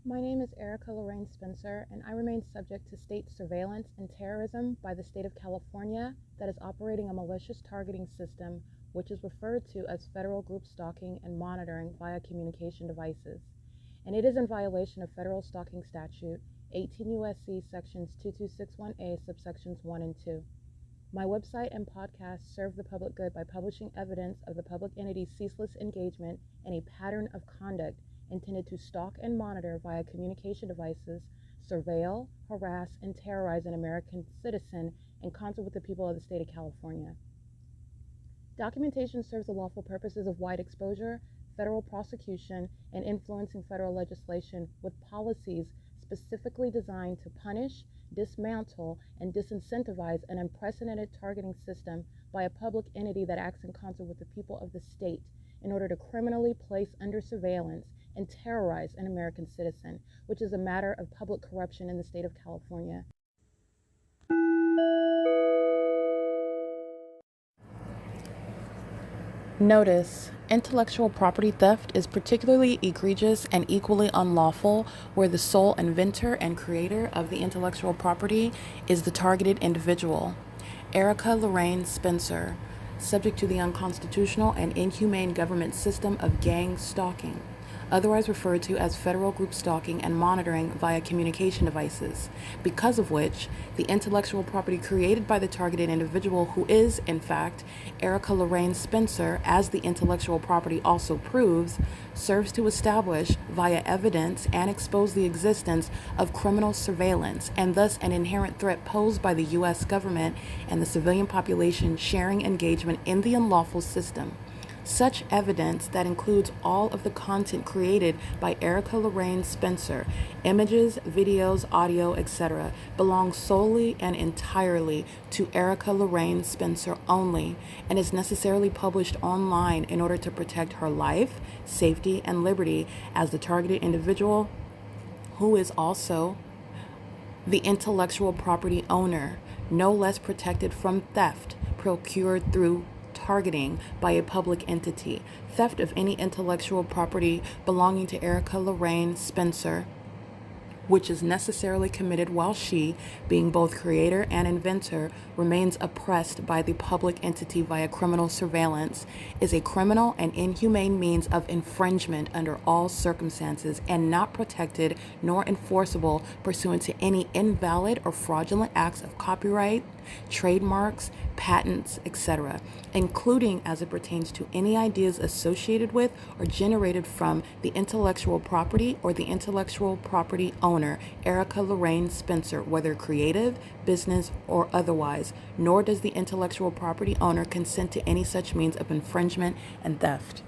My name is Erica Lorraine Spencer, and I remain subject to state surveillance and terrorism by the state of California that is operating a malicious targeting system which is referred to as federal group stalking and monitoring via communication devices. And it is in violation of federal stalking statute 18 U.S.C. sections 2261A subsections 1 and 2. My website and podcast serve the public good by publishing evidence of the public entity's ceaseless engagement in a pattern of conduct intended to stalk and monitor via communication devices, surveil, harass, and terrorize an American citizen in concert with the people of the state of California. Documentation serves the lawful purposes of wide exposure, federal prosecution, and influencing federal legislation with policies specifically designed to punish, dismantle, and disincentivize an unprecedented targeting system by a public entity that acts in concert with the people of the state in order to criminally place under surveillance and terrorize an American citizen, which is a matter of public corruption in the state of California. Notice: intellectual property theft is particularly egregious and equally unlawful where the sole inventor and creator of the intellectual property is the targeted individual. Erica Lorraine Spencer, subject to the unconstitutional and inhumane government system of gang stalking, otherwise referred to as federal group stalking and monitoring via communication devices, because of which the intellectual property created by the targeted individual, who is, in fact, Erica Lorraine Spencer, as the intellectual property also proves, serves to establish via evidence and expose the existence of criminal surveillance and thus an inherent threat posed by the U.S. government and the civilian population sharing engagement in the unlawful system. Such evidence, that includes all of the content created by Erica Lorraine Spencer, images, videos, audio, etc., belongs solely and entirely to Erica Lorraine Spencer only, and is necessarily published online in order to protect her life, safety, and liberty as the targeted individual, who is also the intellectual property owner, no less protected from theft procured through targeting by a public entity. Theft of any intellectual property belonging to Erica Lorraine Spencer, which is necessarily committed while she, being both creator and inventor, remains oppressed by the public entity via criminal surveillance, is a criminal and inhumane means of infringement under all circumstances and not protected nor enforceable pursuant to any invalid or fraudulent acts of copyright, trademarks, patents, etc., including as it pertains to any ideas associated with or generated from the intellectual property or the intellectual property owner, Erica Lorraine Spencer, whether creative, business, or otherwise, nor does the intellectual property owner consent to any such means of infringement and theft.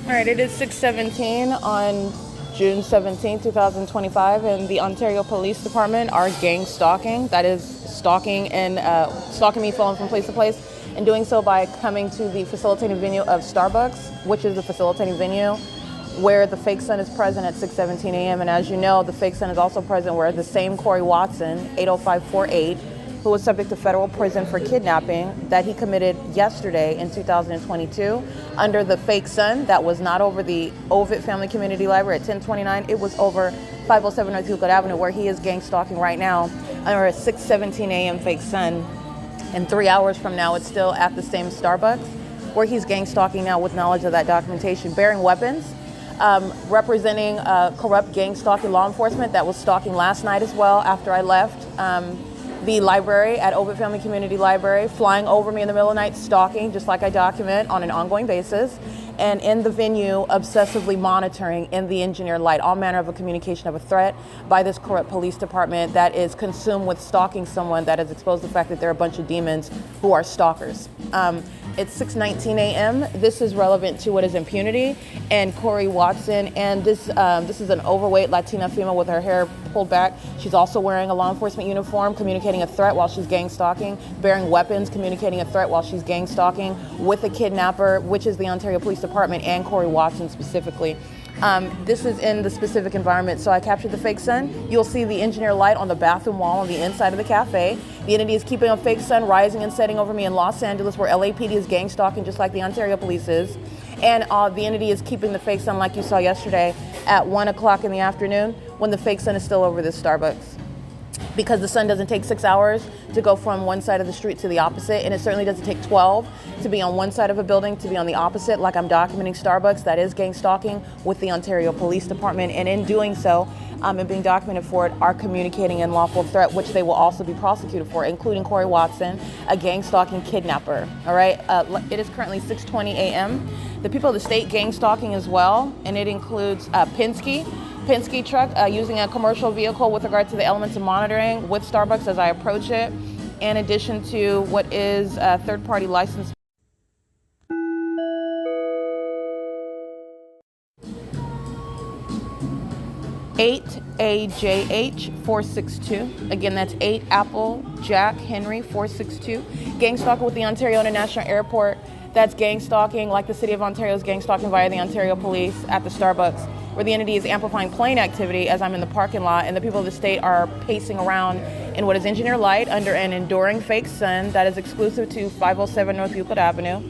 All right, it is 6:17 on June 17, 2025, and the Ontario Police Department are gang stalking. That is stalking me, falling from place to place, and doing so by coming to the facilitating venue of Starbucks, which is the facilitating venue where the fake son is present at 6:17 a.m. And as you know, the fake son is also present where the same Corey Watson, 80548, who was subject to federal prison for kidnapping that he committed yesterday in 2022 under the fake son that was not over the OVITT Family Community Library at 1029. It was over 507 North Euclid Avenue, where he is gang stalking right now under a 6:17 a.m. fake son. And 3 hours from now, it's still at the same Starbucks where he's gang stalking now with knowledge of that documentation, bearing weapons, representing corrupt gang stalking law enforcement that was stalking last night as well after I left the library at OVITT Family Community Library, flying over me in the middle of the night, stalking, just like I document on an ongoing basis, and in the venue, obsessively monitoring in the engineered light all manner of a communication of a threat by this corrupt police department that is consumed with stalking someone that has exposed the fact that they're a bunch of demons who are stalkers. It's 6:19 a.m. This is relevant to what is impunity and Corey Watson. And this is an overweight Latina female with her hair pulled back. She's also wearing a law enforcement uniform, communicating a threat while she's gang stalking, bearing weapons, communicating a threat while she's gang stalking with a kidnapper, which is the Ontario Police Department and Corey Watson specifically. This is in the specific environment. So I captured the fake sun. You'll see the engineer light on the bathroom wall on the inside of the cafe. The entity is keeping a fake sun rising and setting over me in Los Angeles, where LAPD is gang stalking just like the Ontario police is. And the entity is keeping the fake sun like you saw yesterday at 1 o'clock in the afternoon when the fake sun is still over this Starbucks. Because the sun doesn't take 6 hours to go from one side of the street to the opposite, and it certainly doesn't take 12 to be on one side of a building to be on the opposite, like I'm documenting Starbucks. That is gang stalking with the Ontario Police Department, and in doing so, and being documented for it, are communicating an unlawful threat, which they will also be prosecuted for, including Corey Watson, a gang stalking kidnapper. All right, it is currently 6:20 a.m. The people of the state gang stalking as well, and it includes Penske truck using a commercial vehicle with regard to the elements of monitoring with Starbucks as I approach it, in addition to what is a third-party license. AJH 462. Again, that's 8 Apple Jack Henry 462. Gang stalking with the Ontario International Airport. That's gang stalking like the City of Ontario's gang stalking via the Ontario Police at the Starbucks, where the entity is amplifying plane activity as I'm in the parking lot, and the people of the state are pacing around in what is engineer light under an enduring fake sun that is exclusive to 507 North Euclid Avenue,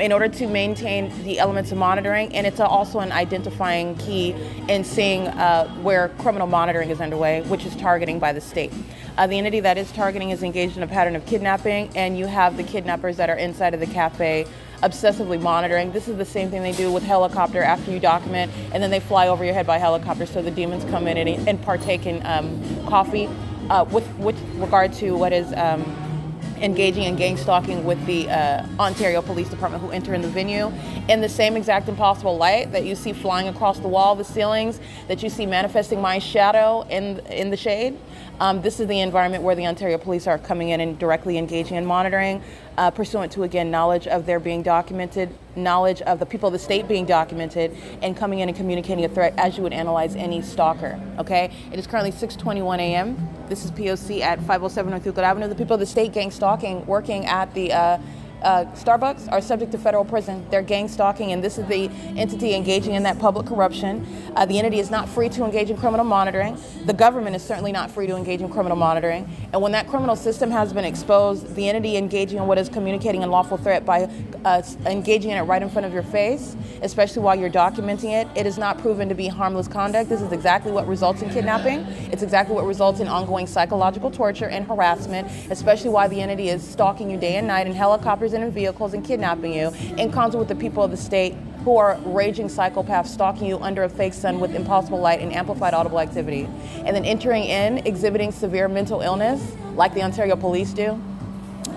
in order to maintain the elements of monitoring, and it's also an identifying key in seeing where criminal monitoring is underway, which is targeting by the state. The entity that is targeting is engaged in a pattern of kidnapping, and you have the kidnappers that are inside of the cafe obsessively monitoring. This is the same thing they do with helicopter after you document, and then they fly over your head by helicopter so the demons come in and partake in coffee. With regard to what is engaging in gang stalking with the Ontario Police Department, who enter in the venue in the same exact impossible light that you see flying across the wall, the ceilings, that you see manifesting my shadow in the shade. This is the environment where the Ontario Police are coming in and directly engaging in monitoring, pursuant to, again, knowledge of their being documented, knowledge of the people of the state being documented, and coming in and communicating a threat as you would analyze any stalker, okay? It is currently 6:21 a.m. This is P.O.C. at 507 North Euclid Avenue. The people of the state gang stalking working at the Starbucks are subject to federal prison. They're gang stalking, and this is the entity engaging in that public corruption. The entity is not free to engage in criminal monitoring. The government is certainly not free to engage in criminal monitoring. And when that criminal system has been exposed, the entity engaging in what is communicating a lawful threat by engaging in it right in front of your face, especially while you're documenting it, it is not proven to be harmless conduct. This is exactly what results in kidnapping. It's exactly what results in ongoing psychological torture and harassment, especially while the entity is stalking you day and night in helicopters and in vehicles and kidnapping you in concert with the people of the state who are raging psychopaths stalking you under a fake sun with impossible light and amplified audible activity. And then entering in, exhibiting severe mental illness like the Ontario Police do,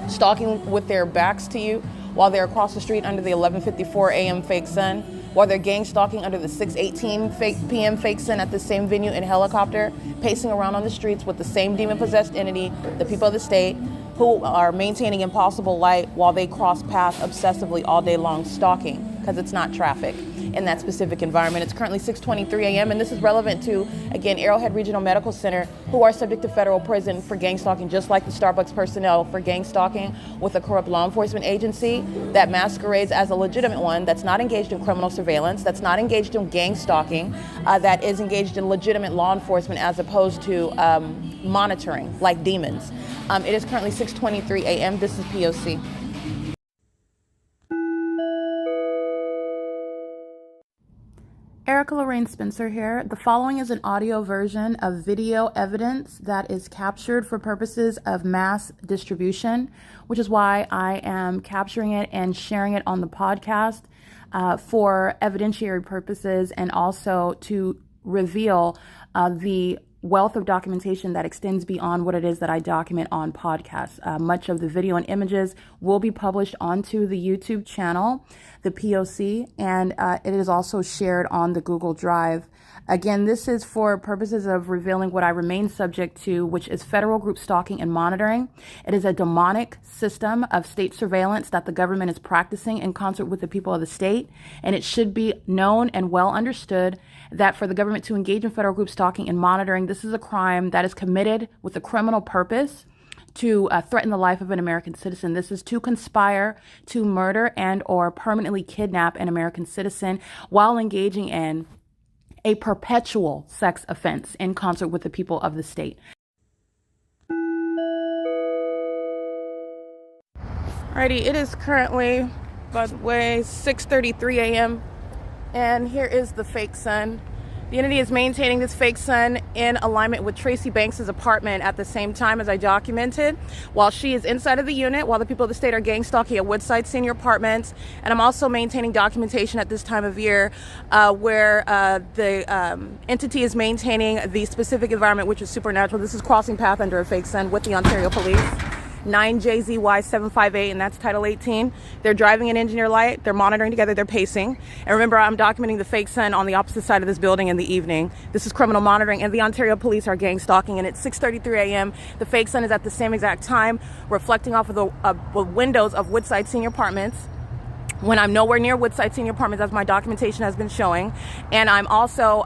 stalking with their backs to you while they're across the street under the 11:54 a.m. fake sun, while they're gang stalking under the 6:18 p.m. fake sun at the same venue in helicopter, pacing around on the streets with the same demon-possessed entity, the people of the state, who are maintaining impossible light while they cross paths obsessively all day long stalking, because it's not traffic in that specific environment. It's currently 6:23 a.m. and this is relevant to, again, Arrowhead Regional Medical Center, who are subject to federal prison for gang stalking, just like the Starbucks personnel for gang stalking with a corrupt law enforcement agency that masquerades as a legitimate one that's not engaged in criminal surveillance, that's not engaged in gang stalking, that is engaged in legitimate law enforcement as opposed to monitoring like demons. It is currently 6:23 a.m. This is P.O.C. Erica Lorraine Spencer here. The following is an audio version of video evidence that is captured for purposes of mass distribution, which is why I am capturing it and sharing it on the podcast for evidentiary purposes, and also to reveal the wealth of documentation that extends beyond what it is that I document on podcasts. Much of the video and images will be published onto the YouTube channel, the P.O.C., and it is also shared on the Google Drive. Again, this is for purposes of revealing what I remain subject to, which is federal group stalking and monitoring. It is a demonic system of state surveillance that the government is practicing in concert with the people of the state, and it should be known and well understood that for the government to engage in federal group stalking and monitoring, this is a crime that is committed with a criminal purpose to threaten the life of an American citizen. This is to conspire to murder and or permanently kidnap an American citizen while engaging in a perpetual sex offense in concert with the people of the state. Alrighty, it is currently, by the way, 6:33 a.m. and here is the fake sun. The entity is maintaining this fake sun in alignment with Tracy Banks' apartment at the same time as I documented, while she is inside of the unit, while the people of the state are gang stalking at Woodside Senior Apartments. And I'm also maintaining documentation at this time of year where the entity is maintaining the specific environment, which is supernatural. This is crossing path under a fake sun with the Ontario Police. 9JZY758, and that's Title 18. They're driving an engineer light, they're monitoring together, they're pacing. And remember, I'm documenting the fake sun on the opposite side of this building in the evening. This is criminal monitoring, and the Ontario Police are gang stalking, and it's 6:33 a.m. The fake sun is at the same exact time, reflecting off of the windows of Woodside Senior Apartments, when I'm nowhere near Woodside Senior Apartments, as my documentation has been showing. And I'm also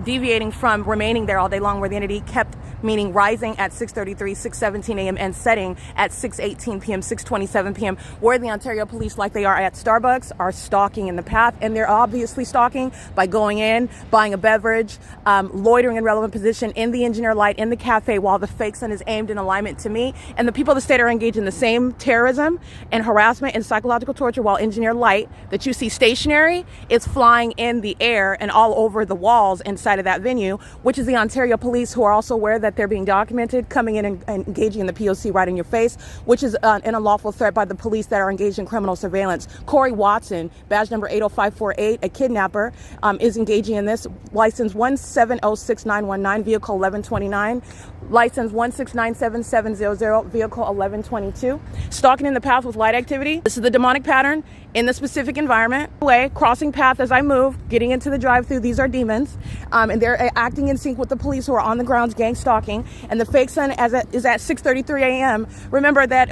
deviating from remaining there all day long, where the entity kept, meaning rising at 6:33, 6:17 a.m. and setting at 6:18 p.m., 6:27 p.m., where the Ontario Police, like they are at Starbucks, are stalking in the path. And they're obviously stalking by going in, buying a beverage, loitering in relevant position in the engineer light, in the cafe, while the fake sun is aimed in alignment to me. And the people of the state are engaged in the same terrorism and harassment and psychological torture, while engineer light that you see stationary is flying in the air and all over the walls inside of that venue, which is the Ontario Police, who are also aware that they're being documented, coming in and engaging in the P.O.C. right in your face, which is an unlawful threat by the police that are engaged in criminal surveillance. Corey Watson, badge number 80548, a kidnapper, is engaging in this. License 1706919, vehicle 1129. License 1697700, vehicle 1122. Stalking in the path with light activity. This is the demonic pattern in the specific environment. Way crossing path as I move, getting into the drive-through. These are demons, and they're acting in sync with the police, who are on the grounds gang stalking. And the fake sun is at 6:33 a.m. Remember that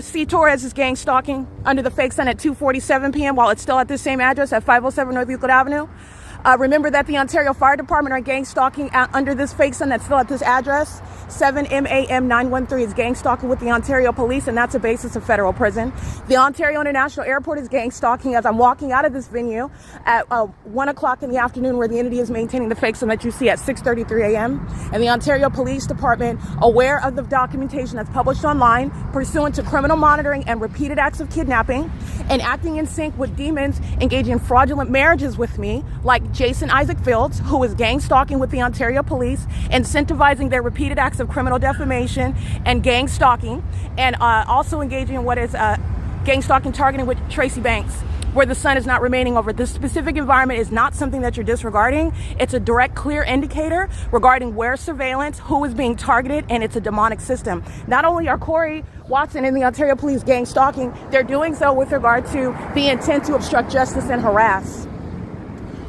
C. Torres is gang stalking under the fake sun at 2:47 p.m. while it's still at this same address at 507 North Euclid Avenue. Remember that the Ontario Fire Department are gang stalking under this fake sun that's still at this address. 7MAM913 is gang stalking with the Ontario Police, and that's a basis of federal prison. The Ontario International Airport is gang stalking as I'm walking out of this venue at 1 o'clock in the afternoon, where the entity is maintaining the fake sun that you see at 6:33 a.m. And the Ontario Police Department, aware of the documentation that's published online, pursuant to criminal monitoring and repeated acts of kidnapping, and acting in sync with demons engaging in fraudulent marriages with me, like Jason Isaac Fields, who is gang stalking with the Ontario Police, incentivizing their repeated acts of criminal defamation and gang stalking, and also engaging in what is gang stalking targeting with Tracy Banks, where the sun is not remaining over. This specific environment is not something that you're disregarding. It's a direct, clear indicator regarding where surveillance, who is being targeted, and it's a demonic system. Not only are Corey Watson and the Ontario Police gang stalking, they're doing so with regard to the intent to obstruct justice and harass,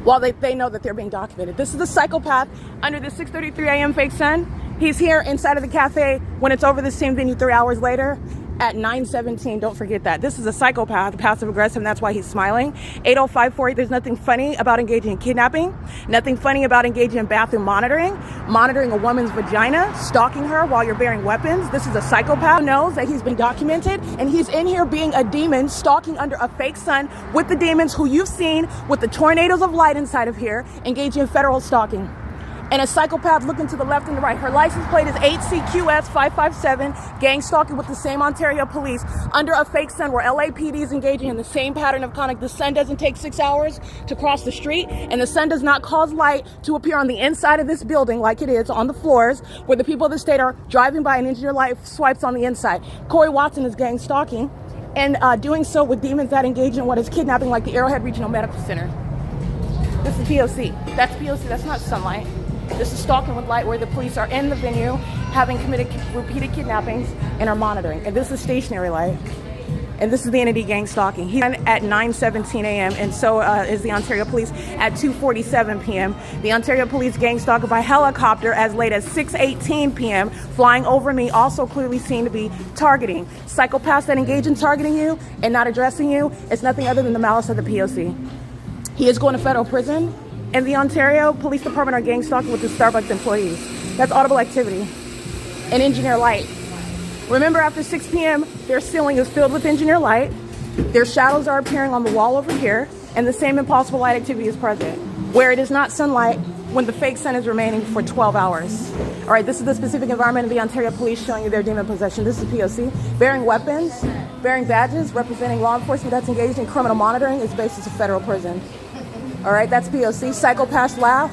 while they know that they're being documented. This is the psychopath under the 6:33 a.m. fake sun. He's here inside of the cafe when it's over the same venue 3 hours later at 9:17. Don't forget that. This is a psychopath, passive aggressive, and that's why he's smiling. 80548, there's nothing funny about engaging in kidnapping, nothing funny about engaging in bathroom monitoring a woman's vagina, stalking her while you're bearing weapons. This is a psychopath who knows that he's been documented, and he's in here being a demon, stalking under a fake sun with the demons who you've seen with the tornadoes of light inside of here, engaging in federal stalking. And a psychopath looking to the left and the right. Her license plate is 8CQS557, gang stalking with the same Ontario Police under a fake sun, where LAPD is engaging in the same pattern of conduct. The sun doesn't take 6 hours to cross the street, and the sun does not cause light to appear on the inside of this building like it is on the floors, where the people of the state are driving by and engineer light swipes on the inside. Corey Watson is gang stalking, and doing so with demons that engage in what is kidnapping, like the Arrowhead Regional Medical Center. This is P.O.C. That's P.O.C. That's not sunlight. This is stalking with light, where the police are in the venue, having committed repeated kidnappings, and are monitoring. And this is stationary light. And this is the entity gang stalking. He's at 9:17 a.m. and so is the Ontario Police at 2:47 p.m. The Ontario Police gang stalking by helicopter as late as 6:18 p.m. flying over me, also clearly seen to be targeting. Psychopaths that engage in targeting you and not addressing you is nothing other than the malice of the P.O.C. He is going to federal prison, and the Ontario Police Department are gang stalking with the Starbucks employees. That's audible activity. And engineer light. Remember, after 6 p.m., their ceiling is filled with engineer light. Their shadows are appearing on the wall over here, and the same impossible light activity is present. where it is not sunlight when the fake sun is remaining for 12 hours. All right, this is the specific environment of the Ontario Police showing you their demon possession. This is P.O.C. Bearing weapons, bearing badges, representing law enforcement that's engaged in criminal monitoring is basis of federal prison. All right, that's P.O.C. Psychopaths laugh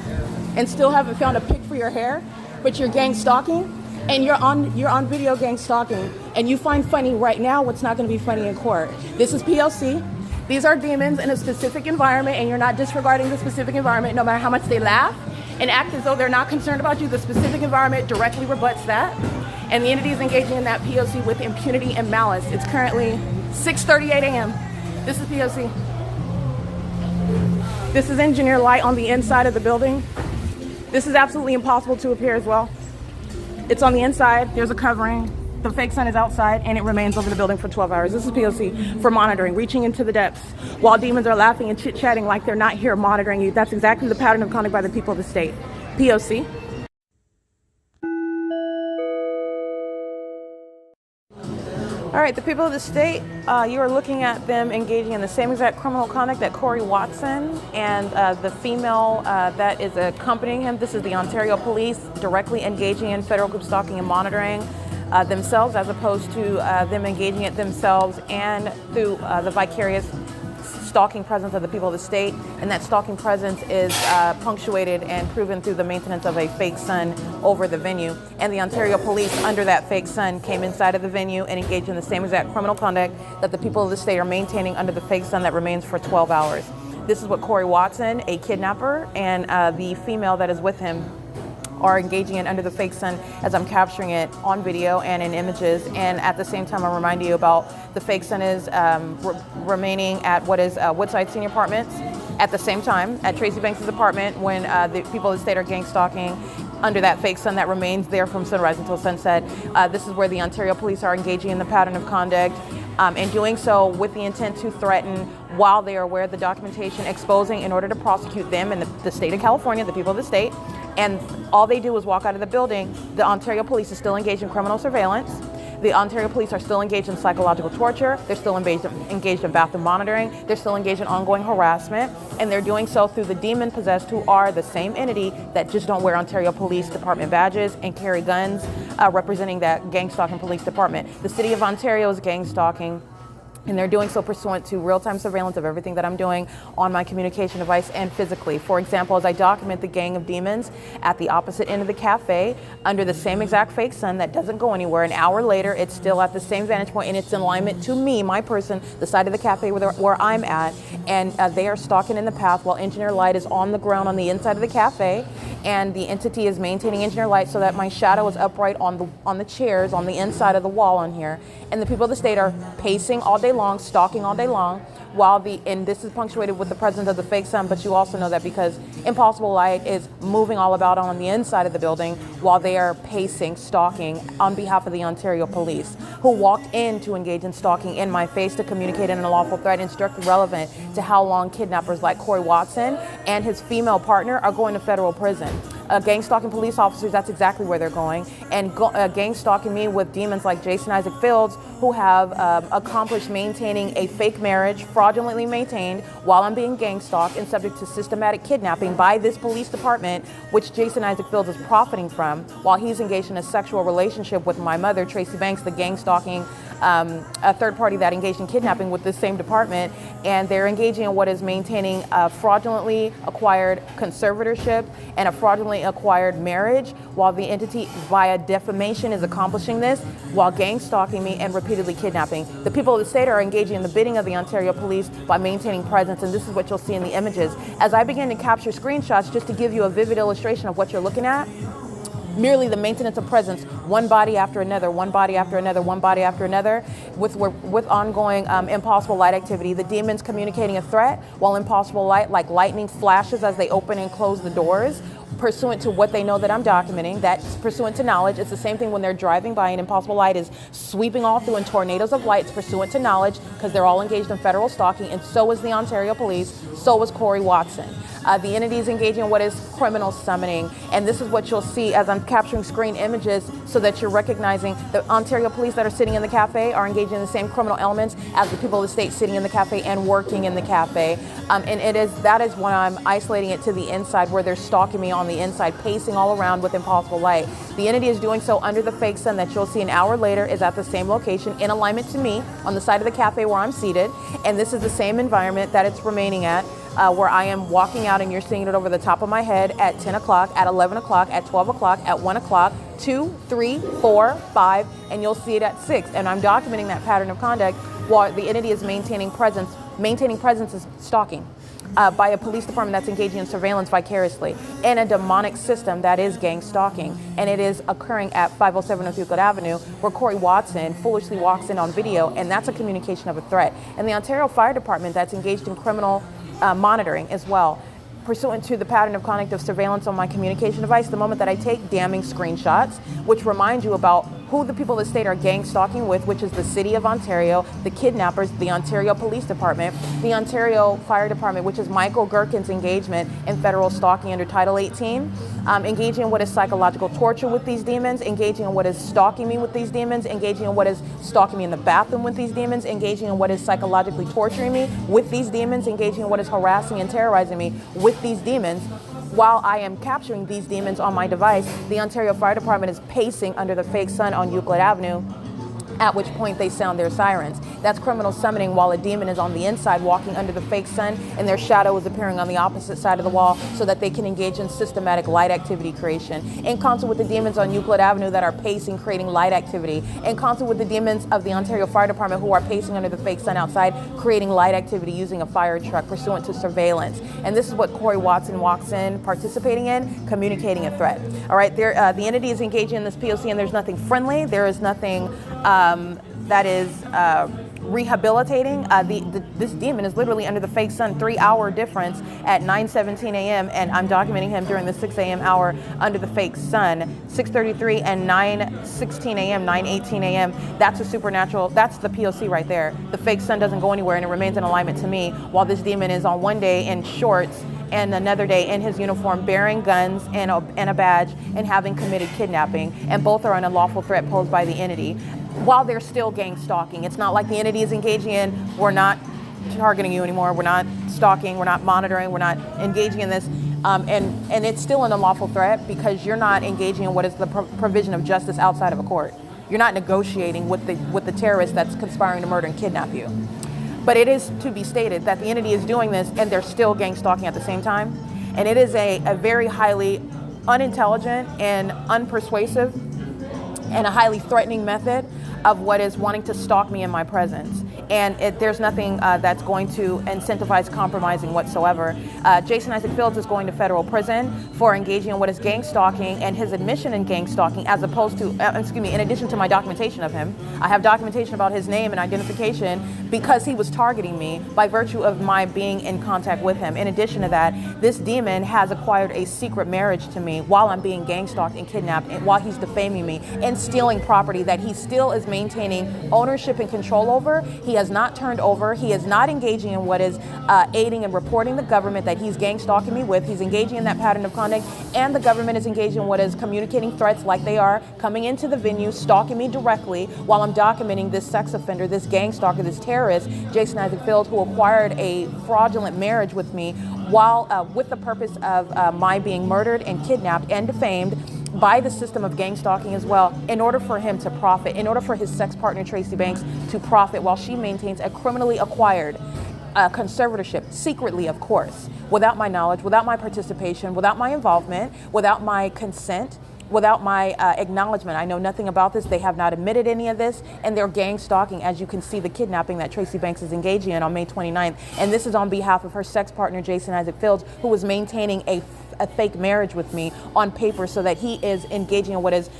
and still haven't found a pick for your hair, but you're gang stalking and you're on video gang stalking and you find funny right now what's not going to be funny in court. This is P.O.C. These are demons in a specific environment, and you're not disregarding the specific environment no matter how much they laugh and act as though they're not concerned about you. The specific environment directly rebuts that, and the entity is engaging in that P.O.C. with impunity and malice. It's currently 6:38 a.m. This is P.O.C. This is engineer light on the inside of the building. This is absolutely impossible to appear as well. It's on the inside. There's a covering. The fake sun is outside, and it remains over the building for 12 hours. This is P.O.C. for monitoring, reaching into the depths while demons are laughing and chit-chatting like they're not here monitoring you. That's exactly the pattern of conduct by the people of the state. P.O.C. All right, the people of the state, you are looking at them engaging in the same exact criminal conduct that Corey Watson and the female that is accompanying him. This is the Ontario Police directly engaging in federal group stalking and monitoring themselves, as opposed to them engaging it themselves and through the vicarious stalking presence of the people of the state. And that stalking presence is punctuated and proven through the maintenance of a fake sun over the venue. And the Ontario Police, under that fake sun, came inside of the venue and engaged in the same exact criminal conduct that the people of the state are maintaining under the fake sun that remains for 12 hours. This is what Corey Watson, a kidnapper, and the female that is with him are engaging in under the fake sun as I'm capturing it on video and in images. And at the same time, I'm reminding you about the fake sun is remaining at what is Woodside Senior Apartments at the same time at Tracy Banks' apartment when the people of the state are gang stalking under that fake sun that remains there from sunrise until sunset. This is where the Ontario Police are engaging in the pattern of conduct and doing so with the intent to threaten while they are aware of the documentation exposing in order to prosecute them in the state of California, the people of the state. And all they do is walk out of the building. The Ontario Police is still engaged in criminal surveillance. The Ontario Police are still engaged in psychological torture. They're still engaged in bathroom monitoring. They're still engaged in ongoing harassment. And they're doing so through the demon-possessed, who are the same entity that just don't wear Ontario Police Department badges and carry guns, representing that gang stalking police department. The City of Ontario is gang stalking, and they're doing so pursuant to real-time surveillance of everything that I'm doing on my communication device and physically. For example, as I document the gang of demons at the opposite end of the cafe under the same exact fake sun that doesn't go anywhere. An hour later, it's still at the same vantage point, and it's in alignment to me, my person, the side of the cafe where I'm at, and they are stalking in the path while engineer light is on the ground on the inside of the cafe, and the entity is maintaining engineer light so that my shadow is upright on the chairs on the inside of the wall on here. And the people of the state are pacing all day long, stalking all day long, and this is punctuated with the presence of the fake sun, but you also know that because impossible light is moving all about on the inside of the building while they are pacing, stalking on behalf of the Ontario Police, who walked in to engage in stalking in my face to communicate an unlawful threat, and it's directly relevant to how long kidnappers like Corey Watson and his female partner are going to federal prison. Gang stalking police officers, that's exactly where they're going. And gang stalking me with demons like Jason Isaac Fields, who have accomplished maintaining a fake marriage, fraudulently maintained, while I'm being gang stalked and subject to systematic kidnapping by this police department, which Jason Isaac Fields is profiting from, while he's engaged in a sexual relationship with my mother, Tracy Banks, the gang stalking a third party that engaged in kidnapping with this same department. And they're engaging in what is maintaining a fraudulently acquired conservatorship and a fraudulently acquired marriage, while the entity via defamation is accomplishing this while gang stalking me and repeatedly kidnapping. The people of the state are engaging in the bidding of the Ontario Police by maintaining presence, and this is what you'll see in the images. As I begin to capture screenshots just to give you a vivid illustration of what you're looking at, merely the maintenance of presence, one body after another, one body after another, one body after another, with ongoing impossible light activity. The demons communicating a threat, while impossible light, like lightning flashes as they open and close the doors, pursuant to what they know that I'm documenting. That's pursuant to knowledge. It's the same thing when they're driving by and impossible light is sweeping all through in tornadoes of light. It's pursuant to knowledge because they're all engaged in federal stalking, and so is the Ontario Police, so is Corey Watson. The entity is engaging in what is criminal summoning, and this is what you'll see as I'm capturing screen images so that you're recognizing the Ontario police that are sitting in the cafe are engaging in the same criminal elements as the people of the state sitting in the cafe and working in the cafe. And that is when I'm isolating it to the inside, where they're stalking me on the inside, pacing all around with impossible light. The entity is doing so under the fake sun that you'll see an hour later is at the same location in alignment to me on the side of the cafe where I'm seated, and this is the same environment that it's remaining at. Where I am walking out and you're seeing it over the top of my head at 10 o'clock, at 11 o'clock, at 12 o'clock, at 1 o'clock, 2, 3, 4, 5, and you'll see it at 6. And I'm documenting that pattern of conduct while the entity is maintaining presence. Maintaining presence is stalking by a police department that's engaging in surveillance vicariously in a demonic system that is gang stalking. And it is occurring at 507 North Euclid Avenue, where Corey Watson foolishly walks in on video, and that's a communication of a threat. And the Ontario Fire Department that's engaged in criminal monitoring as well, pursuant to the pattern of conduct of surveillance on my communication device, the moment that I take damning screenshots, which remind you about who the people of the state are gang stalking with, which is the City of Ontario, the kidnappers, the Ontario Police Department, the Ontario Fire Department, which is Michael Gerken's engagement in federal stalking under Title 18, engaging in what is psychological torture with these demons, engaging in what is stalking me with these demons, engaging in what is stalking me in the bathroom with these demons, engaging in what is psychologically torturing me with these demons, engaging in what is harassing and terrorizing me with these demons. While I am capturing these demons on my device, the Ontario Fire Department is pacing under the fake sun on Euclid Avenue, at which point they sound their sirens. That's criminal summoning while a demon is on the inside walking under the fake sun and their shadow is appearing on the opposite side of the wall so that they can engage in systematic light activity creation. In concert with the demons on Euclid Avenue that are pacing, creating light activity. In concert with the demons of the Ontario Fire Department who are pacing under the fake sun outside, creating light activity using a fire truck pursuant to surveillance. And this is what Corey Watson walks in, participating in, communicating a threat. All right, the entity is engaging in this P.O.C. and there's nothing friendly. There is nothing that is rehabilitating. This demon is literally under the fake sun, 3-hour difference at 9:17 a.m. and I'm documenting him during the 6 a.m. hour under the fake sun, 6:33 and 9:16 a.m., 9:18 a.m. That's a supernatural, that's the P.O.C. right there. The fake sun doesn't go anywhere and it remains in alignment to me while this demon is on one day in shorts and another day in his uniform bearing guns and a badge and having committed kidnapping, and both are an unlawful threat posed by the entity while they're still gang stalking. It's not like the entity is engaging in, we're not targeting you anymore, we're not stalking, we're not monitoring, we're not engaging in this, and it's still an unlawful threat because you're not engaging in what is the provision of justice outside of a court. You're not negotiating with the terrorist that's conspiring to murder and kidnap you. But it is to be stated that the entity is doing this and they're still gang stalking at the same time. And it is a very highly unintelligent and unpersuasive and a highly threatening method of what is wanting to stalk me in my presence. And there's nothing that's going to incentivize compromising whatsoever. Jason Isaac Fields is going to federal prison for engaging in what is gang stalking, and his admission in gang stalking, as opposed to, in addition to my documentation of him, I have documentation about his name and identification because he was targeting me by virtue of my being in contact with him. In addition to that, this demon has acquired a secret marriage to me while I'm being gang stalked and kidnapped, and while he's defaming me and stealing property that he still is maintaining ownership and control over. He has not turned over. He is not engaging in what is aiding and reporting the government that he's gang stalking me with. He's engaging in that pattern of conduct, and the government is engaging in what is communicating threats like they are coming into the venue, stalking me directly while I'm documenting this sex offender, this gang stalker, this terrorist, Jason Isaac Fields, who acquired a fraudulent marriage with me while with the purpose of my being murdered and kidnapped and defamed by the system of gang stalking as well, in order for him to profit, in order for his sex partner Tracy Banks to profit while she maintains a criminally acquired conservatorship, secretly of course, without my knowledge, without my participation, without my involvement, without my consent, without my acknowledgement. I know nothing about this. They have not admitted any of this, and they're gang stalking, as you can see the kidnapping that Tracy Banks is engaging in on May 29th. And this is on behalf of her sex partner, Jason Isaac Fields, who was maintaining a fake marriage with me on paper so that he is engaging in what is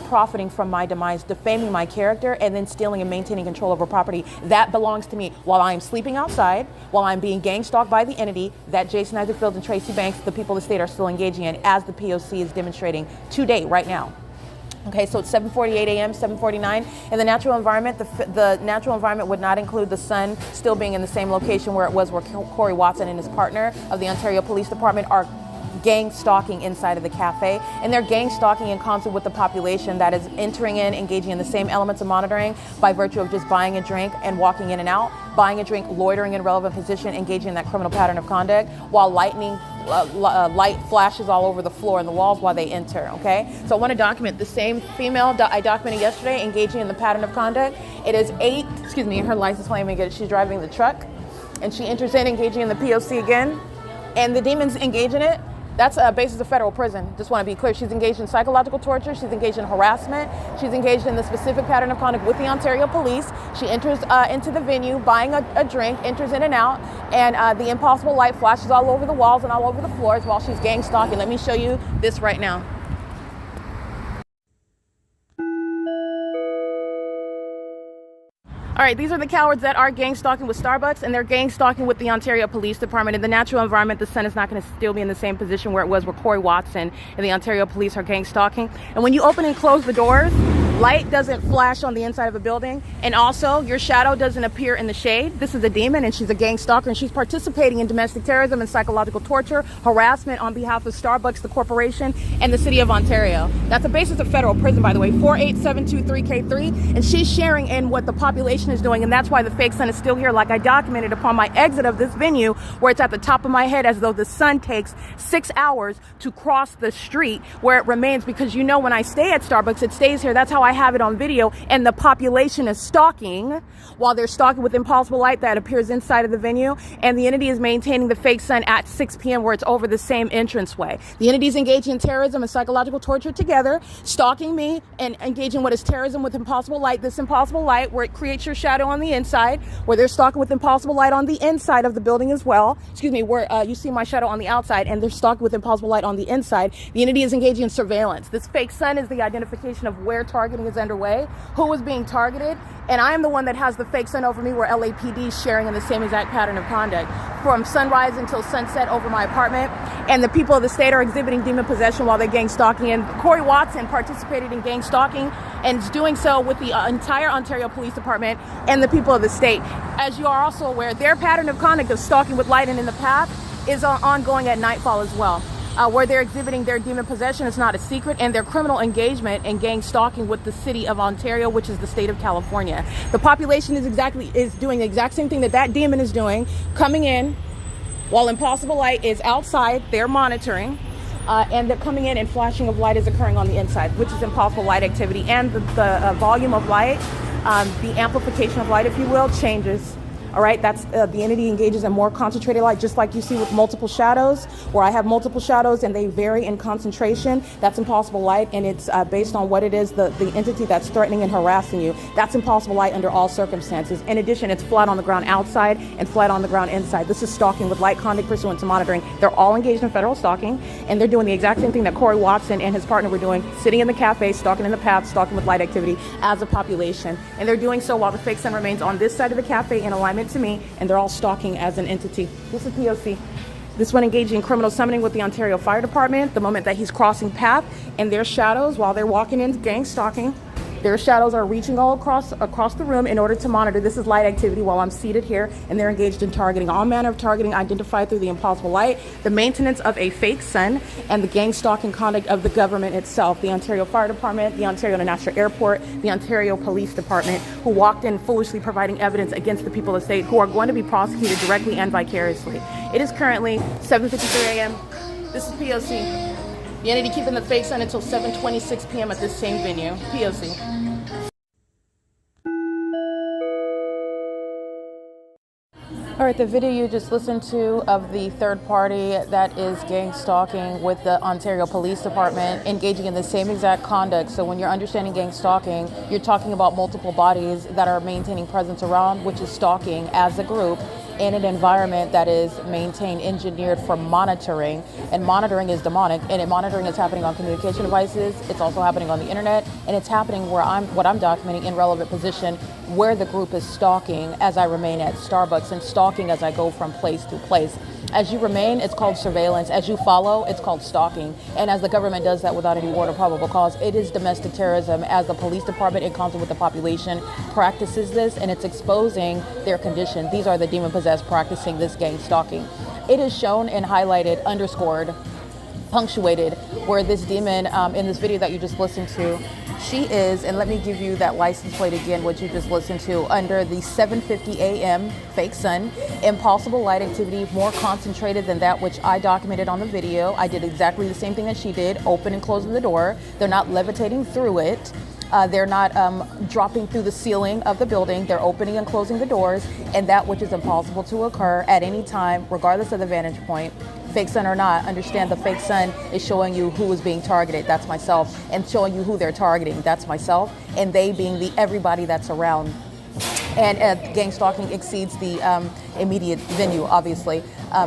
profiting from my demise, defaming my character, and then stealing and maintaining control over property that belongs to me while I'm sleeping outside, while I'm being gang stalked by the entity that Jason Isaac-Fields and Tracy Banks, the people of the state, are still engaging in, as the P.O.C. is demonstrating today, right now. Okay, so it's 7:48 a.m., 7:49. In the natural environment, the natural environment would not include the sun still being in the same location where it was, where Corey Watson and his partner of the Ontario Police Department are gang stalking inside of the cafe, and they're gang stalking in concert with the population that is entering in, engaging in the same elements of monitoring by virtue of just buying a drink and walking in and out, buying a drink, loitering in relevant position, engaging in that criminal pattern of conduct, while light flashes all over the floor and the walls while they enter, okay? So I want to document the same female I documented yesterday engaging in the pattern of conduct. It is her license plate, she's driving the truck, and she enters in, engaging in the P.O.C. again, and the demons engage in it. That's a basis of federal prison. Just want to be clear. She's engaged in psychological torture. She's engaged in harassment. She's engaged in the specific pattern of conduct with the Ontario Police. She enters into the venue, buying a drink, enters in and out, and the impossible light flashes all over the walls and all over the floors while she's gang stalking. Let me show you this right now. All right, these are the cowards that are gang stalking with Starbucks, and they're gang stalking with the Ontario Police Department. In the natural environment, the sun is not going to still be in the same position where it was, where Corey Watson and the Ontario Police are gang stalking. And when you open and close the doors, light doesn't flash on the inside of a building, and also your shadow doesn't appear in the shade. This is a demon, and she's a gang stalker, and she's participating in domestic terrorism and psychological torture, harassment on behalf of Starbucks, the corporation, and the city of Ontario. That's the basis of federal prison, by the way, 48723K3, and she's sharing in what the population is doing, and that's why the fake sun is still here, like I documented upon my exit of this venue, where it's at the top of my head, as though the sun takes 6 hours to cross the street, where it remains, because you know when I stay at Starbucks, it stays here. That's how I have it on video, and the population is stalking while they're stalking with impossible light that appears inside of the venue, and the entity is maintaining the fake sun at 6 p.m. where it's over the same entranceway. The entity is engaging in terrorism and psychological torture together, stalking me and engaging what is terrorism with impossible light. This impossible light, where it creates your shadow on the inside, where they're stalking with impossible light on the inside of the building as well. Where you see my shadow on the outside, and they're stalking with impossible light on the inside. The entity is engaging in surveillance. This fake sun is the identification of where targeting is underway, who is being targeted, and I am the one that has the fake sun over me, where LAPD is sharing in the same exact pattern of conduct from sunrise until sunset over my apartment. And the people of the state are exhibiting demon possession while they're gang stalking. And Corey Watson participated in gang stalking and is doing so with the entire Ontario Police Department and the people of the state. As you are also aware, their pattern of conduct of stalking with light and in the path is ongoing at nightfall as well. Where they're exhibiting their demon possession is not a secret, and their criminal engagement and gang stalking with the city of Ontario, which is the state of California. The population is doing the exact same thing that demon is doing, coming in while impossible light is outside. They're monitoring, and they're coming in, and flashing of light is occurring on the inside, which is impossible light activity, and the volume of light, the amplification of light, if you will, changes. All right, that's the entity engages in more concentrated light, just like you see with multiple shadows, where I have multiple shadows and they vary in concentration. That's impossible light, and it's based on what it is, the entity that's threatening and harassing you. That's impossible light under all circumstances. In addition, it's flat on the ground outside and flat on the ground inside. This is stalking with light conduct pursuant to monitoring. They're all engaged in federal stalking, and they're doing the exact same thing that Corey Watson and his partner were doing, sitting in the cafe, stalking in the path, stalking with light activity as a population. And they're doing so while the fake sun remains on this side of the cafe in alignment to me, and they're all stalking as an entity. This is P.O.C. This one engaging in criminal summoning with the Ontario Fire Department the moment that he's crossing path, and their shadows, while they're walking in gang stalking, their shadows are reaching all across the room in order to monitor. This is light activity while I'm seated here, and they're engaged in targeting. All manner of targeting identified through the impossible light, the maintenance of a fake sun, and the gang stalking conduct of the government itself, the Ontario Fire Department, the Ontario International Airport, the Ontario Police Department, who walked in foolishly providing evidence against the people of the state, who are going to be prosecuted directly and vicariously. It is currently 7:53 a.m. This is P.O.C. The entity keeping the fake sun until 7:26 p.m. at this same venue. P.O.C. All right, the video you just listened to of the third party that is gang stalking with the Ontario Police Department, engaging in the same exact conduct. So when you're understanding gang stalking, you're talking about multiple bodies that are maintaining presence around, which is stalking as a group. in an environment that is maintained, engineered for monitoring, and monitoring is demonic, and monitoring is happening on communication devices, it's also happening on the internet, and it's happening where what I'm documenting in relevant position, where the group is stalking as I remain at Starbucks and stalking as I go from place to place. As you remain, it's called surveillance. As you follow, it's called stalking. And as the government does that without any warrant or probable cause, it is domestic terrorism. As the police department, in concert with the population, practices this, and it's exposing their condition. These are the demon-possessed practicing this gang stalking. It is shown and highlighted, underscored, punctuated, where this demon, in this video that you just listened to, she is, and let me give you that license plate again, what you just listened to, under the 7:50 a.m. fake sun, impossible light activity, more concentrated than that which I documented on the video. I did exactly the same thing that she did, open and closing the door. They're not levitating through it. They're not dropping through the ceiling of the building. They're opening and closing the doors, and that which is impossible to occur at any time, regardless of the vantage point. Fake sun or not, understand the fake sun is showing you who is being targeted, that's myself, and showing you who they're targeting, that's myself, and they being the everybody that's around. And gang stalking exceeds the immediate venue, obviously,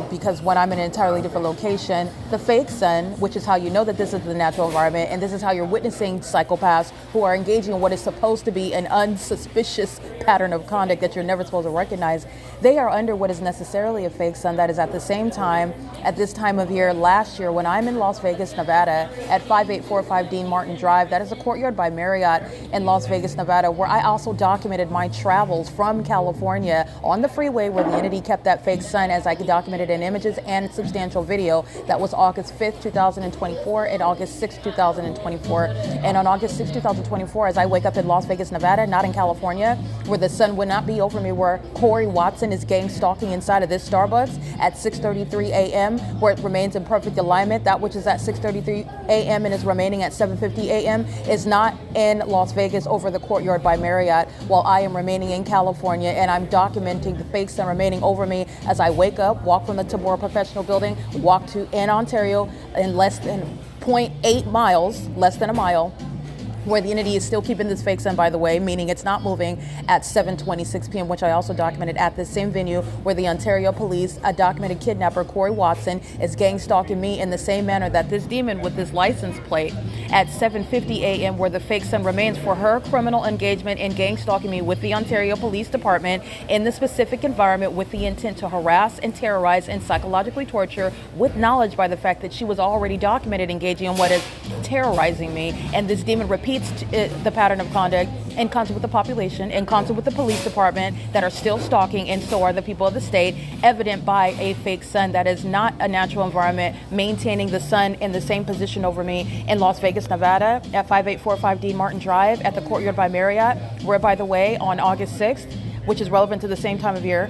because when I'm in an entirely different location, the fake sun, which is how you know that this is the natural environment, and this is how you're witnessing psychopaths who are engaging in what is supposed to be an unsuspicious pattern of conduct that you're never supposed to recognize, they are under what is necessarily a fake sun that is at the same time, at this time of year, last year, when I'm in Las Vegas, Nevada, at 5845 Dean Martin Drive, that is a Courtyard by Marriott in Las Vegas, Nevada, where I also documented my travels from California on the freeway where the entity kept that fake sun, as I documented in images and substantial video. That was August 5th, 2024 and August 6th, 2024. And on August 6th, 2024, as I wake up in Las Vegas, Nevada, not in California, where the sun would not be over me, where Corey Watson is gang stalking inside of this Starbucks at 6:33 a.m., where it remains in perfect alignment. That which is at 6:33 a.m. and is remaining at 7:50 a.m. is not in Las Vegas over the Courtyard by Marriott, while I am remaining in California, and I'm documenting the fake sun remaining over me as I wake up, walk from the TABOR Professional Building, walk to in Ontario in less than 0.8 miles, less than a mile, where the entity is still keeping this fake sun, by the way, meaning it's not moving, at 7:26 p.m., which I also documented at this same venue, where the Ontario police, a documented kidnapper, Corey Watson, is gang stalking me in the same manner that this demon with this license plate at 7:50 a.m., where the fake sun remains for her criminal engagement in gang stalking me with the Ontario Police Department in the specific environment with the intent to harass and terrorize and psychologically torture, with knowledge by the fact that she was already documented engaging in what is terrorizing me. And this demon repeats the pattern of conduct in concert with the population, in concert with the police department that are still stalking, and so are the people of the state, evident by a fake sun that is not a natural environment, maintaining the sun in the same position over me in Las Vegas, Nevada, at 5845 Dean Martin Drive at the Courtyard by Marriott, where, by the way, on August 6th, which is relevant to the same time of year.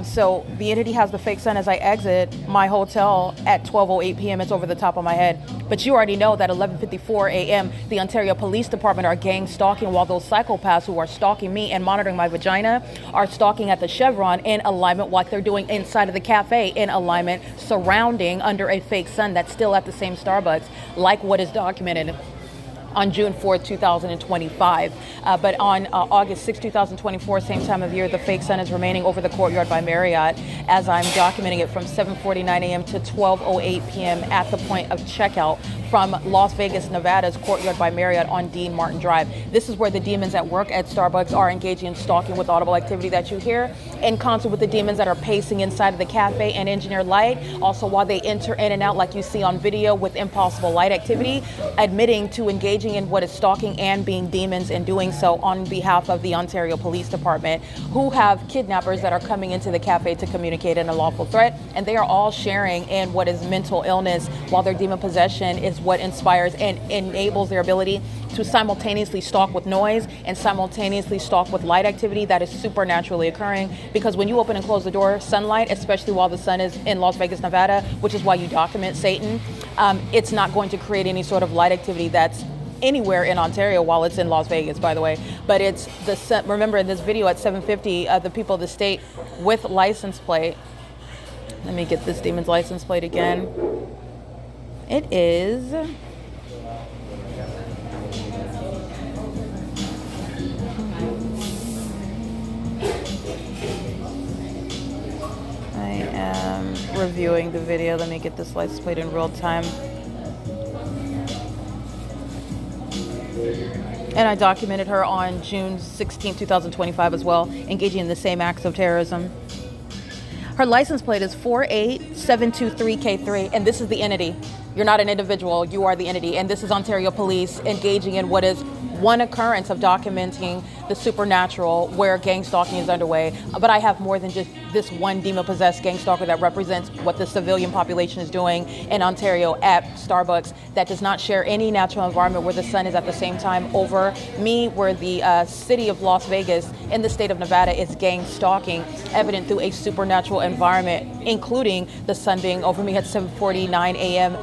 So the entity has the fake sun as I exit my hotel at 12:08 p.m. It's over the top of my head. But you already know that 11:54 a.m. the Ontario Police Department are gang stalking, while those psychopaths who are stalking me and monitoring my vagina are stalking at the Chevron in alignment, like they're doing inside of the cafe in alignment, surrounding under a fake sun that's still at the same Starbucks, like what is documented on June 4th, 2025. But on August 6th, 2024, same time of year, the fake sun is remaining over the Courtyard by Marriott as I'm documenting it from 7:49 a.m. to 12:08 p.m. at the point of checkout from Las Vegas, Nevada's Courtyard by Marriott on Dean Martin Drive. This is where the demons at work at Starbucks are engaging in stalking with audible activity that you hear, in concert with the demons that are pacing inside of the cafe and engineered light. Also, while they enter in and out like you see on video with impossible light activity, admitting to engaging in what is stalking and being demons, and doing so on behalf of the Ontario Police Department, who have kidnappers that are coming into the cafe to communicate an unlawful threat, and they are all sharing in what is mental illness, while their demon possession is what inspires and enables their ability to simultaneously stalk with noise and simultaneously stalk with light activity that is supernaturally occurring. Because when you open and close the door, sunlight, especially while the sun is in Las Vegas, Nevada, which is why you document Satan, it's not going to create any sort of light activity that's anywhere in Ontario while it's in Las Vegas, by the way. But it's the sun. Remember, in this video at 7:50, the people of the state with license plate. Let me get this demon's license plate again. It is reviewing the video. Let me get this license plate in real time. And I documented her on June 16, 2025 as well, engaging in the same acts of terrorism. Her license plate is 48723K3, and this is the entity. You're not an individual, you are the entity. And this is Ontario Police engaging in what is one occurrence of documenting the supernatural where gang stalking is underway. But I have more than just this one demon-possessed gang stalker that represents what the civilian population is doing in Ontario at Starbucks that does not share any natural environment where the sun is at the same time over me, where the city of Las Vegas in the state of Nevada is gang stalking, evident through a supernatural environment, including the sun being over me at 7:49 a.m.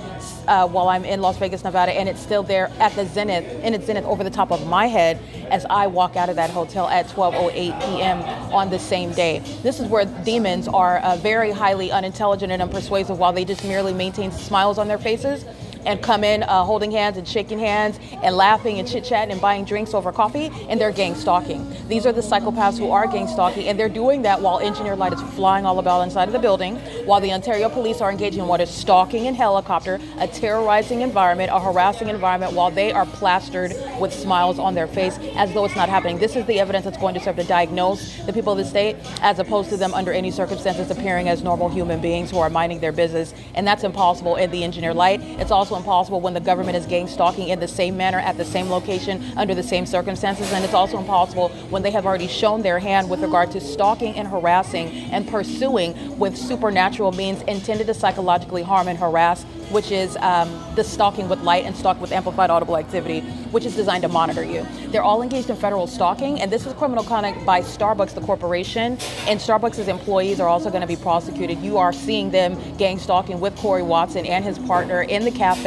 While I'm in Las Vegas, Nevada, and it's still there at the zenith, in its zenith over the top of my head as I walk out of that hotel at 12:08 p.m. on the same day. This is where demons are very highly unintelligent and unpersuasive, while they just merely maintain smiles on their faces and come in holding hands and shaking hands and laughing and chit-chatting and buying drinks over coffee, and they're gang stalking. These are the psychopaths who are gang stalking, and they're doing that while engineered light is flying all about inside of the building, while the Ontario Police are engaging in what is stalking in helicopter, a terrorizing environment, a harassing environment, while they are plastered with smiles on their face as though it's not happening. This is the evidence that's going to serve to diagnose the people of the state, as opposed to them under any circumstances appearing as normal human beings who are minding their business, and that's impossible in the engineered light. It's also impossible when the government is gang stalking in the same manner at the same location under the same circumstances, and it's also impossible when they have already shown their hand with regard to stalking and harassing and pursuing with supernatural means intended to psychologically harm and harass, which is the stalking with light and stalk with amplified audible activity, which is designed to monitor you. They're all engaged in federal stalking, and this is criminal conduct by Starbucks, the corporation, and Starbucks' employees are also going to be prosecuted. You are seeing them gang stalking with Corey Watson and his partner in the cafe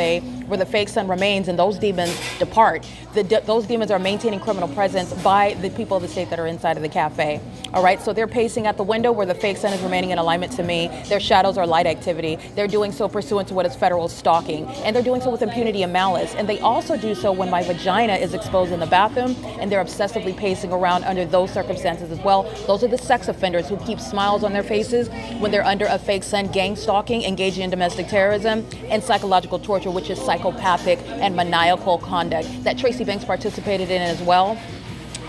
where the fake sun remains and those demons depart. Those demons are maintaining criminal presence by the people of the state that are inside of the cafe. All right, so they're pacing at the window where the fake sun is remaining in alignment to me. Their shadows are light activity. They're doing so pursuant to what is federal stalking, and they're doing so with impunity and malice. And they also do so when my vagina is exposed in the bathroom, and they're obsessively pacing around under those circumstances as well. Those are the sex offenders who keep smiles on their faces when they're under a fake sun, gang stalking, engaging in domestic terrorism, and psychological torture, which is psychopathic and maniacal conduct that Tracy Banks participated in as well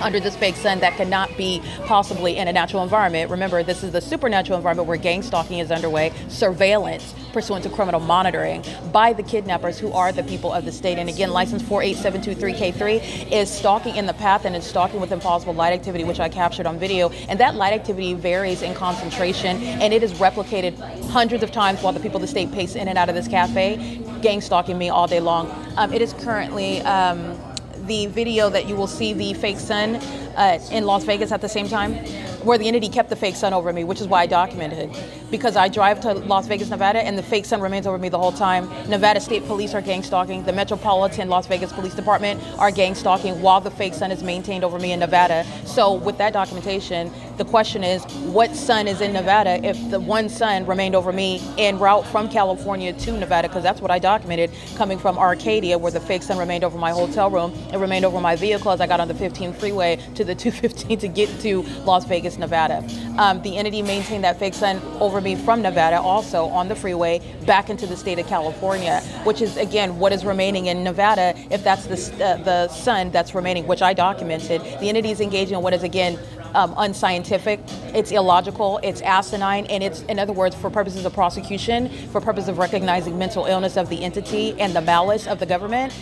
under this fake sun that cannot be possibly in a natural environment. Remember, this is the supernatural environment where gang stalking is underway, surveillance pursuant to criminal monitoring by the kidnappers who are the people of the state. And again, license 48723K3 is stalking in the path, and it's stalking with impossible light activity, which I captured on video. And that light activity varies in concentration, and it is replicated hundreds of times while the people of the state pace in and out of this cafe, gang stalking me all day long. It is currently the video that you will see the fake sun in Las Vegas at the same time, where the entity kept the fake sun over me, which is why I documented it. Because I drive to Las Vegas, Nevada, and the fake sun remains over me the whole time. Nevada State Police are gang stalking. The Metropolitan Las Vegas Police Department are gang stalking while the fake sun is maintained over me in Nevada. So with that documentation, the question is, what sun is in Nevada if the one sun remained over me en route from California to Nevada? Because that's what I documented, coming from Arcadia, where the fake sun remained over my hotel room. It remained over my vehicle as I got on the 15 freeway to the 215 to get to Las Vegas, Nevada. The entity maintained that fake sun over me from Nevada, also on the freeway, back into the state of California, which is, again, what is remaining in Nevada if that's the sun that's remaining, which I documented. The entity is engaging in what is, again, unscientific, it's illogical, it's asinine, and it's, in other words, for purposes of prosecution, for purpose of recognizing mental illness of the entity and the malice of the government,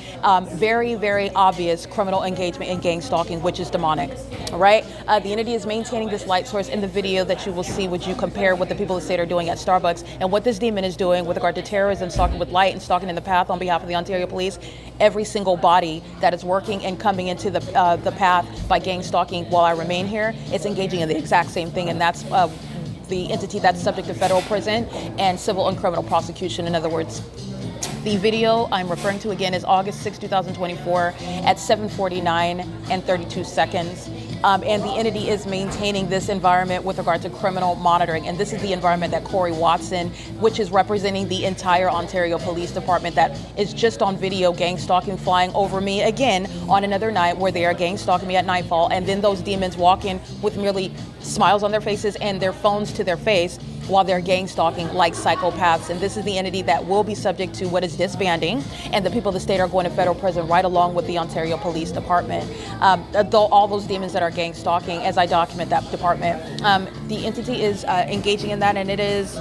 very, very obvious criminal engagement in gang stalking, which is demonic. All right, the entity is maintaining this light source in the video that you will see, which you compare what the people of the state are doing at Starbucks and what this demon is doing with regard to terrorism, stalking with light and stalking in the path on behalf of the Ontario Police. Every single body that is working and coming into the path by gang stalking while I remain here, it's engaging in the exact same thing, and that's the entity that's subject to federal prison and civil and criminal prosecution. In other words, the video I'm referring to again is August 6, 2024 at 7:49 and 32 seconds. And the entity is maintaining this environment with regard to criminal monitoring. And this is the environment that Corey Watson, which is representing the entire Ontario Police Department, that is just on video gang stalking, flying over me again on another night where they are gang stalking me at nightfall. And then those demons walk in with merely smiles on their faces and their phones to their face while they're gang stalking like psychopaths. And this is the entity that will be subject to what is disbanding, and the people of the state are going to federal prison right along with the Ontario Police Department. Though all those demons that are gang stalking, as I document that department, the entity is engaging in that, and it is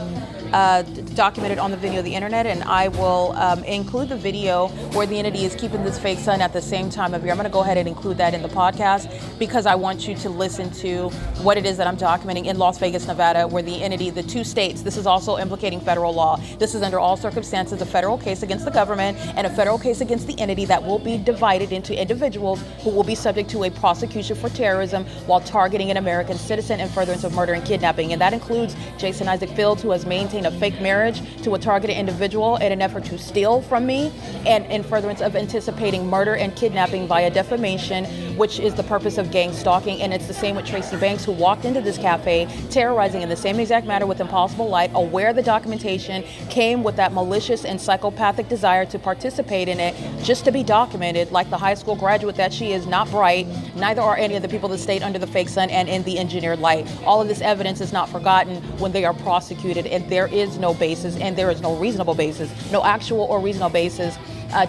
documented on the video of the internet, and I will include the video where the entity is keeping this fake sun at the same time of year. I'm going to go ahead and include that in the podcast because I want you to listen to what it is that I'm documenting in Las Vegas, Nevada, where the entity, the two states, this is also implicating federal law. This is under all circumstances a federal case against the government and a federal case against the entity that will be divided into individuals who will be subject to a prosecution for terrorism while targeting an American citizen in furtherance of murder and kidnapping. And that includes Jason Isaac Fields, who has maintained a fake marriage to a targeted individual in an effort to steal from me, and in furtherance of anticipating murder and kidnapping via defamation, which is the purpose of gang stalking. And it's the same with Tracy Banks, who walked into this cafe terrorizing in the same exact manner with impossible light, aware the documentation came with that malicious and psychopathic desire to participate in it just to be documented. Like the high school graduate that she is, not bright, neither are any of the people of the state under the fake sun and in the engineered light. All of this evidence is not forgotten when they are prosecuted, and there is no basis, and there is no reasonable basis, no actual or reasonable basis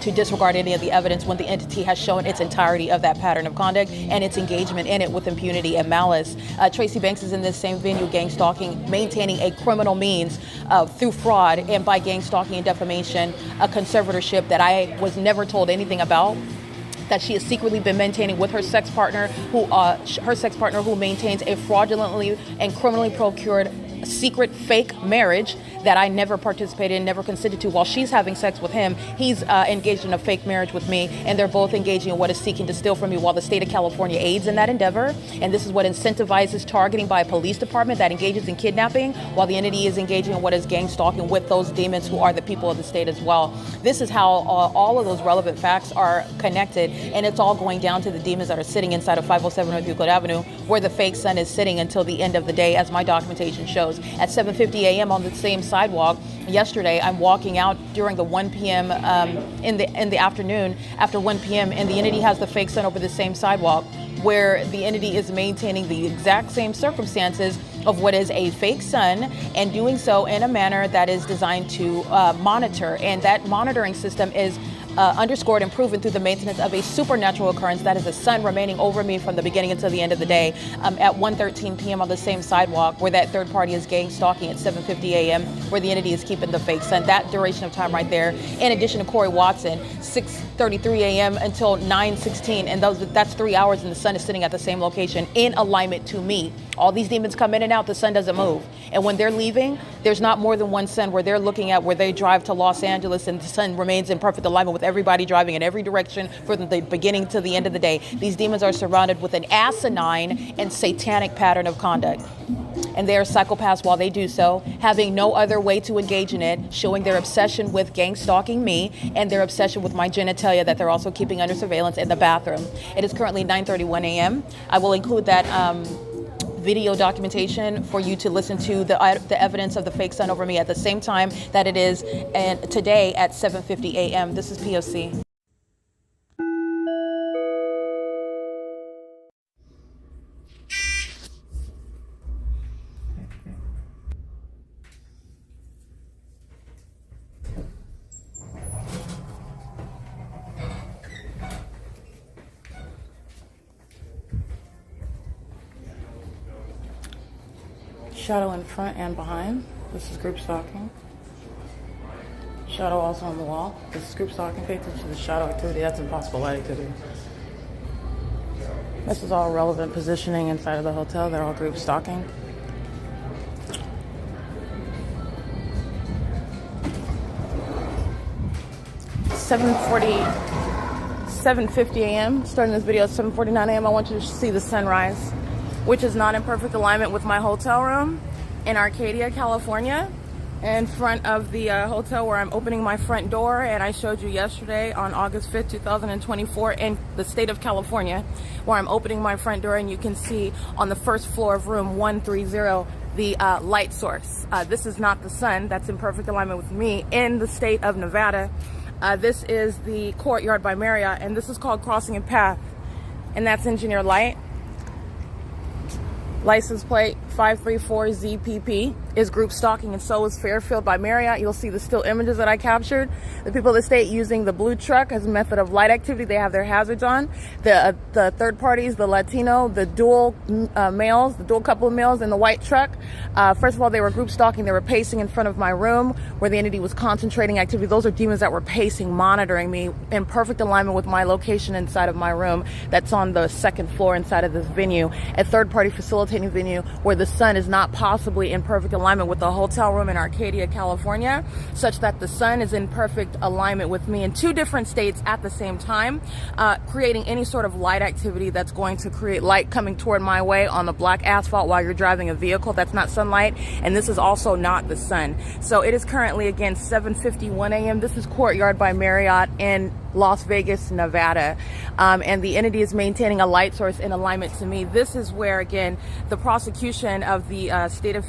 to disregard any of the evidence when the entity has shown its entirety of that pattern of conduct and its engagement in it with impunity and malice. Tracy Banks is in this same venue gang stalking, maintaining a criminal means through fraud and by gang stalking and defamation, a conservatorship that I was never told anything about, that she has secretly been maintaining with her sex partner, who maintains a fraudulently and criminally procured secret fake marriage that I never participated in, never consented to. While she's having sex with him, he's engaged in a fake marriage with me, and they're both engaging in what is seeking to steal from me, while the state of California aids in that endeavor. And this is what incentivizes targeting by a police department that engages in kidnapping, while the entity is engaging in what is gang stalking with those demons who are the people of the state as well. This is how all of those relevant facts are connected, and it's all going down to the demons that are sitting inside of 507 North Euclid Avenue, where the fake sun is sitting until the end of the day, as my documentation shows. At 7:50 a.m. on the same sidewalk yesterday, I'm walking out during the 1 p.m. In the afternoon after 1 p.m. and the entity has the fake sun over the same sidewalk, where the entity is maintaining the exact same circumstances of what is a fake sun, and doing so in a manner that is designed to monitor. And that monitoring system is underscored and proven through the maintenance of a supernatural occurrence, that is the sun remaining over me from the beginning until the end of the day, at 1:13 p.m. on the same sidewalk, where that third party is gang stalking at 7:50 a.m., where the entity is keeping the fake sun. That duration of time right there, in addition to Corey Watson, 6:33 a.m. until 9:16, and that's 3 hours, and the sun is sitting at the same location in alignment to me. All these demons come in and out, the sun doesn't move. And when they're leaving, there's not more than one sun where they're looking at where they drive to Los Angeles, and the sun remains in perfect alignment with everybody driving in every direction from the beginning to the end of the day. These demons are surrounded with an asinine and satanic pattern of conduct. And they are psychopaths while they do so, having no other way to engage in it, showing their obsession with gang stalking me and their obsession with my genitalia that they're also keeping under surveillance in the bathroom. It is currently 9:31 a.m. I will include that video documentation for you to listen to the evidence of the fake sun over me at the same time that it is and today at 7:50 a.m. This is P.O.C. Shadow in front and behind. This is group stalking. Shadow also on the wall. This is group stalking. Pay attention to the shadow activity. That's impossible light activity. This is all relevant positioning inside of the hotel. They're all group stalking. $7:50 a.m. Starting this video at 7:49 a.m. I want you to see the sunrise, which is not in perfect alignment with my hotel room in Arcadia, California, in front of the hotel where I'm opening my front door. And I showed you yesterday on August 5th, 2024 in the state of California, where I'm opening my front door, and you can see on the first floor of room 130 the light source. This is not the sun. That's in perfect alignment with me in the state of Nevada. This is the Courtyard by Marriott, and this is called Crossing a Path, and that's engineered light. License plate 534ZPP is group stalking, and so is Fairfield by Marriott. You'll see the still images that I captured. The people of the state using the blue truck as a method of light activity. They have their hazards on. The third parties, the Latino, the dual males, the dual couple of males in the white truck. First of all, they were group stalking. They were pacing in front of my room where the entity was concentrating activity. Those are demons that were pacing, monitoring me in perfect alignment with my location inside of my room that's on the second floor inside of this venue, a third party facilitating venue where the sun is not possibly in perfect alignment with the hotel room in Arcadia, California, such that the sun is in perfect alignment with me in two different states at the same time, creating any sort of light activity that's going to create light coming toward my way on the black asphalt while you're driving a vehicle. That's not sunlight, and this is also not the sun. So it is currently, again, 7:51 a.m. This is Courtyard by Marriott in Las Vegas, Nevada, and the entity is maintaining a light source in alignment to me. This is where, again, the prosecution of the state of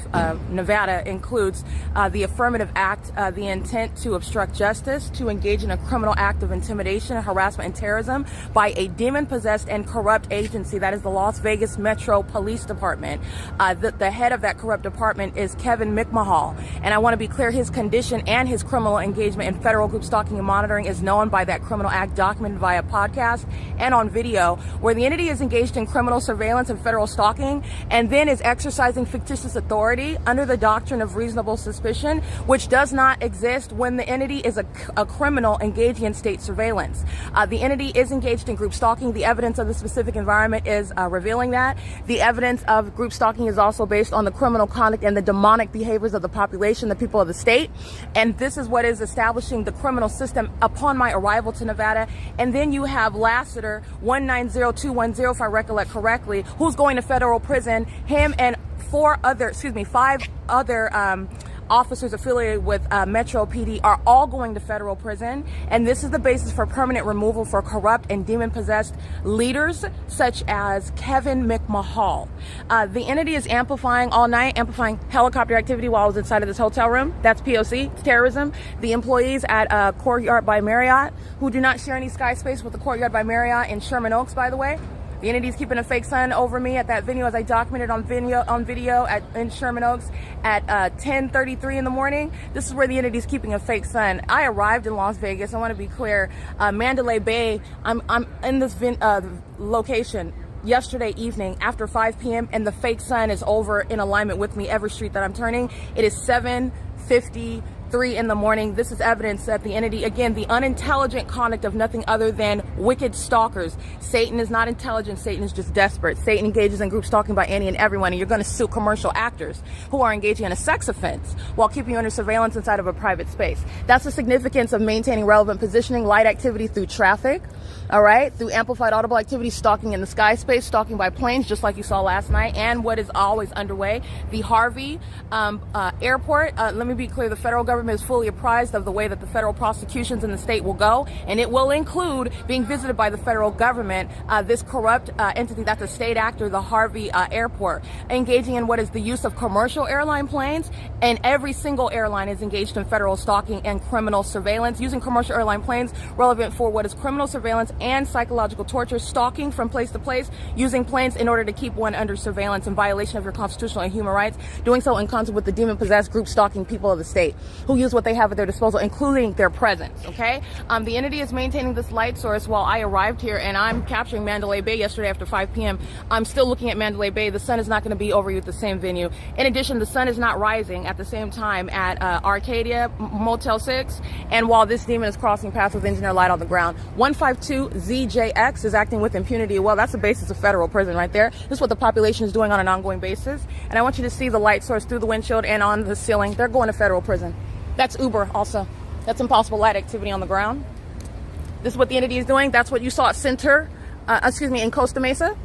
Nevada includes the affirmative act, the intent to obstruct justice, to engage in a criminal act of intimidation, harassment, and terrorism by a demon-possessed and corrupt agency. That is the Las Vegas Metro Police Department. The head of that corrupt department is Kevin McMahal, and I want to be clear, his condition and his criminal engagement in federal group stalking and monitoring is known by that criminal act documented via podcast and on video, where the entity is engaged in criminal surveillance and federal stalking and then is exercising fictitious authority under the doctrine of reasonable suspicion, which does not exist when the entity is a criminal engaging in state surveillance. The entity is engaged in group stalking. The evidence of the specific environment is revealing that. The evidence of group stalking is also based on the criminal conduct and the demonic behaviors of the population, the people of the state. And this is what is establishing the criminal system upon my arrival to Nevada. And then you have Lassiter 190210, if I recollect correctly, who's going to federal prison. Him and five other officers affiliated with Metro PD are all going to federal prison, and this is the basis for permanent removal for corrupt and demon-possessed leaders such as Kevin McMahal. The entity is amplifying all night, amplifying helicopter activity while I was inside of this hotel room. That's P.O.C. It's terrorism. The employees at Courtyard by Marriott, who do not share any sky space with the Courtyard by Marriott in Sherman Oaks, by the way. The entity is keeping a fake sun over me at that venue, as I documented on video in Sherman Oaks at 10:33 in the morning. This is where the entity is keeping a fake sun. I arrived in Las Vegas. I want to be clear. Mandalay Bay. I'm in this location yesterday evening after 5 p.m. and the fake sun is over in alignment with me every street that I'm turning. It is 7:53 in the morning. This is evidence that the entity, again, the unintelligent conduct of nothing other than wicked stalkers. Satan is not intelligent. Satan is just desperate. Satan engages in group stalking by any and everyone, and you're going to sue commercial actors who are engaging in a sex offense while keeping you under surveillance inside of a private space. That's the significance of maintaining relevant positioning, light activity through traffic, all right, through amplified audible activity, stalking in the sky space, stalking by planes, just like you saw last night, and what is always underway, the Harvey airport. Let me be clear, the federal government is fully apprised of the way that the federal prosecutions in the state will go, and it will include being visited by the federal government, this corrupt entity that's a state actor, the Harvey airport, engaging in what is the use of commercial airline planes, and every single airline is engaged in federal stalking and criminal surveillance, using commercial airline planes relevant for what is criminal surveillance and psychological torture, stalking from place to place, using planes in order to keep one under surveillance in violation of your constitutional and human rights, doing so in concert with the demon-possessed group stalking people of the state who use what they have at their disposal, including their presence, okay? The entity is maintaining this light source while I arrived here, and I'm capturing Mandalay Bay yesterday after 5 p.m. I'm still looking at Mandalay Bay. The sun is not going to be over you at the same venue. In addition, the sun is not rising at the same time at Arcadia Motel 6, and while this demon is crossing paths with engineer light on the ground. 152ZJX is acting with impunity. Well, that's the basis of federal prison right there. This is what the population is doing on an ongoing basis, and I want you to see the light source through the windshield and on the ceiling. They're going to federal prison. That's Uber also. That's impossible light activity on the ground. This is what the entity is doing. That's what you saw at in Costa Mesa,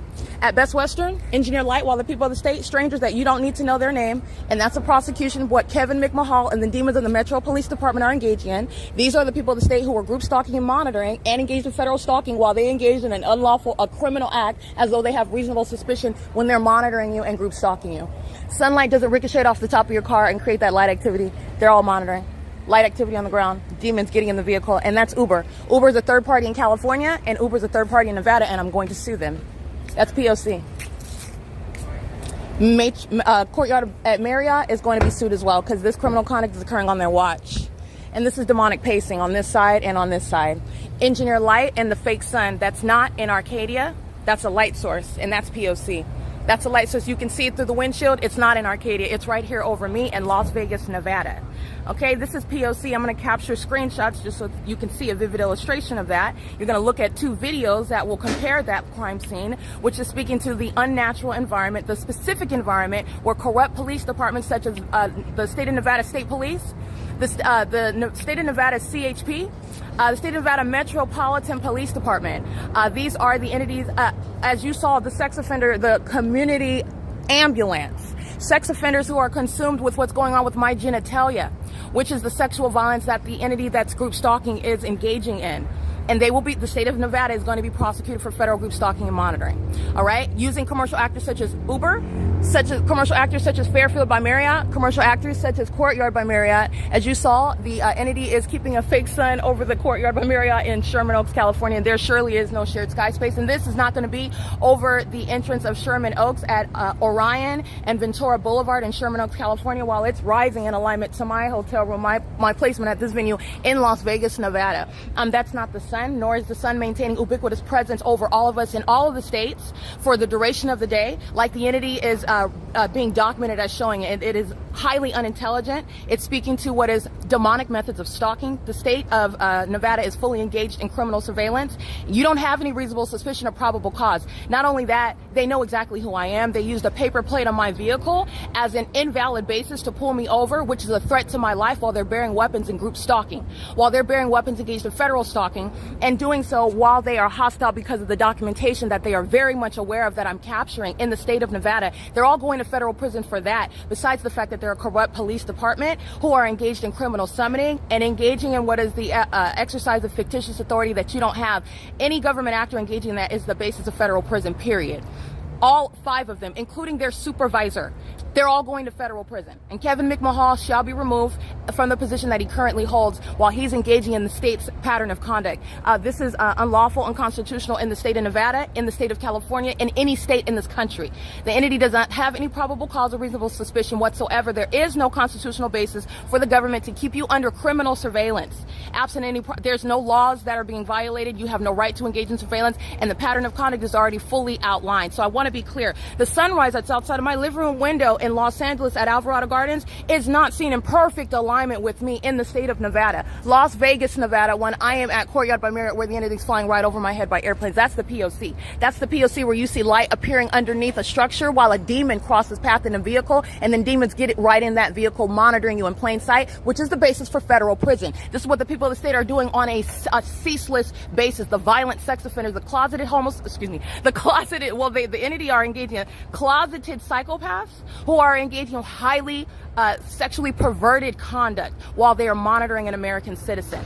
at Best Western, engineer light while the people of the state, strangers that you don't need to know their name, and that's a prosecution of what Kevin McMahal and the demons of the Metro Police Department are engaging in. These are the people of the state who are group stalking and monitoring and engaged in federal stalking while they engage in an unlawful, a criminal act as though they have reasonable suspicion when they're monitoring you and group stalking you. Sunlight doesn't ricochet off the top of your car and create that light activity. They're all monitoring. Light activity on the ground, demons getting in the vehicle, and that's Uber. Uber is a third party in California, and Uber is a third party in Nevada, and I'm going to sue them. That's P.O.C. Courtyard at Marriott is going to be sued as well because this criminal conduct is occurring on their watch. And this is demonic pacing on this side and on this side. Engineer Light and the fake sun, that's not in Arcadia. That's a light source, and that's P.O.C. That's a light source. You can see it through the windshield. It's not in Arcadia. It's right here over me in Las Vegas, Nevada. Okay, this is P.O.C. I'm going to capture screenshots just so you can see a vivid illustration of that. You're going to look at 2 videos that will compare that crime scene, which is speaking to the unnatural environment, the specific environment where corrupt police departments such as the State of Nevada State Police, the State of Nevada CHP, the State of Nevada Metropolitan Police Department. These are the entities, as you saw, the sex offender, the community ambulance. Sex offenders who are consumed with what's going on with my genitalia, which is the sexual violence that the entity that's group stalking is engaging in. And they will be, the state of Nevada is going to be prosecuted for federal group stalking and monitoring. All right, using commercial actors such as Uber, such as commercial actors such as Fairfield by Marriott, commercial actors such as Courtyard by Marriott. As you saw, the entity is keeping a fake sun over the Courtyard by Marriott in Sherman Oaks, California. There surely is no shared sky space, and this is not going to be over the entrance of Sherman Oaks at Orion and Ventura Boulevard in Sherman Oaks, California, while it's rising in alignment to my hotel room, my placement at this venue in Las Vegas, Nevada. That's not the sun, nor is the sun maintaining ubiquitous presence over all of us in all of the states for the duration of the day, like the entity is being documented as showing it. It is highly unintelligent. It's speaking to what is demonic methods of stalking. The state of Nevada is fully engaged in criminal surveillance. You don't have any reasonable suspicion or probable cause. Not only that, they know exactly who I am. They used a paper plate on my vehicle as an invalid basis to pull me over, which is a threat to my life, while they're bearing weapons in group stalking, while they're bearing weapons engaged in federal stalking, and doing so while they are hostile because of the documentation that they are very much aware of that I'm capturing in the state of Nevada. They're all going to federal prison for that, besides the fact that they're a corrupt police department who are engaged in criminal summoning and engaging in what is the exercise of fictitious authority that you don't have. Any government actor engaging in that is the basis of federal prison, period. All 5 of them, including their supervisor, they're all going to federal prison. And Kevin McMahon shall be removed from the position that he currently holds while he's engaging in the state's pattern of conduct. This is unlawful, unconstitutional in the state of Nevada, in the state of California, in any state in this country. The entity does not have any probable cause or reasonable suspicion whatsoever. There is no constitutional basis for the government to keep you under criminal surveillance. Absent any, there's no laws that are being violated. You have no right to engage in surveillance, and the pattern of conduct is already fully outlined. So I want to be clear. The sunrise that's outside of my living room window in Los Angeles at Alvarado Gardens is not seen in perfect alignment with me in the state of Nevada. Las Vegas, Nevada, when I am at Courtyard by Marriott, where the entity's flying right over my head by airplanes. That's the P.O.C. That's the P.O.C. where you see light appearing underneath a structure while a demon crosses path in a vehicle, and then demons get it right in that vehicle, monitoring you in plain sight, which is the basis for federal prison. This is what the people of the state are doing on a ceaseless basis. The violent sex offenders, the closeted the entity are engaging in closeted psychopaths who are engaging in highly sexually perverted conduct while they are monitoring an American citizen.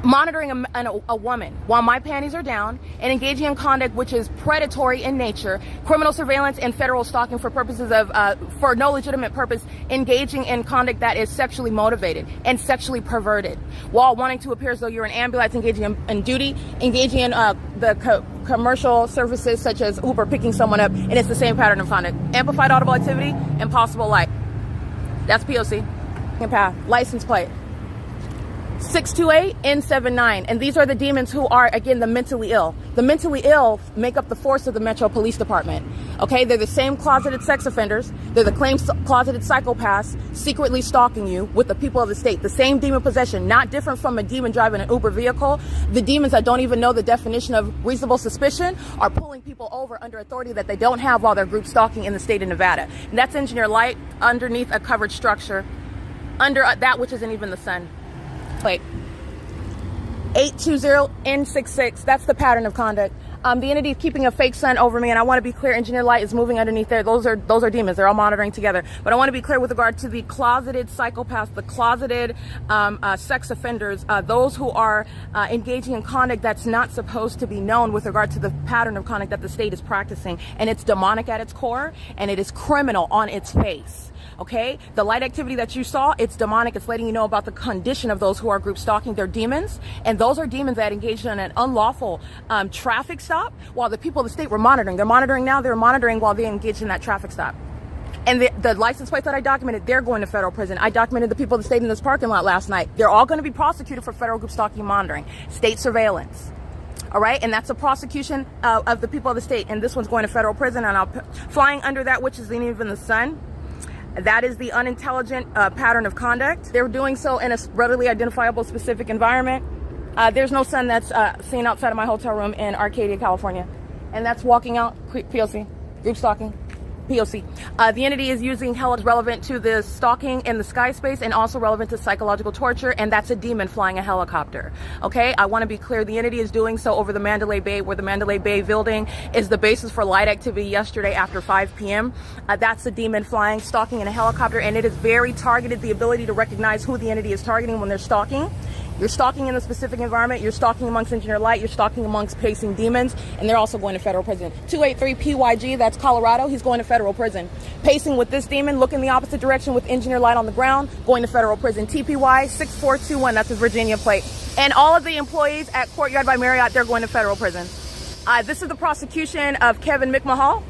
Monitoring a woman while my panties are down and engaging in conduct which is predatory in nature, criminal surveillance and federal stalking for purposes of, for no legitimate purpose, engaging in conduct that is sexually motivated and sexually perverted, while wanting to appear as though you're an ambulance, engaging in duty, engaging in commercial services such as Uber, picking someone up, and it's the same pattern of conduct. Amplified audible activity, impossible light. That's P.O.C. Path, license plate 628N79, and these are the demons who are, again, the mentally ill. The mentally ill make up the force of the Metro Police Department. Okay, they're the same closeted sex offenders. They're the claimed closeted psychopaths secretly stalking you with the people of the state. The same demon possession, not different from a demon driving an Uber vehicle. The demons that don't even know the definition of reasonable suspicion are pulling people over under authority that they don't have while they're group stalking in the state of Nevada. And that's Engineer Light underneath a covered structure, under that which isn't even the sun. Plate 820N66. That's the pattern of conduct. The entity is keeping a fake sun over me, and I want to be clear. Engineer Light is moving underneath there. Those are demons. They're all monitoring together. But I want to be clear with regard to the closeted psychopaths, the closeted sex offenders, those who are engaging in conduct that's not supposed to be known with regard to the pattern of conduct that the state is practicing, and it's demonic at its core, and it is criminal on its face. Okay, the light activity that you saw, it's demonic. It's letting you know about the condition of those who are group stalking. They're demons, and those are demons that engaged in an unlawful traffic stop while the people of the state were monitoring. They're monitoring now. They're monitoring while they engaged in that traffic stop. And the license plates that I documented, they're going to federal prison. I documented the people that stayed in this parking lot last night. They're all going to be prosecuted for federal group stalking and monitoring, state surveillance. All right, and that's a prosecution of the people of the state. And this one's going to federal prison. And flying under that, which isn't even the sun. That is the unintelligent pattern of conduct. They're doing so in a readily identifiable specific environment. There's no sun that's seen outside of my hotel room in Arcadia, California. And that's walking out, P.O.C, group stalking. P.O.C. The entity is using hella relevant to the stalking in the sky space and also relevant to psychological torture, and that's a demon flying a helicopter. Okay, I want to be clear. The entity is doing so over the Mandalay Bay, where the Mandalay Bay building is the basis for light activity yesterday after 5 p.m. That's a demon flying, stalking in a helicopter, and it is very targeted, the ability to recognize who the entity is targeting when they're stalking. You're stalking in a specific environment, you're stalking amongst engineer light, you're stalking amongst pacing demons, and they're also going to federal prison. 283 PYG, that's Colorado, he's going to federal prison. Pacing with this demon, looking the opposite direction with engineer light on the ground, going to federal prison. TPY 6421, that's his Virginia plate. And all of the employees at Courtyard by Marriott, they're going to federal prison. This is the prosecution of Kevin McMahal.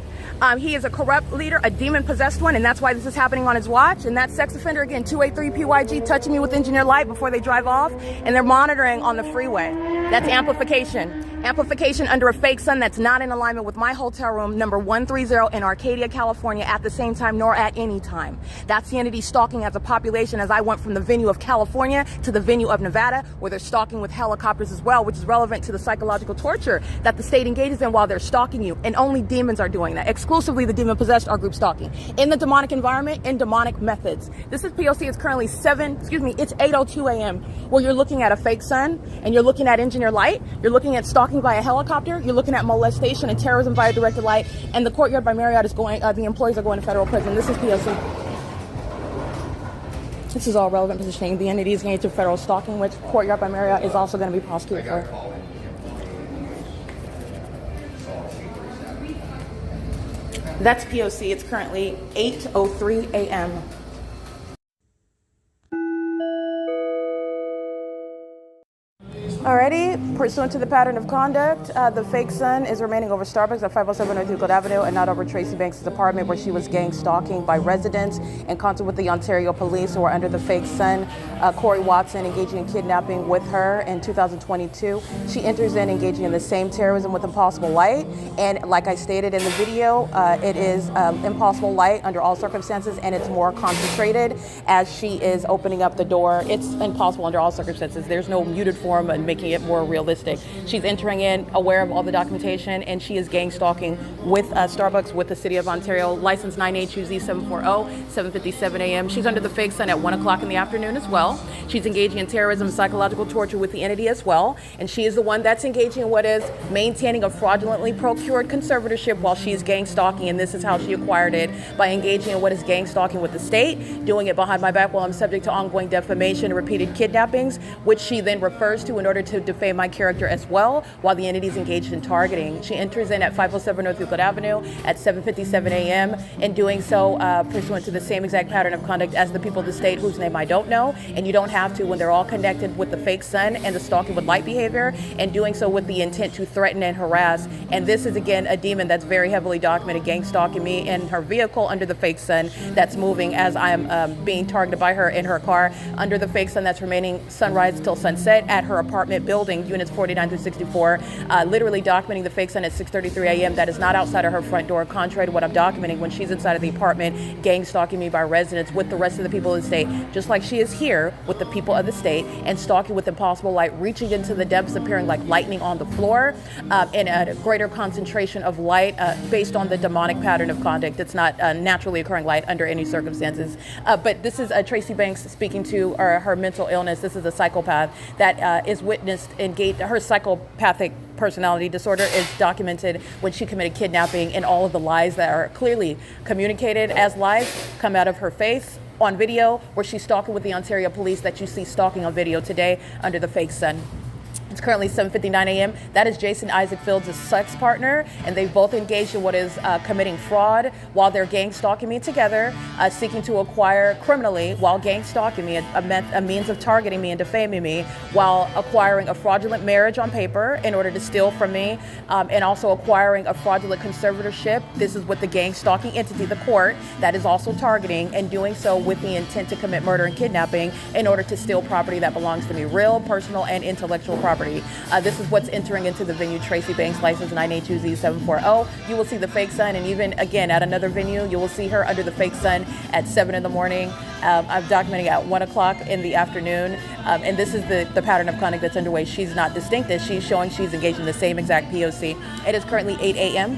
He is a corrupt leader, a demon-possessed one, and that's why this is happening on his watch. And that sex offender, again, 283 PYG, touching me with engineer light before they drive off, and they're monitoring on the freeway. That's amplification. Amplification under a fake sun that's not in alignment with my hotel room, number 130 in Arcadia, California, at the same time nor at any time. That's the entity stalking as a population, as I went from the venue of California to the venue of Nevada, where they're stalking with helicopters as well, which is relevant to the psychological torture that the state engages in while they're stalking you. And only demons are doing that. Exclusively the demon-possessed are group stalking. In the demonic environment, in demonic methods. This is P.O.C. It's currently it's 8:02 a.m. where you're looking at a fake sun, and you're looking at engineer light, you're looking at stalking by a helicopter, you're looking at molestation and terrorism via directed light, and the Courtyard by Marriott is going, the employees are going to federal prison. This is P.O.C. This is all relevant positioning. The entity is going to federal stalking, which Courtyard by Marriott is also going to be prosecuted for. That's P.O.C. It's currently 8:03 a.m. Alrighty, pursuant to the pattern of conduct, the fake sun is remaining over Starbucks at 507 North Euclid Avenue and not over Tracy Banks' apartment, where she was gang stalking by residents in concert with the Ontario police who are under the fake sun. Corey Watson engaging in kidnapping with her in 2022. She enters in engaging in the same terrorism with Impossible Light, and like I stated in the video, it is Impossible Light under all circumstances, and it's more concentrated as she is opening up the door. It's impossible under all circumstances. There's no muted form and making it more realistic. She's entering in aware of all the documentation, and she is gang stalking with Starbucks with the City of Ontario, license 9HUZ740, 7:57 a.m. She's under the fake sun at 1 o'clock in the afternoon as well. She's engaging in terrorism and psychological torture with the entity as well, and she is the one that's engaging in what is maintaining a fraudulently procured conservatorship while she's gang stalking, and this is how she acquired it, by engaging in what is gang stalking with the state, doing it behind my back while I'm subject to ongoing defamation and repeated kidnappings, which she then refers to in order to defame my character as well, while the entity is engaged in targeting. She enters in at 507 North Euclid Avenue at 7:57 a.m. and doing so pursuant to the same exact pattern of conduct as the people of the state, whose name I don't know, and you don't have to when they're all connected with the fake sun and the stalking with light behavior, and doing so with the intent to threaten and harass. And this is again a demon that's very heavily documented, gang stalking me in her vehicle under the fake sun that's moving as I am being targeted by her in her car under the fake sun that's remaining sunrise till sunset at her apartment building, units 49 through 64, literally documenting the fake sun at 6:33 a.m. That is not outside of her front door, contrary to what I'm documenting when she's inside of the apartment, gang stalking me by residents with the rest of the people of the state, just like she is here with the people of the state, and stalking with Impossible Light, reaching into the depths, appearing like lightning on the floor, and a greater concentration of light based on the demonic pattern of conduct. It's not naturally occurring light under any circumstances. But this is Tracy Banks speaking to her mental illness. This is a psychopath that is witnessed engaged. Her psychopathic personality disorder is documented when she committed kidnapping, and all of the lies that are clearly communicated as lies come out of her face on video, where she's stalking with the Ontario police that you see stalking on video today under the fake sun. It's currently 7:59 a.m. That is Jason Isaac Fields' sex partner, and they both engaged in what is committing fraud while they're gang stalking me together, seeking to acquire criminally while gang stalking me, a means of targeting me and defaming me, while acquiring a fraudulent marriage on paper in order to steal from me, and also acquiring a fraudulent conservatorship. This is with the gang stalking entity, the court, that is also targeting, and doing so with the intent to commit murder and kidnapping in order to steal property that belongs to me, real, personal, and intellectual property. This is what's entering into the venue Tracy Banks license 982Z740. You will see the fake sun, and even again at another venue, you will see her under the fake sun at 7 in the morning. I'm documenting at 1 o'clock in the afternoon, and this is the pattern of conduct that's underway. She's not distinct, as she's showing she's engaged in the same exact P.O.C. It is currently 8 a.m.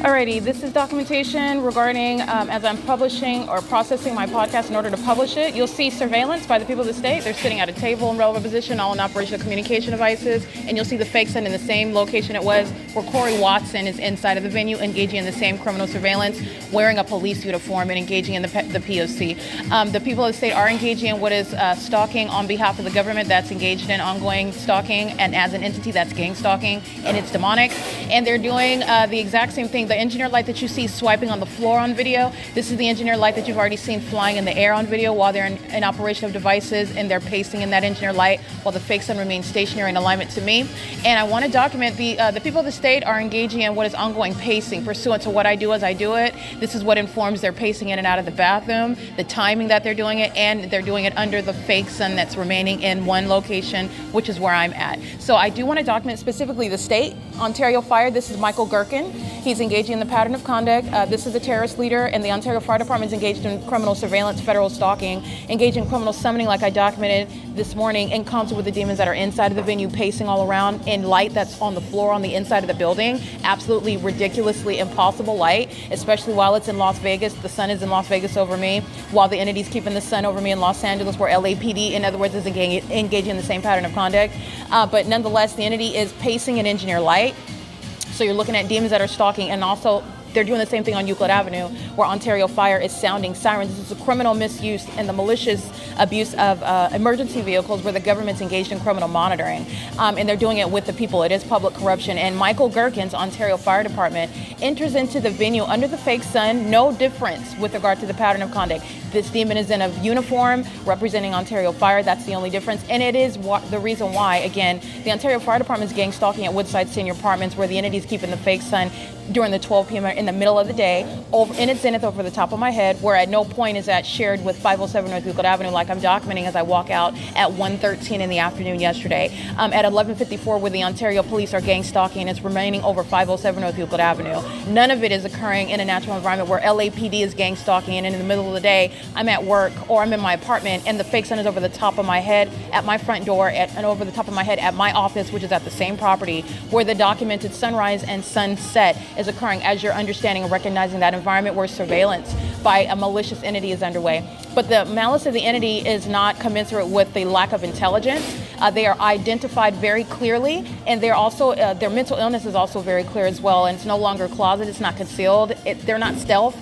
Alrighty, this is documentation regarding as I'm publishing or processing my podcast in order to publish it. You'll see surveillance by the people of the state. They're sitting at a table in relevant position, all in operation of communication devices. And you'll see the fake sun in the same location it was, where Corey Watson is inside of the venue, engaging in the same criminal surveillance, wearing a police uniform and engaging in the P.O.C. The people of the state are engaging in what is stalking on behalf of the government. That's engaged in ongoing stalking, and as an entity, that's gang stalking, and it's demonic. And they're doing the exact same thing. The engineer light that you see swiping on the floor on video, this is the engineer light that you've already seen flying in the air on video while they're in operation of devices, and they're pacing in that engineer light while the fake sun remains stationary in alignment to me. And I want to document the people of the state are engaging in what is ongoing pacing pursuant to what I do as I do it. This is what informs their pacing in and out of the bathroom, the timing that they're doing it, and they're doing it under the fake sun that's remaining in one location, which is where I'm at. So I do want to document specifically the state. Ontario Fire, this is Michael Gerken. He's engaging in the pattern of conduct. This is a terrorist leader, and the Ontario Fire Department is engaged in criminal surveillance, federal stalking, engaged in criminal summoning like I documented this morning, in concert with the demons that are inside of the venue, pacing all around in light that's on the floor on the inside of the building. Absolutely ridiculously impossible light, especially while it's in Las Vegas. The sun is in Las Vegas over me, while the entity's keeping the sun over me in Los Angeles, where LAPD, in other words, is engaging in the same pattern of conduct. But nonetheless, the entity is pacing an engineer light. So you're looking at demons that are stalking, and also they're doing the same thing on Euclid Avenue, where Ontario Fire is sounding sirens. This is a criminal misuse and the malicious abuse of emergency vehicles, where the government's engaged in criminal monitoring. And they're doing it with the people. It is public corruption. And Michael Gerken's Ontario Fire Department enters into the venue under the fake sun, no difference with regard to the pattern of conduct. This demon is in a uniform representing Ontario Fire. That's the only difference. And it is the reason why, again, the Ontario Fire Department is gang stalking at Woodside Senior Apartments, where the entity is keeping the fake sun during the 12 p.m. in the middle of the day, over in its zenith over the top of my head, where at no point is that shared with 507 North Euclid Avenue, like I'm documenting as I walk out at 1:13 in the afternoon yesterday. At 11:54, where the Ontario police are gang stalking, it's remaining over 507 North Euclid Avenue. None of it is occurring in a natural environment where LAPD is gang stalking, and in the middle of the day, I'm at work or I'm in my apartment, and the fake sun is over the top of my head at my front door, and over the top of my head at my office, which is at the same property, where the documented sunrise and sunset is occurring, as you're understanding and recognizing that environment where surveillance by a malicious entity is underway. But the malice of the entity is not commensurate with the lack of intelligence. They are identified very clearly, and they're also their mental illness is also very clear as well. And it's no longer closet; it's not concealed. They're not stealth.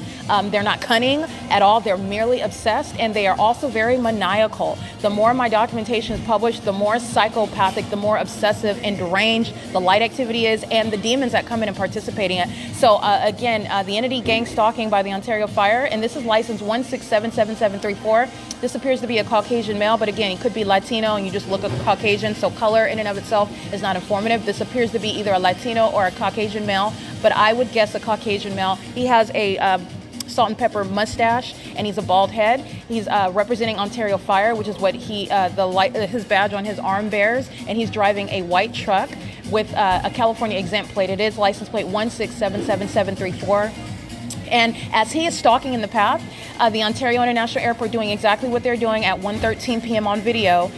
They're not cunning at all. They're merely obsessed, and they are also very maniacal. The more my documentation is published, the more psychopathic, the more obsessive and deranged the light activity is, and the demons that come in and participate in it. So again, the entity gang stalking by the Ontario Fire, and this is license 1677734. This appears to be a Caucasian male, but again, he could be Latino, and you just look at Caucasian, so color in and of itself is not informative. This appears to be either a Latino or a Caucasian male, but I would guess a Caucasian male. He has a salt and pepper mustache, and he's a bald head. He's representing Ontario Fire, which is what his badge on his arm bears, and he's driving a white truck with a California exempt plate. It is license plate 1677734. And as he is stalking in the path, the Ontario International Airport doing exactly what they're doing at 1:13 p.m. on video.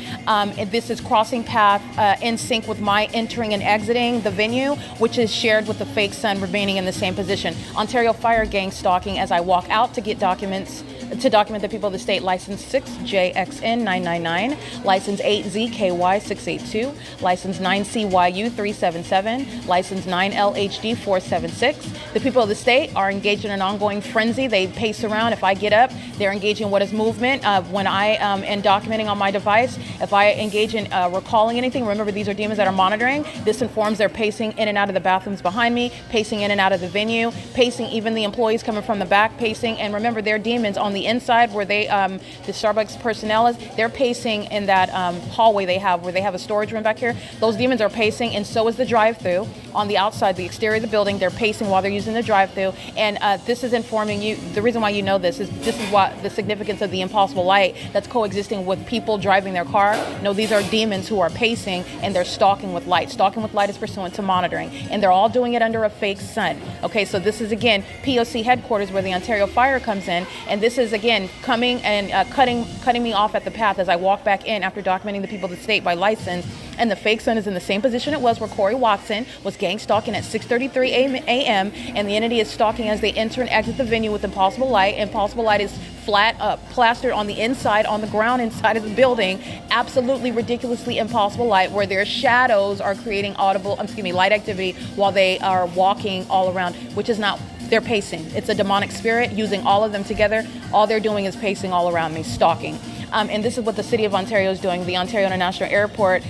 This is crossing path in sync with my entering and exiting the venue, which is shared with the fake sun remaining in the same position. Ontario Fire gang stalking as I walk out to get documents to document the people of the state. License 6JXN999, license 8ZKY682, license 9CYU377, license 9LHD476. The people of the state are engaged in an ongoing frenzy. They pace around. If I get up, they're engaging in what is movement. When I am documenting on my device, if I engage in recalling anything, remember these are demons that are monitoring. This informs their pacing in and out of the bathrooms behind me, pacing in and out of the venue, pacing even the employees coming from the back, pacing. And remember, they're demons on the inside where they, the Starbucks personnel is, they're pacing in that hallway they have where they have a storage room back here. Those demons are pacing, and so is the drive-through. On the outside, the exterior of the building, they're pacing while they're using the drive-through. And this is informing you, the reason why you know this is what the significance of the impossible light that's coexisting with people driving their car. No, these are demons who are pacing, and they're stalking with light. Stalking with light is pursuant to monitoring, and they're all doing it under a fake sun. Okay, so this is again P.O.C. headquarters where the Ontario Fire comes in, and this is again coming and cutting me off at the path as I walk back in after documenting the people of the state by license. And the fake sun is in the same position it was where Corey Watson was gang stalking at 6:33 a.m. and the entity is stalking as they enter and exit the venue with impossible light. Impossible light is flat plastered on the inside, on the ground inside of the building. Absolutely ridiculously impossible light where their shadows are creating light activity while they are walking all around, which is not, they're pacing. It's a demonic spirit using all of them together. All they're doing is pacing all around me, stalking. And this is what the City of Ontario is doing. The Ontario International Airport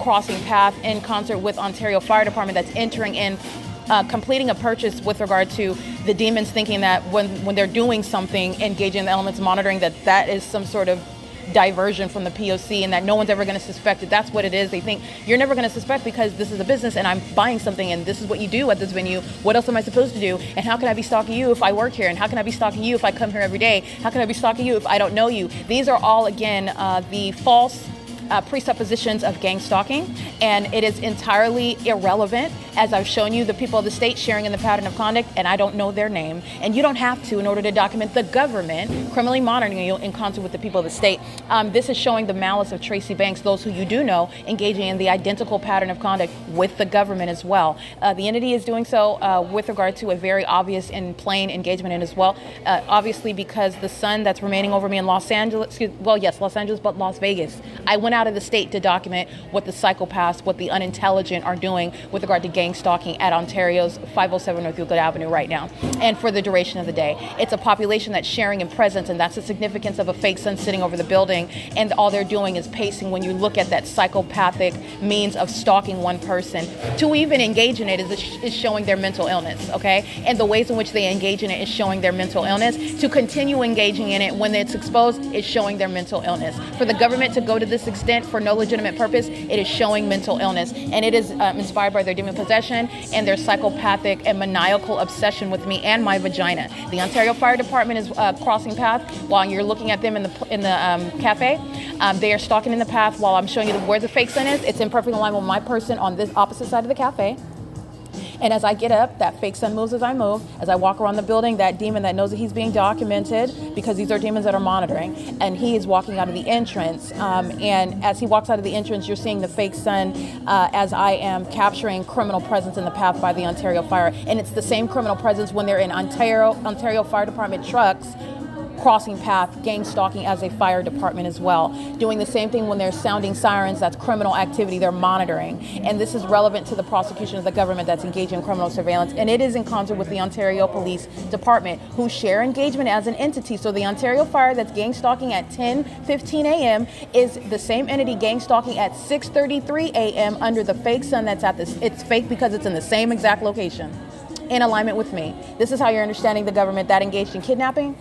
crossing path in concert with Ontario Fire Department that's entering in, completing a purchase with regard to the demons thinking that when they're doing something, engaging in the elements of monitoring, that is some sort of diversion from the P.O.C. and that no one's ever going to suspect it. That's what it is. They think you're never going to suspect because this is a business and I'm buying something and this is what you do at this venue. What else am I supposed to do? And how can I be stalking you if I work here? And how can I be stalking you if I come here every day? How can I be stalking you if I don't know you? These are all, again, the false presuppositions of gang stalking, and it is entirely irrelevant. As I've shown you, the people of the state sharing in the pattern of conduct, and I don't know their name, and you don't have to in order to document the government criminally monitoring you in concert with the people of the state. This is showing the malice of Tracy Banks, those who you do know, engaging in the identical pattern of conduct with the government as well. The entity is doing so with regard to a very obvious and plain engagement in as well. Obviously, because the sun that's remaining over me in Los Angeles, Los Angeles, but Las Vegas. I went out of the state to document what the psychopaths, what the unintelligent are doing with regard to gang stalking at Ontario's 507 North Euclid Avenue right now, and for the duration of the day. It's a population that's sharing in presence, and that's the significance of a fake sun sitting over the building, and all they're doing is pacing. When you look at that psychopathic means of stalking one person, to even engage in it is showing their mental illness, okay? And the ways in which they engage in it is showing their mental illness. To continue engaging in it when it's exposed is showing their mental illness. For the government to go to this extent for no legitimate purpose, it is showing mental illness, and it is inspired by their demon possession and their psychopathic and maniacal obsession with me and my vagina. The Ontario Fire Department is crossing path while you're looking at them in the cafe. They are stalking in the path while I'm showing you where the fake sun is. It's in perfect alignment with my person on this opposite side of the cafe. And as I get up, that fake sun moves as I move. As I walk around the building, that demon that knows that he's being documented, because these are demons that are monitoring, and he is walking out of the entrance. And as he walks out of the entrance, you're seeing the fake sun as I am capturing criminal presence in the path by the Ontario Fire. And it's the same criminal presence when they're in Ontario Fire Department trucks, crossing path, gang stalking as a fire department as well. Doing the same thing when they're sounding sirens, that's criminal activity, they're monitoring. And this is relevant to the prosecution of the government that's engaged in criminal surveillance. And it is in concert with the Ontario Police Department, who share engagement as an entity. So the Ontario Fire that's gang stalking at 10:15 a.m. is the same entity gang stalking at 6:33 a.m. under the fake sun that's at this. It's fake because it's in the same exact location, in alignment with me. This is how you're understanding the government that engaged in kidnapping,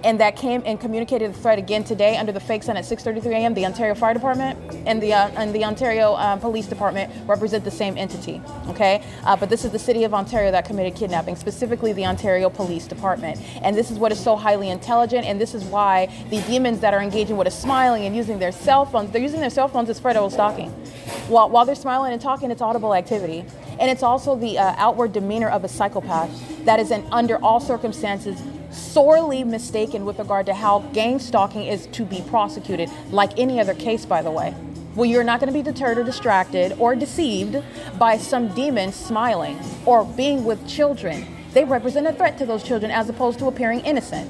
and that came and communicated the threat again today under the fake sun at 6:33 a.m. The Ontario Fire Department and the Ontario Police Department represent the same entity, okay? But this is the City of Ontario that committed kidnapping, specifically the Ontario Police Department. And this is what is so highly intelligent, and this is why the demons that are engaging with smiling and using their cell phones, they're using their cell phones as federal stalking. While they're smiling and talking, it's audible activity. And it's also the outward demeanor of a psychopath that is, under all circumstances, sorely mistaken with regard to how gang stalking is to be prosecuted, like any other case, by the way. Well, you're not going to be deterred or distracted or deceived by some demon smiling or being with children. They represent a threat to those children as opposed to appearing innocent.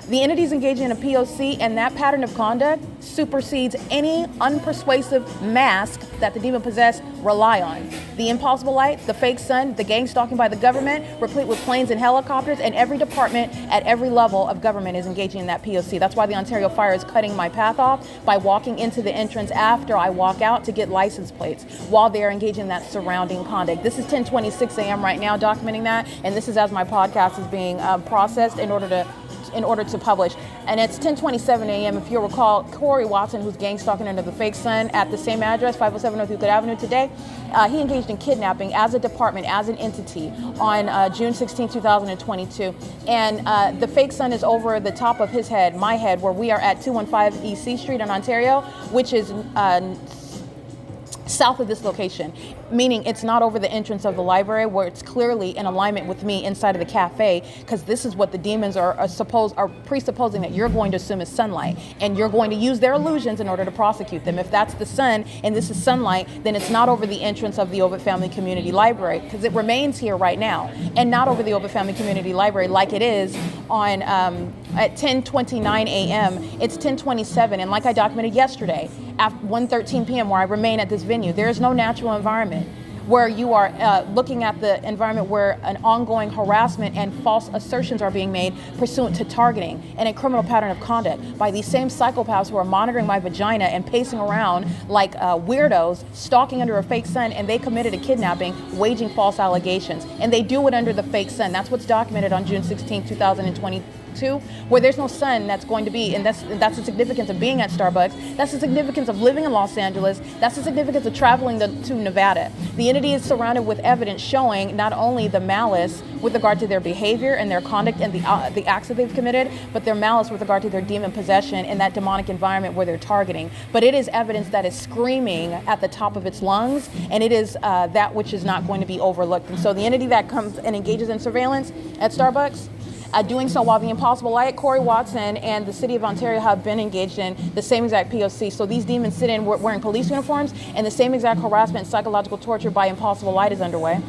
The entities engaging in a P.O.C. and that pattern of conduct supersedes any unpersuasive mask that the demon-possessed rely on. The impossible light, the fake sun, the gang stalking by the government, replete with planes and helicopters, and every department at every level of government is engaging in that P.O.C. That's why the Ontario Fire is cutting my path off by walking into the entrance after I walk out to get license plates while they are engaging in that surrounding conduct. This is 10:26 a.m. right now, documenting that, and this is as my podcast is being processed in order to publish. And it's 10:27 a.m. If you'll recall, Corey Watson, who's gang stalking under the fake sun at the same address, 507 North Euclid Avenue today, he engaged in kidnapping as a department, as an entity on June 16, 2022. And the fake sun is over the top of his head, my head, where we are at 215 E.C. Street in Ontario, which is south of this location, meaning it's not over the entrance of the library where it's clearly in alignment with me inside of the cafe, because this is what the demons are presupposing that you're going to assume is sunlight, and you're going to use their illusions in order to prosecute them. If that's the sun and this is sunlight, then it's not over the entrance of the OVITT Family Community Library, because it remains here right now, and not over the OVITT Family Community Library like it is on at 10:29 a.m. It's 10:27, and like I documented yesterday, at 1:13 p.m. where I remain at this venue, there is no natural environment where you are looking at the environment where an ongoing harassment and false assertions are being made pursuant to targeting and a criminal pattern of conduct by these same psychopaths who are monitoring my vagina and pacing around like weirdos, stalking under a fake sun, and they committed a kidnapping, waging false allegations. And they do it under the fake sun. That's what's documented on June 16, 2022. Where there's no sun that's going to be, and that's the significance of being at Starbucks. That's the significance of living in Los Angeles. That's the significance of traveling to Nevada. The entity is surrounded with evidence showing not only the malice with regard to their behavior and their conduct and the acts that they've committed, but their malice with regard to their demon possession in that demonic environment where they're targeting. But it is evidence that is screaming at the top of its lungs, and it is that which is not going to be overlooked. And so the entity that comes and engages in surveillance at Starbucks, doing so while the impossible light, Corey Watson, and the city of Ontario have been engaged in the same exact P.O.C. So these demons sit in wearing police uniforms, and the same exact harassment and psychological torture by impossible light is underway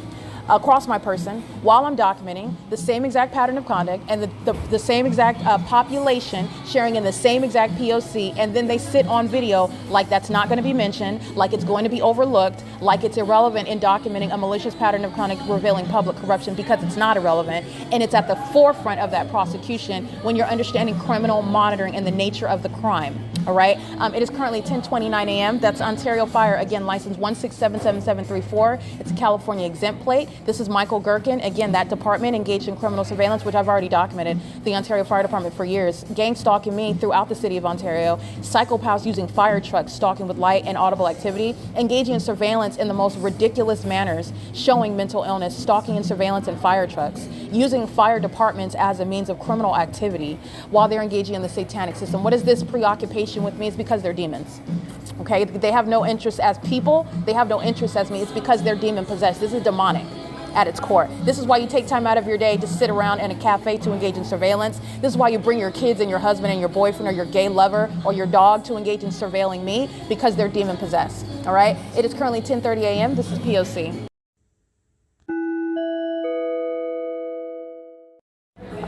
across my person while I'm documenting the same exact pattern of conduct and the same exact population sharing in the same exact P.O.C. And then they sit on video like that's not going to be mentioned, like it's going to be overlooked, like it's irrelevant in documenting a malicious pattern of conduct revealing public corruption, because it's not irrelevant. And it's at the forefront of that prosecution when you're understanding criminal monitoring and the nature of the crime. All right. It is currently 10:29 a.m. That's Ontario Fire, again, license 1677734. It's a California exempt plate. This is Michael Gerken, again, that department engaged in criminal surveillance, which I've already documented, the Ontario Fire Department for years, gang stalking me throughout the city of Ontario, psychopaths using fire trucks, stalking with light and audible activity, engaging in surveillance in the most ridiculous manners, showing mental illness, stalking and surveillance in fire trucks, using fire departments as a means of criminal activity while they're engaging in the satanic system. What is this preoccupation with me? It's because they're demons. Okay, they have no interest as people. They have no interest as me. It's because they're demon possessed. This is demonic at its core. This is why you take time out of your day to sit around in a cafe to engage in surveillance. This is why you bring your kids and your husband and your boyfriend or your gay lover or your dog to engage in surveilling me, because they're demon possessed. All right. It is currently 10:30 a.m. This is P.O.C.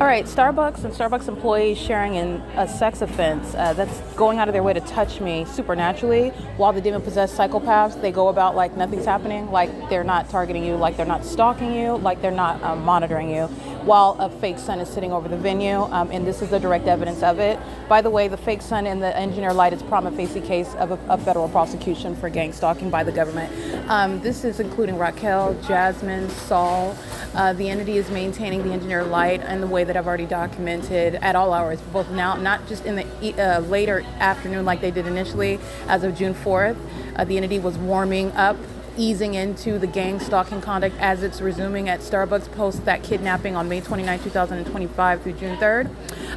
All right, Starbucks and Starbucks employees sharing in a sex offense that's going out of their way to touch me supernaturally, while the demon-possessed psychopaths, they go about like nothing's happening, like they're not targeting you, like they're not stalking you, like they're not monitoring you, while a fake sun is sitting over the venue, and this is the direct evidence of it. By the way, the fake sun and the engineer light is prima facie case of a federal prosecution for gang stalking by the government. This is including Raquel, Jasmine, Saul. The entity is maintaining the engineer light in the way that I've already documented at all hours, both now, not just in the later afternoon like they did initially as of June 4th. The entity was warming up, easing into the gang stalking conduct as it's resuming at Starbucks post that kidnapping on May 29, 2025 through June 3rd.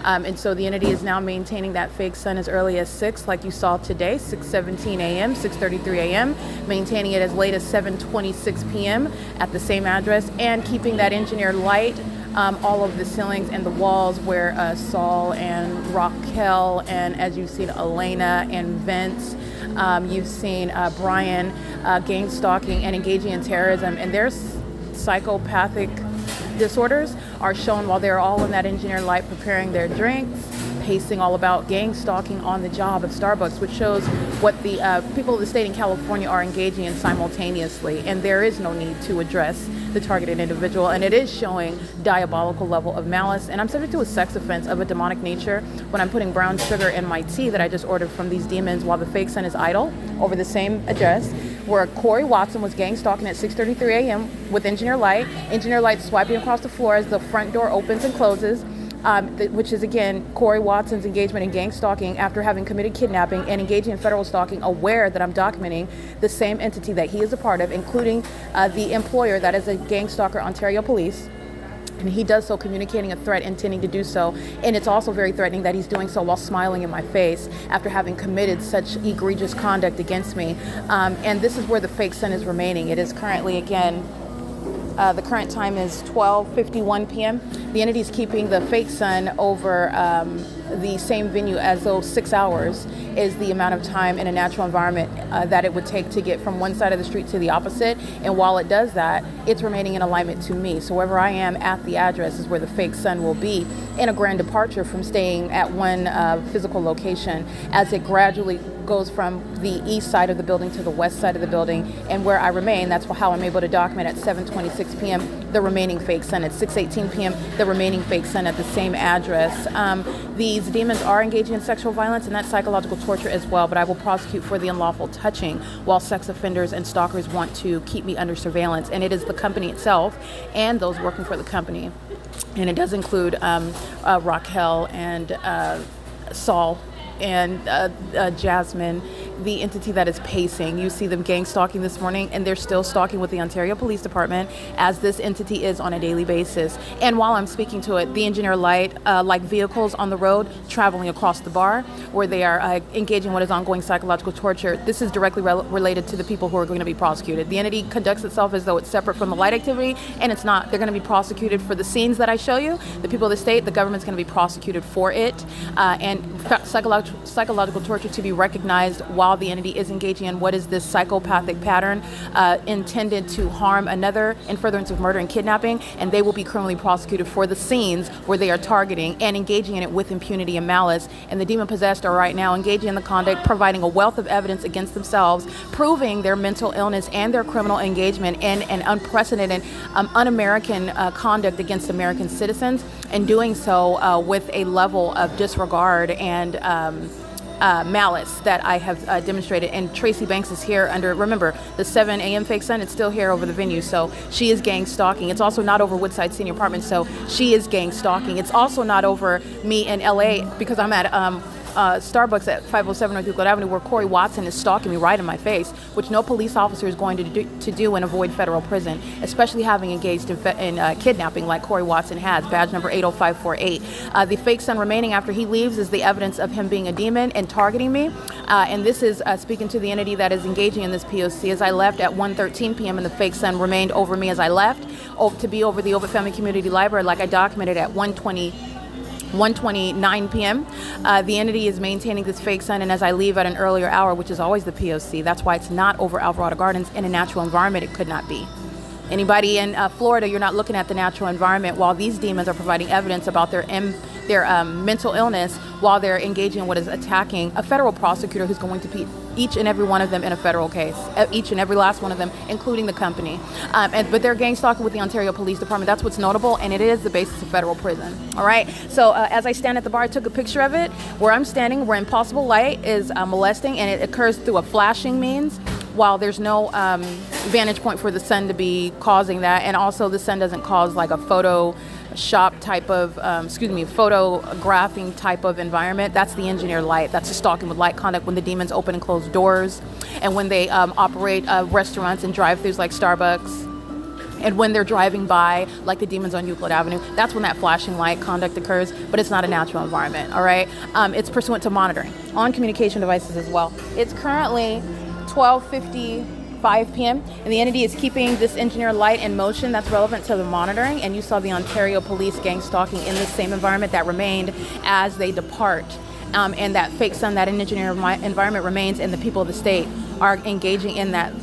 And so the entity is now maintaining that fake sun as early as 6, like you saw today, 6:17 a.m., 6:33 a.m., maintaining it as late as 7:26 p.m. at the same address, and keeping that engineered light all of the ceilings and the walls where Saul and Raquel, and as you've seen, Elena and Vince, you've seen Brian gang stalking and engaging in terrorism, and their psychopathic disorders are shown while they're all in that engineered light preparing their drinks, pacing all about gang stalking on the job of Starbucks, which shows what the people of the state in California are engaging in simultaneously. And there is no need to address the targeted individual, and it is showing diabolical level of malice. And I'm subject to a sex offense of a demonic nature when I'm putting brown sugar in my tea that I just ordered from these demons while the fake son is idle over the same address where Corey Watson was gang stalking at 6:33 a.m. with Engineer Light. Engineer Light swiping across the floor as the front door opens and closes, which is again Corey Watson's engagement in gang stalking after having committed kidnapping and engaging in federal stalking, aware that I'm documenting the same entity that he is a part of, including the employer that is a gang stalker, Ontario Police. And he does so communicating a threat, intending to do so. And it's also very threatening that he's doing so while smiling in my face after having committed such egregious conduct against me. And this is where the fake son is remaining. It is currently, again, the current time is 12:51 p.m. The entity is keeping the fake son over the same venue as though 6 hours is the amount of time in a natural environment that it would take to get from one side of the street to the opposite. And while it does that, it's remaining in alignment to me. So wherever I am at the address is where the fake son will be, in a grand departure from staying at one physical location as it gradually goes from the east side of the building to the west side of the building. And where I remain, that's how I'm able to document at 7:26 p.m. the remaining fake son, at 6:18 p.m. the remaining fake son at the same address. These demons are engaging in sexual violence, and that's psychological torture as well, but I will prosecute for the unlawful touching while sex offenders and stalkers want to keep me under surveillance. And it is the company itself and those working for the company. And it does include Raquel and Saul and Jasmine, the entity that is pacing. You see them gang stalking this morning, and they're still stalking with the Ontario Police Department, as this entity is on a daily basis. And while I'm speaking to it, the Engineer Light, like vehicles on the road traveling across the bar, where they are engaging in what is ongoing psychological torture. This is directly related to the people who are going to be prosecuted. The entity conducts itself as though it's separate from the light activity, and it's not. They're going to be prosecuted for the scenes that I show you. The people of the state, the government's going to be prosecuted for it, and psychological torture to be recognized while the entity is engaging in what is this psychopathic pattern intended to harm another in furtherance of murder and kidnapping, and they will be criminally prosecuted for the scenes where they are targeting and engaging in it with impunity and malice. And the demon-possessed are right now engaging in the conduct, providing a wealth of evidence against themselves, proving their mental illness and their criminal engagement in an unprecedented, un-American conduct against American citizens, and doing so with a level of disregard and malice that I have demonstrated. And Tracy Banks is here under, remember, the 7 a.m. fake son, it's still here over the venue, so she is gang stalking. It's also not over Woodside Senior Apartments, so she is gang stalking. It's also not over me in LA because I'm at Starbucks at 507 North Euclid Avenue, where Corey Watson is stalking me right in my face, which no police officer is going to do and avoid federal prison, especially having engaged in kidnapping like Corey Watson has, badge number 80548. The fake son remaining after he leaves is the evidence of him being a demon and targeting me. And this is speaking to the entity that is engaging in this P.O.C. As I left at 1:13 p.m. and the fake son remained over me as I left, to be over the OVITT Family Community Library like I documented at 1:29 p.m. The entity is maintaining this fake son, and as I leave at an earlier hour, which is always the P.O.C., that's why it's not over Alvarado Gardens. In a natural environment, it could not be. Anybody in Florida, you're not looking at the natural environment while these demons are providing evidence about their mental illness while they're engaging in what is attacking a federal prosecutor who's going to beat each and every one of them in a federal case, each and every last one of them, including the company. But they're gang stalking with the Ontario Police Department. That's what's notable, and it is the basis of federal prison. All right. So as I stand at the bar, I took a picture of it. Where I'm standing, where impossible light is molesting, and it occurs through a flashing means, while there's no vantage point for the sun to be causing that. And also the sun doesn't cause like a Photoshop type of, photographing type of environment. That's the engineer light. That's the stalking with light conduct when the demons open and close doors, and when they operate restaurants and drive-thrus like Starbucks, and when they're driving by like the demons on Euclid Avenue. That's when that flashing light conduct occurs, but it's not a natural environment, all right? It's pursuant to monitoring on communication devices as well. It's currently 12:55 p.m. and the entity is keeping this engineer light in motion. That's relevant to the monitoring, and you saw the Ontario Police gang stalking in the same environment that remained as they depart. And that fake sun, that engineer environment remains, and the people of the state are engaging in that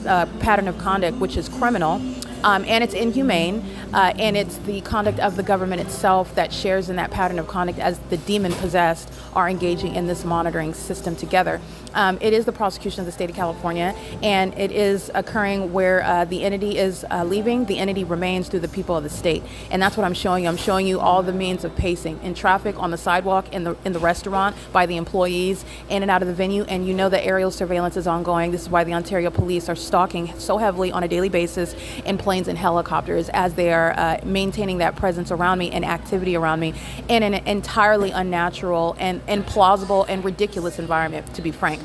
pattern of conduct, which is criminal. And it's inhumane. And it's the conduct of the government itself that shares in that pattern of conduct as the demon-possessed are engaging in this monitoring system together. It is the prosecution of the state of California, and it is occurring where the entity is leaving, the entity remains through the people of the state. And that's what I'm showing you. I'm showing you all the means of pacing in traffic, on the sidewalk, in the restaurant, by the employees, in and out of the venue. And you know that aerial surveillance is ongoing. This is why the Ontario police are stalking so heavily on a daily basis in planes and helicopters as they are maintaining that presence around me and activity around me in an entirely unnatural and implausible and ridiculous environment, to be frank.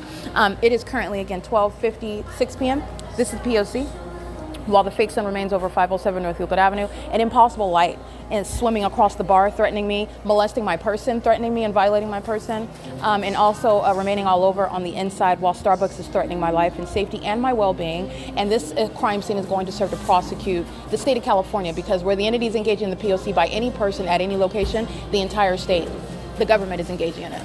It is currently, again, 12:56 p.m. This is P.O.C. While the fake sun remains over 507 North Euclid Avenue, an impossible light is swimming across the bar, threatening me, molesting my person, threatening me and violating my person, and also remaining all over on the inside while Starbucks is threatening my life and safety and my well-being. And this crime scene is going to serve to prosecute the state of California, because where the entity is engaging in the P.O.C. by any person at any location, the entire state, the government is engaging in it.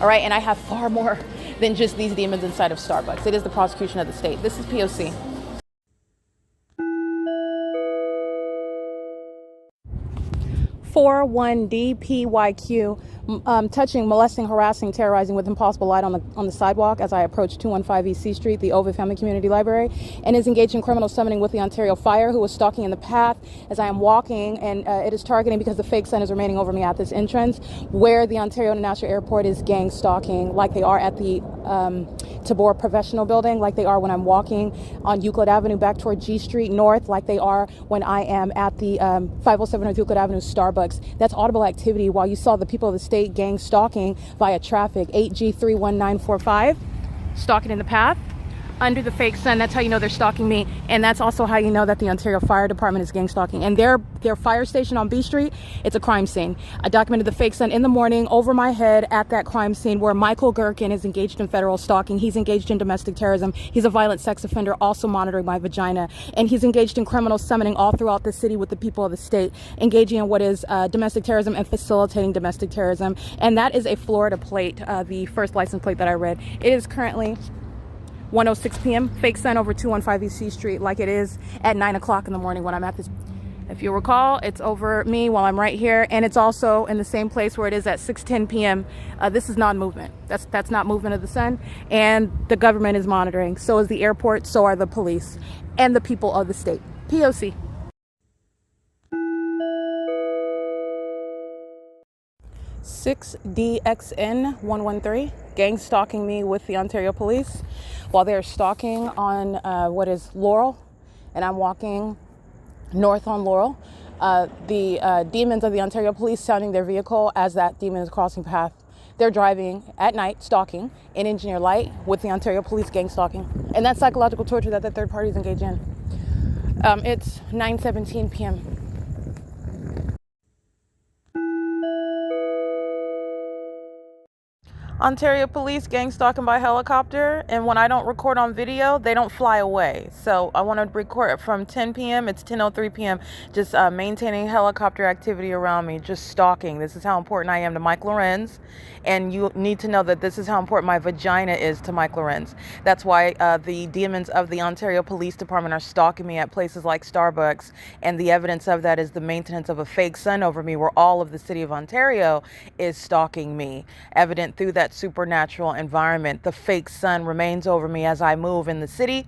All right, and I have far more than just these demons inside of Starbucks. It is the prosecution of the state. This is P.O.C. 41DPYQ, touching, molesting, harassing, terrorizing with impossible light on the sidewalk as I approach 215 E.C. Street, the OVITT Family Community Library, and is engaged in criminal summoning with the Ontario Fire, who is stalking in the path as I am walking, and it is targeting because the fake sun is remaining over me at this entrance, where the Ontario International Airport is gang stalking, like they are at the TABOR Professional Building, like they are when I'm walking on Euclid Avenue back toward G Street North, like they are when I am at the 507 North Euclid Avenue Starbucks. That's audible activity while you saw the people of the state gang stalking via traffic. 8G31945, stalking in the path under the fake sun. That's how you know they're stalking me, and that's also how you know that the Ontario Fire Department is gang stalking. And their fire station on B Street, it's a crime scene. I documented the fake sun in the morning over my head at that crime scene where Michael GERKEN is engaged in federal stalking. He's engaged in domestic terrorism. He's a violent sex offender, also monitoring my vagina, and he's engaged in criminal summoning all throughout the city with the people of the state, engaging in what is domestic terrorism and facilitating domestic terrorism. And that is a Florida plate, the first license plate that I read. It is currently 1:06 p.m. Fake sun over 215 E.C. Street, like it is at 9 o'clock in the morning when I'm at this. If you recall, it's over me while I'm right here, and it's also in the same place where it is at 6:10 p.m. This is non-movement. That's not movement of the sun, and the government is monitoring. So is the airport, so are the police, and the people of the state. P.O.C. 6DXN113, gang stalking me with the Ontario police while they're stalking on what is Laurel, and I'm walking north on Laurel. The demons of the Ontario police sounding their vehicle as that demon is crossing path. They're driving at night, stalking in engineer light with the Ontario police gang stalking. And that's psychological torture that the third parties engage in. It's 9:17 p.m. Ontario police gang stalking by helicopter, and when I don't record on video, they don't fly away. So I want to record from 10 p.m. It's 10:03 p.m. Just maintaining helicopter activity around me, just stalking. This is how important I am to Mike LORENZ, and you need to know that this is how important my vagina is to Mike LORENZ. That's why the demons of the Ontario Police Department are stalking me at places like Starbucks, and the evidence of that is the maintenance of a fake sun over me, where all of the city of Ontario is stalking me. Evident through that supernatural environment, the fake sun remains over me as I move in the city,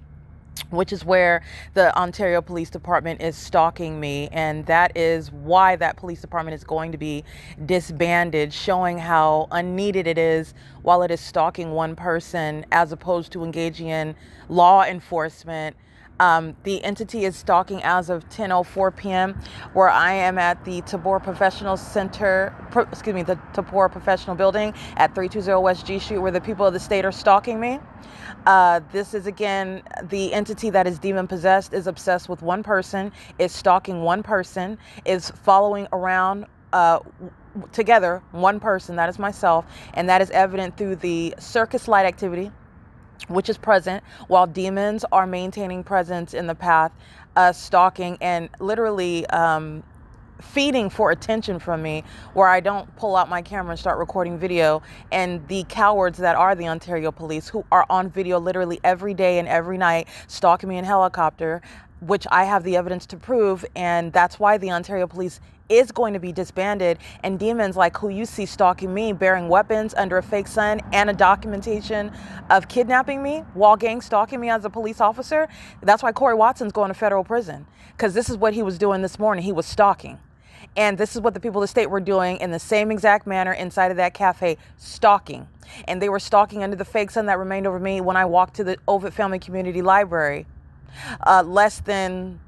which is where the Ontario Police Department is stalking me, and that is why that police department is going to be disbanded, showing how unneeded it is while it is stalking one person as opposed to engaging in law enforcement. The entity is stalking as of 10:04 p.m. where I am at the TABOR Professional Center, the TABOR Professional Building at 320 West G Street, where the people of the state are stalking me. This is, again, the entity that is demon possessed, is obsessed with one person, is stalking one person, is following around together one person, that is myself, and that is evident through the circus light activity, which is present while demons are maintaining presence in the path, stalking and literally feeding for attention from me, where I don't pull out my camera and start recording video. And the cowards that are the Ontario police, who are on video literally every day and every night, stalking me in helicopter, which I have the evidence to prove, and that's why the Ontario Police is going to be disbanded, and demons like who you see stalking me, bearing weapons under a fake sun and a documentation of kidnapping me while gang stalking me as a police officer, that's why Corey Watson's going to federal prison, because this is what he was doing this morning. He was stalking. And this is what the people of the state were doing in the same exact manner inside of that cafe, stalking. And they were stalking under the fake sun that remained over me when I walked to the OVITT Family Community Library, less than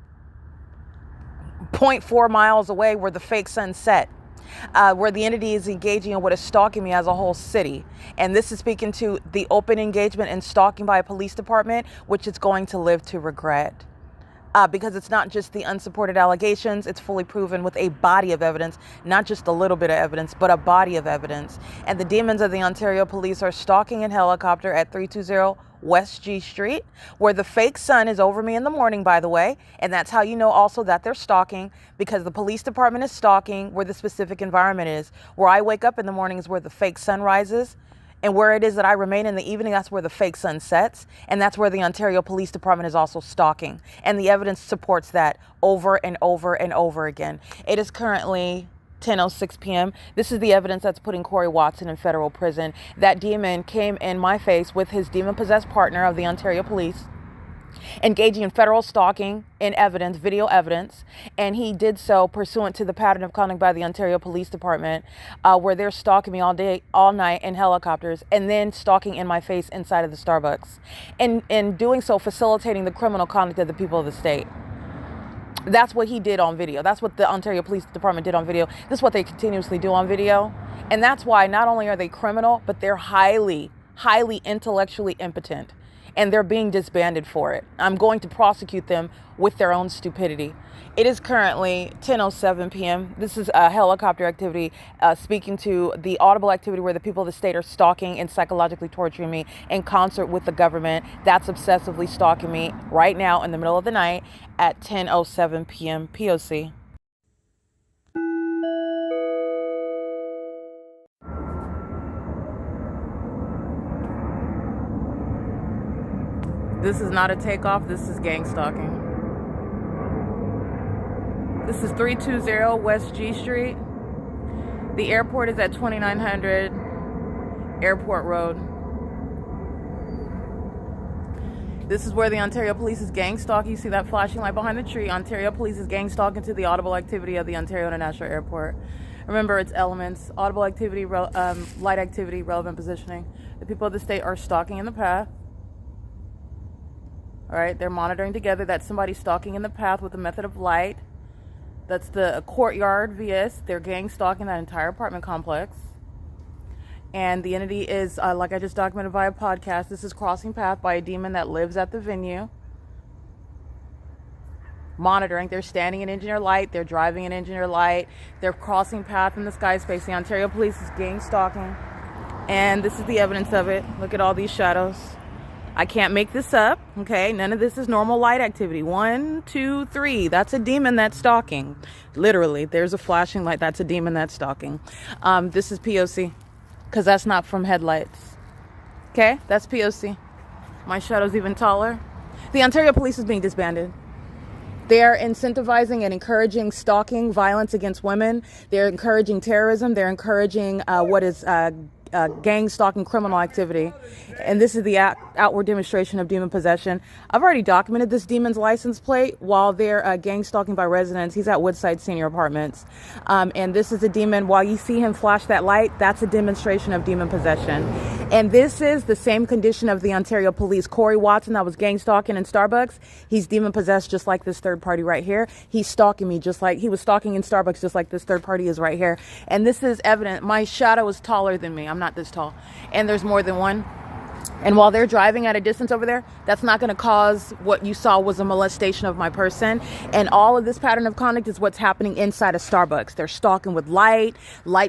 0.4 miles away where the fake sun set, where the entity is engaging in what is stalking me as a whole city. And this is speaking to the open engagement and stalking by a police department, which it's going to live to regret. Because it's not just the unsupported allegations, it's fully proven with a body of evidence, not just a little bit of evidence, but a body of evidence. And the demons of the Ontario Police are stalking in helicopter at 320 West G Street, where the fake sun is over me in the morning, by the way. And that's how you know also that they're stalking, because the police department is stalking where the specific environment is. Where I wake up in the morning is where the fake sun rises. And where it is that I remain in the evening, that's where the fake sun sets. And that's where the Ontario Police Department is also stalking. And the evidence supports that over and over and over again. It is currently 10:06 p.m. This is the evidence that's putting Corey Watson in federal prison. That demon came in my face with his demon-possessed partner of the Ontario Police, engaging in federal stalking in evidence, video evidence, and he did so pursuant to the pattern of conduct by the Ontario Police Department, where they're stalking me all day, all night in helicopters, and then stalking in my face inside of the Starbucks, and in doing so facilitating the criminal conduct of the people of the state. That's what he did on video. That's what the Ontario Police Department did on video. This is what they continuously do on video. And that's why not only are they criminal, but they're highly, highly intellectually impotent. And they're being disbanded for it. I'm going to prosecute them with their own stupidity. It is currently 10:07 p.m. This is a helicopter activity, speaking to the audible activity where the people of the state are stalking and psychologically torturing me in concert with the government that's obsessively stalking me right now in the middle of the night at 10:07 p.m. P.O.C. This is not a takeoff, this is gang stalking. This is 320 West G Street. The airport is at 2900 Airport Road. This is where the Ontario Police is gang stalking. You see that flashing light behind the tree. Ontario Police is gang stalking to the audible activity of the Ontario International Airport. Remember, it's elements, audible activity, light activity, relevant positioning. The people of the state are stalking in the path. All right, they're monitoring together that somebody's stalking in the path with the method of light. That's the courtyard vs. They're gang stalking that entire apartment complex. And the entity is, like I just documented via podcast, this is crossing path by a demon that lives at the venue. Monitoring, they're standing in engineer light, they're driving in engineer light, they're crossing path in the sky space. The Ontario Police is gang stalking. And this is the evidence of it. Look at all these shadows. I can't make this up, okay? None of this is normal light activity. 1, 2, 3. That's a demon that's stalking. Literally, there's a flashing light. That's a demon that's stalking. This is P.O.C. because that's not from headlights. Okay? That's P.O.C. My shadow's even taller. The Ontario Police is being disbanded. They are incentivizing and encouraging stalking, violence against women. They're encouraging terrorism. They're encouraging gang stalking criminal activity. And this is the outward demonstration of demon possession. I've already documented this demon's license plate while they're gang stalking by residents. He's at Woodside Senior Apartments. And this is a demon. While you see him flash that light, that's a demonstration of demon possession. And this is the same condition of the Ontario Police. Corey Watson that was gang stalking in Starbucks, he's demon possessed just like this third party right here. He's stalking me just like he was stalking in Starbucks just like this third party is right here. And this is evident. My shadow is taller than me. I'm not this tall. And there's more than one. And while they're driving at a distance over there, that's not going to cause what you saw was a molestation of my person. And all of this pattern of conduct is what's happening inside of Starbucks. They're stalking with light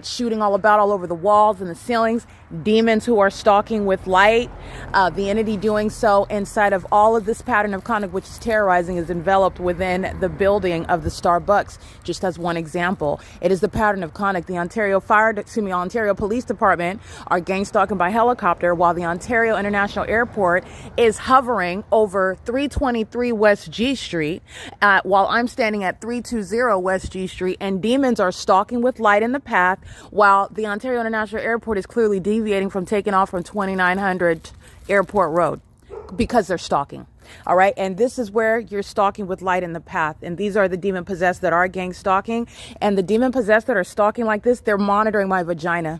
shooting all over the walls and the ceilings. Demons who are stalking with light. The entity doing so inside of all of this pattern of conduct, which is terrorizing, is enveloped within the building of the Starbucks. Just as one example, it is the pattern of conduct. The Ontario Police Department are gang stalking by helicopter, while the Ontario Ontario International Airport is hovering over 323 West G Street while I'm standing at 320 West G Street, and demons are stalking with light in the path while the Ontario International Airport is clearly deviating from taking off from 2900 Airport Road because they're stalking. All right. And this is where you're stalking with light in the path. And these are the demon possessed that are gang stalking. And the demon possessed that are stalking like this, they're monitoring my vagina.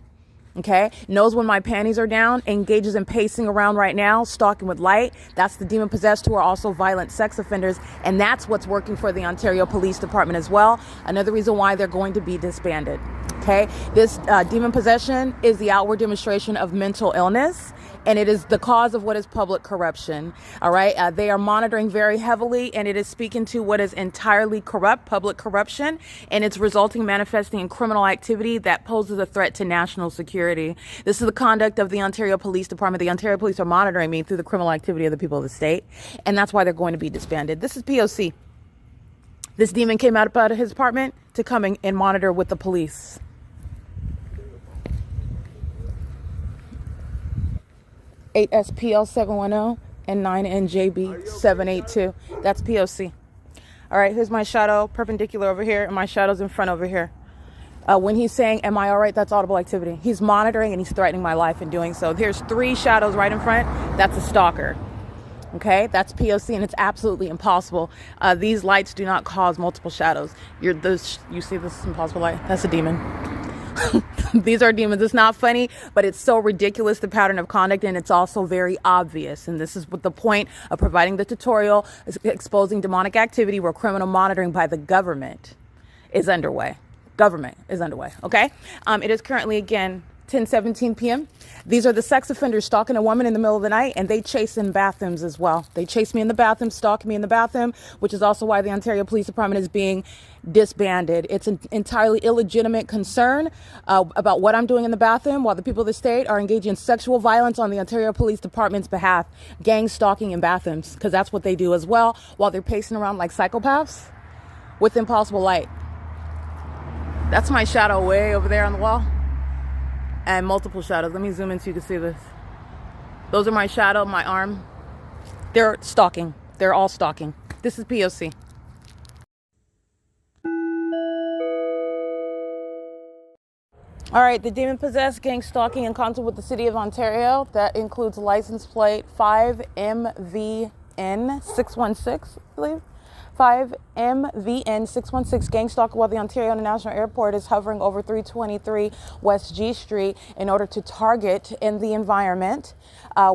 Okay. Knows when my panties are down, engages in pacing around right now, stalking with light. That's the demon possessed who are also violent sex offenders. And that's what's working for the Ontario Police Department as well. Another reason why they're going to be disbanded. Okay. This demon possession is the outward demonstration of mental illness. And it is the cause of what is public corruption. All right. They are monitoring very heavily, and it is speaking to what is entirely corrupt, public corruption, and it's manifesting in criminal activity that poses a threat to national security. This is the conduct of the Ontario Police Department. The Ontario Police are monitoring me through the criminal activity of the people of the state, and that's why they're going to be disbanded. This is P.O.C. This demon came out of his apartment to come and monitor with the police. I.I.S 710 and 9NJB 782. That's P.O.C. All right, here's my shadow perpendicular over here, and my shadow's in front over here. When he's saying, am I all right? That's audible activity. He's monitoring and he's threatening my life in doing so. There's 3 shadows right in front. That's a stalker. Okay, that's P.O.C. and it's absolutely impossible. These lights do not cause multiple shadows. You see this impossible light? That's a demon. These are demons. It's not funny, but it's so ridiculous, the pattern of conduct, and it's also very obvious. And this is what the point of providing the tutorial is, exposing demonic activity where criminal monitoring by the government is underway. Okay? It is currently, again, 10:17 p.m. These are the sex offenders stalking a woman in the middle of the night, and they chase in bathrooms as well. They chase me in the bathroom, stalk me in the bathroom, which is also why the Ontario Police Department is being disbanded. It's an entirely illegitimate concern about what I'm doing in the bathroom while the people of the state are engaging in sexual violence on the Ontario Police Department's behalf, gang stalking in bathrooms, because that's what they do as well while they're pacing around like psychopaths with impossible light. That's my shadow way over there on the wall. And multiple shadows. Let me zoom in so you can see this. Those are my shadow, my arm. They're stalking. They're all stalking. This is P.O.C. All right, the demon-possessed gang stalking in concert with the City of Ontario. That includes license plate 5MVN616, I believe. 5MVN616 gang stalker while the Ontario International Airport is hovering over 323 West G Street in order to target in the environment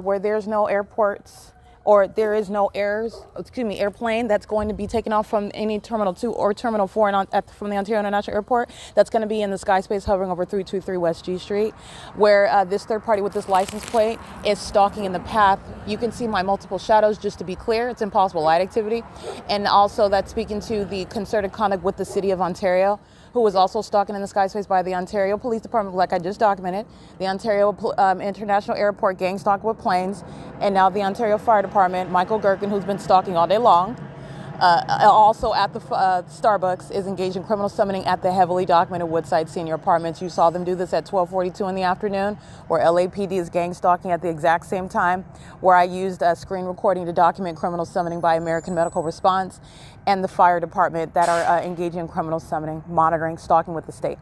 where there's no airports or there is no airplane that's going to be taken off from any Terminal 2 or Terminal 4 from the Ontario International Airport that's going to be in the sky space hovering over 323 West G Street, where this third party with this license plate is stalking in the path. You can see my multiple shadows, just to be clear. It's impossible light activity. And also that's speaking to the concerted conduct with the City of Ontario, who was also stalking in the sky space by the Ontario Police Department, like I just documented, the Ontario International Airport gang stalking with planes, and now the Ontario Fire Department, Michael Gerken, who's been stalking all day long, also at the Starbucks, is engaged in criminal summoning at the heavily documented Woodside Senior Apartments. You saw them do this at 12:42 in the afternoon, where LAPD is gang stalking at the exact same time, where I used a screen recording to document criminal summoning by American Medical Response and the fire department that are engaging in criminal summoning, monitoring, stalking with the state.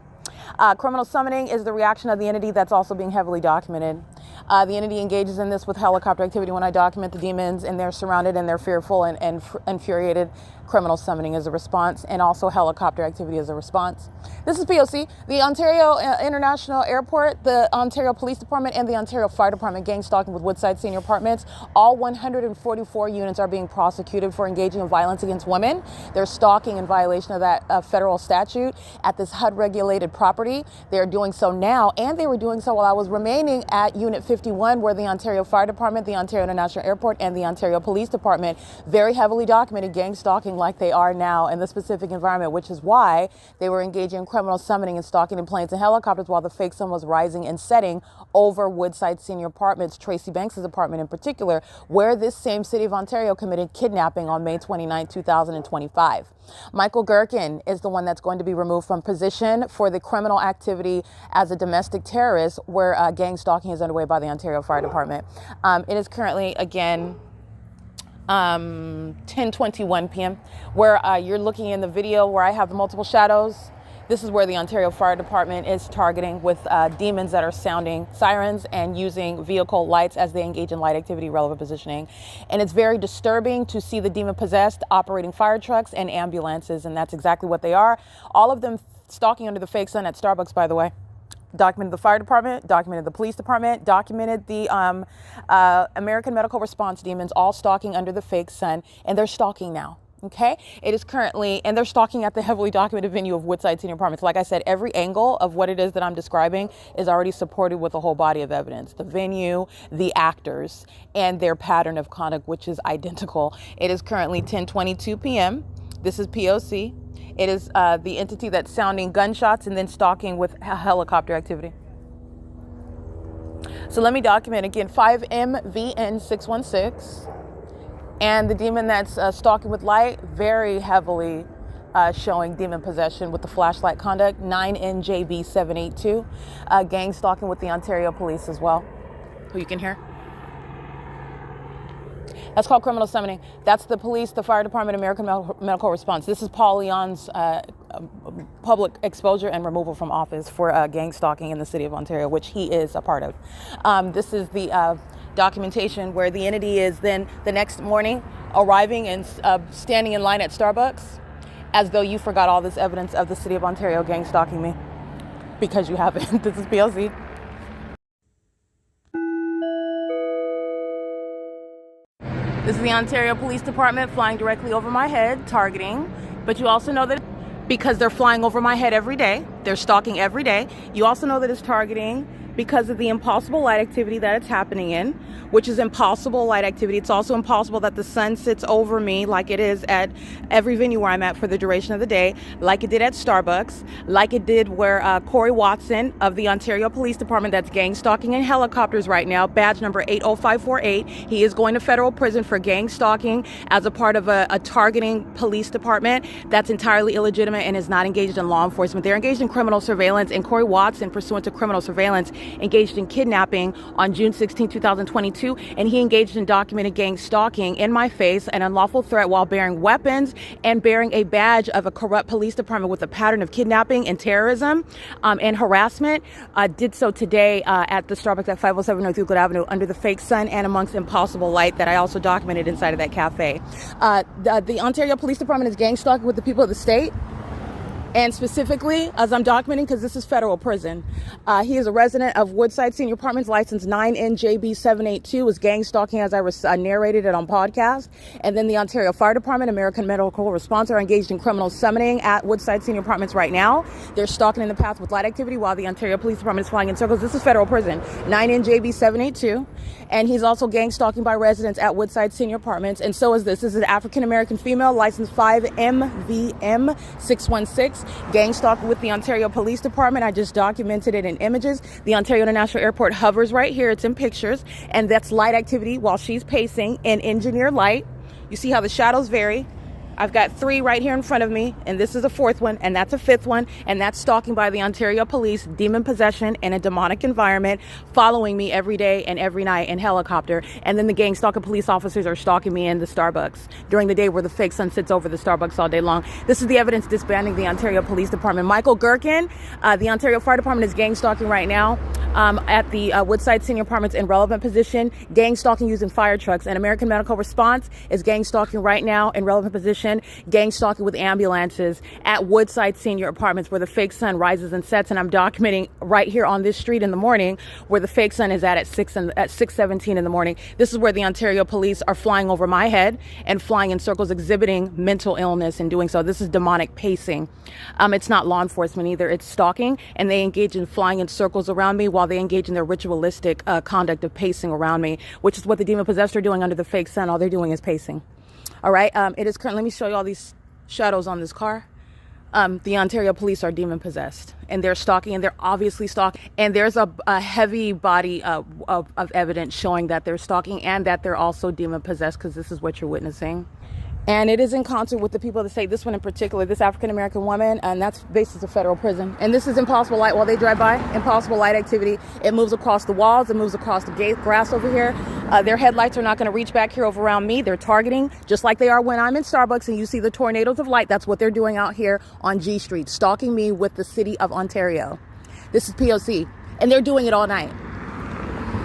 Criminal summoning is the reaction of the entity that's also being heavily documented. The entity engages in this with helicopter activity when I document the demons, and they're surrounded and they're fearful and infuriated. Criminal summoning as a response, and also helicopter activity as a response. This is P.O.C. The Ontario International Airport, the Ontario Police Department, and the Ontario Fire Department gang stalking with Woodside Senior Apartments. All 144 units are being prosecuted for engaging in violence against women. They're stalking in violation of that federal statute at this HUD-regulated property. They're doing so now, and they were doing so while I was remaining at Unit 51, where the Ontario Fire Department, the Ontario International Airport, and the Ontario Police Department very heavily documented gang stalking like they are now in the specific environment, which is why they were engaging in criminal summoning and stalking in planes and helicopters while the fake sun was rising and setting over Woodside Senior Apartments, Tracy Banks' apartment in particular, where this same City of Ontario committed kidnapping on May 29, 2025. Michael Gerken is the one that's going to be removed from position for the criminal activity as a domestic terrorist where gang stalking is underway deployed by the Ontario Fire Department. It is currently, again, 10:21 p.m. where you're looking in the video where I have the multiple shadows. This is where the Ontario Fire Department is targeting with demons that are sounding sirens and using vehicle lights as they engage in light activity, relevant positioning. And it's very disturbing to see the demon-possessed operating fire trucks and ambulances, and that's exactly what they are. All of them stalking under the fake sun at Starbucks, by the way. Documented the fire department, documented the police department, documented the American Medical Response demons all stalking under the fake sun, and they're stalking now. Okay, it is currently, and they're stalking at the heavily documented venue of Woodside Senior Apartments. Like I said, every angle of what it is that I'm describing is already supported with a whole body of evidence. The venue, the actors, and their pattern of conduct, which is identical. It is currently 10:22 p.m. This is P.O.C. It is the entity that's sounding gunshots and then stalking with helicopter activity. So let me document again, 5MVN616. And the demon that's stalking with light, very heavily showing demon possession with the flashlight conduct, 9NJB782. Gang stalking with the Ontario Police as well, who you can hear. That's called criminal summoning. That's the police, the fire department, American Medical Response. This is Paul Leon's public exposure and removal from office for gang stalking in the city of Ontario, which he is a part of. This is the documentation where the entity is then the next morning arriving and standing in line at Starbucks as though you forgot all this evidence of the city of Ontario gang stalking me, because you haven't. This is P.O.C. This is the Ontario Police Department flying directly over my head, targeting. But you also know that because they're flying over my head every day, they're stalking every day. You also know that it's targeting because of the impossible light activity that it's happening in, which is impossible light activity. It's also impossible that the sun sits over me like it is at every venue where I'm at for the duration of the day, like it did at Starbucks, like it did where Corey Watson of the Ontario Police Department that's gang stalking in helicopters right now, badge number 80548. He is going to federal prison for gang stalking as a part of a targeting police department that's entirely illegitimate and is not engaged in law enforcement. They're engaged in criminal surveillance, and Corey Watson, pursuant to criminal surveillance, engaged in kidnapping on June 16, 2022, and he engaged in documented gang stalking in my face, an unlawful threat while bearing weapons and bearing a badge of a corrupt police department with a pattern of kidnapping and terrorism and harassment. Did so today at the Starbucks at 507 North Euclid Avenue under the fake sun and amongst impossible light that I also documented inside of that cafe. The Ontario Police Department is gang stalking with the people of the state. And specifically, as I'm documenting, because this is federal prison, he is a resident of Woodside Senior Apartments, license 9NJB782, was gang stalking as I narrated it on podcast. And then the Ontario Fire Department, American Medical Response are engaged in criminal summoning at Woodside Senior Apartments right now. They're stalking in the path with light activity while the Ontario Police Department is flying in circles. This is federal prison, 9NJB782. And he's also gang stalking by residents at Woodside Senior Apartments. And so is this. This is an African-American female, license 5MVM616. Gang stalking with the Ontario Police Department. I just documented it in images. The Ontario International Airport hovers right here. It's in pictures. And that's light activity while she's pacing in engineered light. You see how the shadows vary. I've got 3 right here in front of me, and this is a 4th one, and that's a 5th one, and that's stalking by the Ontario Police, demon possession in a demonic environment, following me every day and every night in helicopter. And then the gang stalking police officers are stalking me in the Starbucks during the day where the fake sun sits over the Starbucks all day long. This is the evidence disbanding the Ontario Police Department. Michael GERKEN, the Ontario Fire Department is gang stalking right now at the Woodside Senior Apartments in relevant position, gang stalking using fire trucks. And American Medical Response is gang stalking right now in relevant position, gang stalking with ambulances at Woodside Senior Apartments where the fake sun rises and sets. And I'm documenting right here on this street in the morning where the fake sun is at 6:17 in the morning. This is where the Ontario Police are flying over my head and flying in circles exhibiting mental illness and doing so. This is demonic pacing. It's not law enforcement either. It's stalking, and they engage in flying in circles around me while they engage in their ritualistic conduct of pacing around me, which is what the demon possessed are doing under the fake sun. All they're doing is pacing. All right. It is currently, let me show you all these shadows on this car. The Ontario Police are demon possessed, and they're stalking, and they're obviously stalking. And there's a heavy body of evidence showing that they're stalking and that they're also demon possessed, because this is what you're witnessing. And it is in concert with the people of the state. This one in particular, this African-American woman, and that's based as a federal prison. And this is impossible light while they drive by. Impossible light activity. It moves across the walls. It moves across the gate grass over here. Their headlights are not going to reach back here over around me. They're targeting, just like they are when I'm in Starbucks and you see the tornadoes of light. That's what they're doing out here on G Street, stalking me with the city of Ontario. This is P.O.C. And they're doing it all night.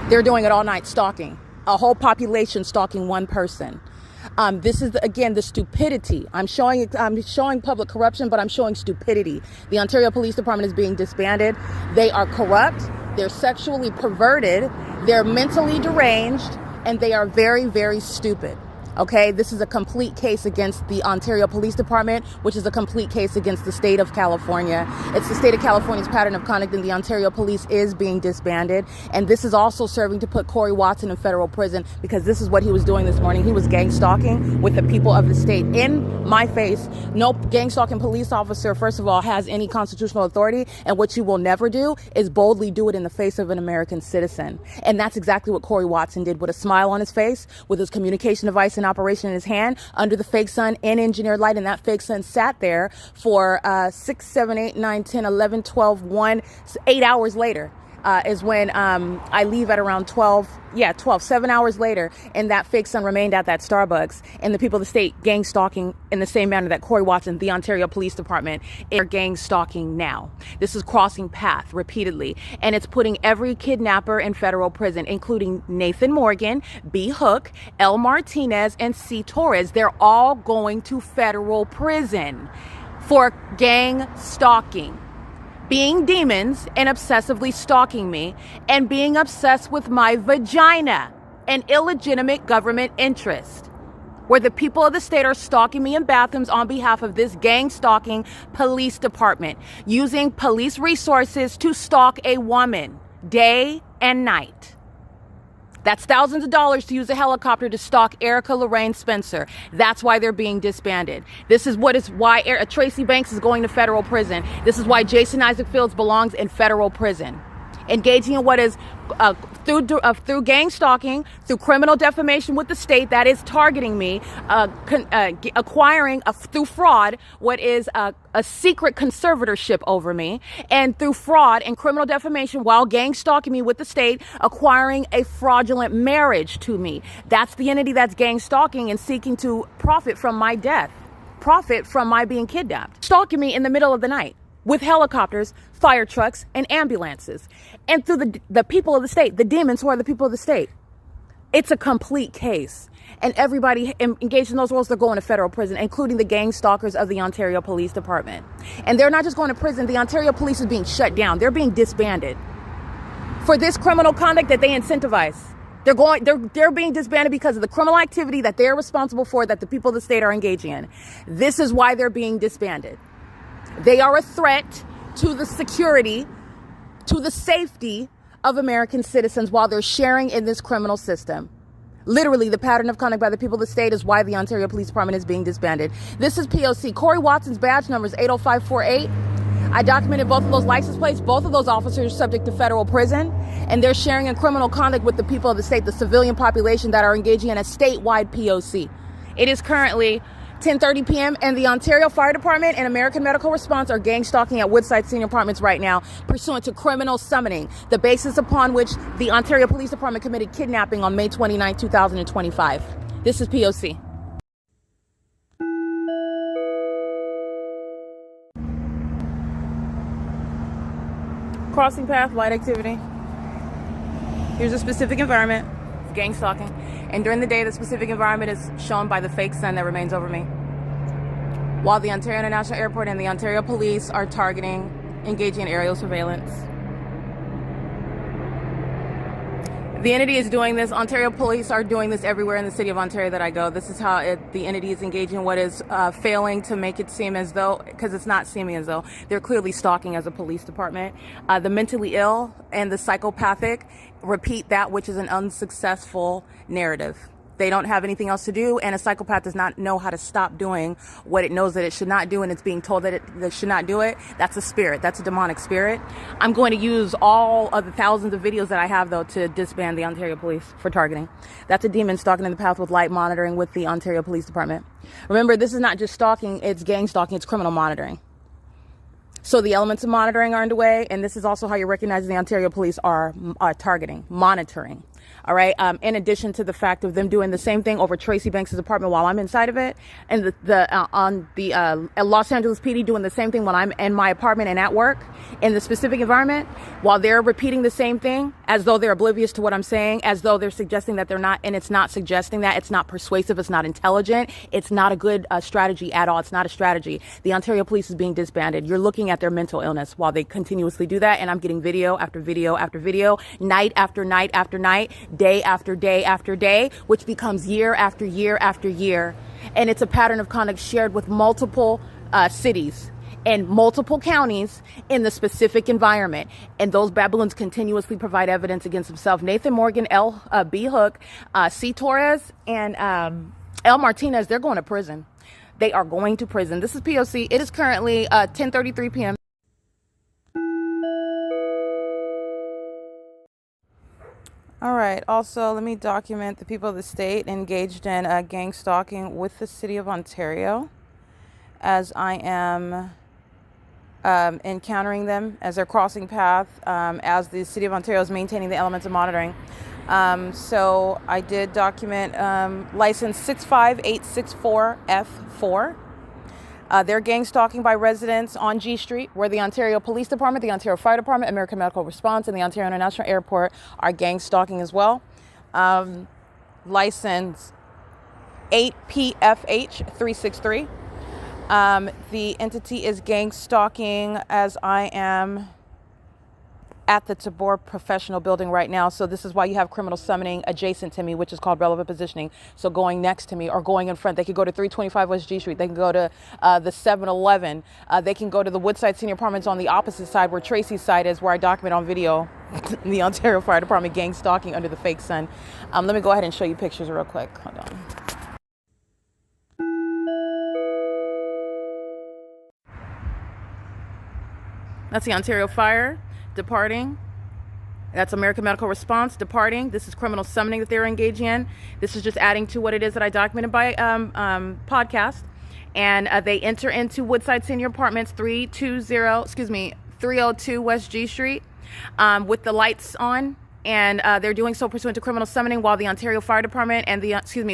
They're doing it all night, stalking. A whole population stalking one person. This is, again, the stupidity. I'm showing public corruption, but I'm showing stupidity. The Ontario Police Department is being disbanded. They are corrupt. They're sexually perverted. They're mentally deranged. And they are very, very stupid. Okay, this is a complete case against the Ontario Police Department, which is a complete case against the state of California. It's the state of California's pattern of conduct, and the Ontario Police is being disbanded. And this is also serving to put Corey Watson in federal prison, because this is what he was doing this morning. He was gang stalking with the people of the state in my face. No gang stalking police officer, first of all, has any constitutional authority. And what you will never do is boldly do it in the face of an American citizen. And that's exactly what Corey Watson did, with a smile on his face, with his communication device in operation in his hand, under the fake sun and engineered light. And that fake sun sat there for 6, 7, 8, 9, 10, 11, 12, 1, 8 hours later. Is when I leave at around 12, 7 hours later, and that fake sun remained at that Starbucks. And the people of the state gang stalking in the same manner that Corey Watson, the Ontario Police Department, are gang stalking now. This is crossing path repeatedly, and it's putting every kidnapper in federal prison, including Nathan Morgan, B. Hook, L. Martinez, and C. Torres. They're all going to federal prison for gang stalking, being demons and obsessively stalking me, and being obsessed with my vagina, an illegitimate government interest, where the people of the state are stalking me in bathrooms on behalf of this gang stalking police department, using police resources to stalk a woman day and night. That's thousands of dollars to use a helicopter to stalk Erica Lorraine Spencer. That's why they're being disbanded. This is why Tracy Banks is going to federal prison. This is why Jason Isaac Fields belongs in federal prison. Engaging in what is through gang stalking, through criminal defamation with the state that is targeting me, acquiring through fraud what is a secret conservatorship over me, and through fraud and criminal defamation while gang stalking me with the state, acquiring a fraudulent marriage to me. That's the entity that's gang stalking and seeking to profit from my death, profit from my being kidnapped, stalking me in the middle of the night with helicopters, fire trucks, and ambulances, and through the people of the state, the demons who are the people of the state. It's a complete case. And everybody engaged in those roles, they're going to federal prison, including the gang stalkers of the Ontario Police Department. And they're not just going to prison. The Ontario Police is being shut down. They're being disbanded for this criminal conduct that they incentivize. They're being disbanded because of the criminal activity that they're responsible for, that the people of the state are engaging in. This is why they're being disbanded. They are a threat to the security, to the safety of American citizens while they're sharing in this criminal system. Literally, the pattern of conduct by the people of the state is why the Ontario Police Department is being disbanded. This is P.O.C. Corey Watson's badge number is 80548. I documented both of those license plates. Both of those officers are subject to federal prison, and they're sharing in criminal conduct with the people of the state, the civilian population that are engaging in a statewide P.O.C. It is currently 10:30 p.m. and the Ontario Fire Department and American Medical Response are gang stalking at Woodside Senior Apartments right now, pursuant to criminal summoning, the basis upon which the Ontario Police Department committed kidnapping on May 29, 2025. This is P.O.C. Crossing path, light activity. Here's a specific environment. Gang stalking, and during the day the specific environment is shown by the fake sun that remains over me, while the Ontario International Airport and the Ontario Police are engaging in aerial surveillance. The entity is doing this. Ontario Police are doing this everywhere in the city of Ontario that I go. This is how the entity is engaging in what is failing to make it seem as though, because it's not seeming as though, they're clearly stalking as a police department. The mentally ill and the psychopathic repeat that which is an unsuccessful narrative. They don't have anything else to do, and a psychopath does not know how to stop doing what it knows that it should not do, and it's being told that it should not do it. That's a spirit. That's a demonic spirit. I'm going to use all of the thousands of videos that I have, though, to disband the Ontario Police for targeting. That's a demon stalking in the path with light monitoring with the Ontario Police Department. Remember, this is not just stalking, it's gang stalking, it's criminal monitoring. So the elements of monitoring are underway, and this is also how you're recognizing the Ontario Police are targeting, monitoring. All right. In addition to the fact of them doing the same thing over Tracy Banks' apartment while I'm inside of it, and on the Los Angeles PD doing the same thing when I'm in my apartment and at work in the specific environment, while they're repeating the same thing as though they're oblivious to what I'm saying, as though they're suggesting that they're not, and it's not suggesting that, it's not persuasive, it's not intelligent, it's not a good strategy at all. It's not a strategy. The Ontario Police is being disbanded. You're looking at their mental illness while they continuously do that, and I'm getting video after video after video, night after night after night, day after day after day, which becomes year after year after year. And it's a pattern of conduct shared with multiple cities and multiple counties in the specific environment. And those baboons continuously provide evidence against themselves. Nathan Morgan, B. Hook, C. Torres, and L. Martinez, they're going to prison. They are going to prison. This is P.O.C. It is currently 10:33 p.m. All right. Also, let me document the people of the state engaged in gang stalking with the city of Ontario, as I am encountering them as they're crossing path, as the city of Ontario is maintaining the elements of monitoring. So I did document license 65864F4. They're gang stalking by residents on G Street, where the Ontario Police Department, the Ontario Fire Department, American Medical Response, and the Ontario International Airport are gang stalking as well. License 8PFH363. The entity is gang stalking as I am at the TABOR professional building right now. So this is why you have criminal summoning adjacent to me, which is called relevant positioning. So going next to me or going in front, they could go to 325 West G Street. They can go to the 7-Eleven. They can go to the Woodside Senior Apartments on the opposite side where Tracy's side is, where I document on video the Ontario Fire Department gang stalking under the fake sun. Let me go ahead and show you pictures real quick. Hold on. That's the Ontario Fire departing. That's American Medical Response departing. This is criminal summoning that they're engaging in. This is just adding to what it is that I documented by podcast. And they enter into Woodside Senior Apartments 302 West G Street with the lights on. And they're doing so pursuant to criminal summoning while the Ontario Fire Department and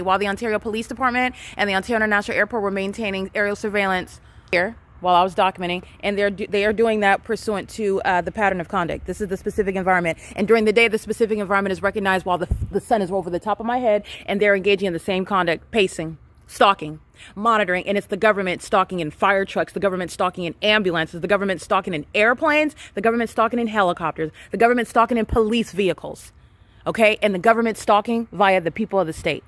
while the Ontario Police Department and the Ontario International Airport were maintaining aerial surveillance here while I was documenting, and they are doing that pursuant to the pattern of conduct. This is the specific environment, and during the day, the specific environment is recognized while the sun is over the top of my head, and they're engaging in the same conduct, pacing, stalking, monitoring, and it's the government stalking in fire trucks, the government stalking in ambulances, the government stalking in airplanes, the government stalking in helicopters, the government stalking in police vehicles, okay, and the government stalking via the people of the state.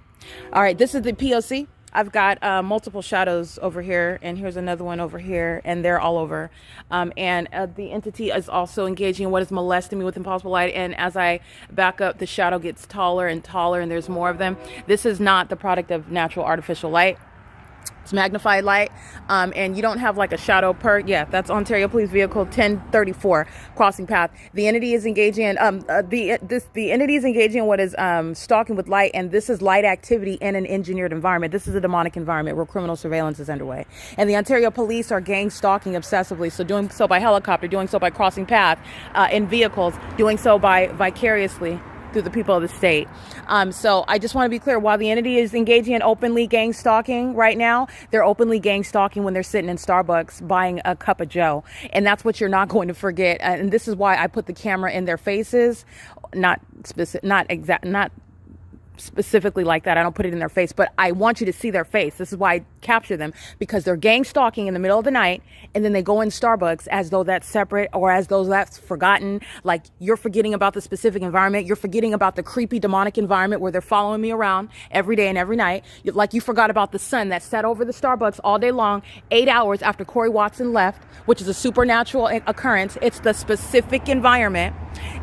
All right, this is the P.O.C. I've got multiple shadows over here, and here's another one over here, and they're all over. And the entity is also engaging in what is molesting me with impossible light. And as I back up, the shadow gets taller and taller, and there's more of them. This is not the product of natural artificial light. It's magnified light, and you don't have like a shadow per. Yeah, that's Ontario Police Vehicle 1034 crossing path. The entity is engaging in the entity is engaging in what is stalking with light, and this is light activity in an engineered environment. This is a demonic environment where criminal surveillance is underway, and the Ontario Police are gang stalking obsessively. So doing so by helicopter, doing so by crossing path in vehicles, doing so by vicariously through the people of the state. So I just want to be clear, while the entity is engaging in openly gang stalking right now, they're openly gang stalking when they're sitting in Starbucks buying a cup of Joe. And that's what you're not going to forget. And this is why I put the camera in their faces, not specifically like that. I don't put it in their face, but I want you to see their face. This is why I capture them because they're gang stalking in the middle of the night, and then they go in Starbucks as though that's separate or as though that's forgotten. Like, you're forgetting about the specific environment. You're forgetting about the creepy demonic environment where they're following me around every day and every night. Like, you forgot about the sun that sat over the Starbucks all day long, 8 hours after Corey Watson left, which is a supernatural occurrence. It's the specific environment,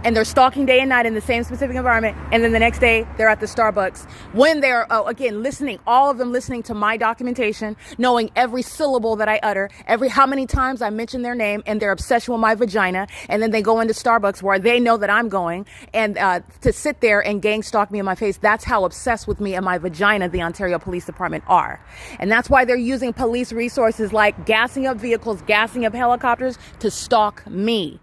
and they're stalking day and night in the same specific environment, and then the next day they're at the Starbucks when they're again listening, all of them listening to my documentation, knowing every syllable that I utter, how many times I mention their name, and their obsession with my vagina. And then they go into Starbucks where they know that I'm going, and to sit there and gang stalk me in my face. That's how obsessed with me and my vagina the Ontario Police Department are. And that's why they're using police resources like gassing up vehicles, gassing up helicopters to stalk me.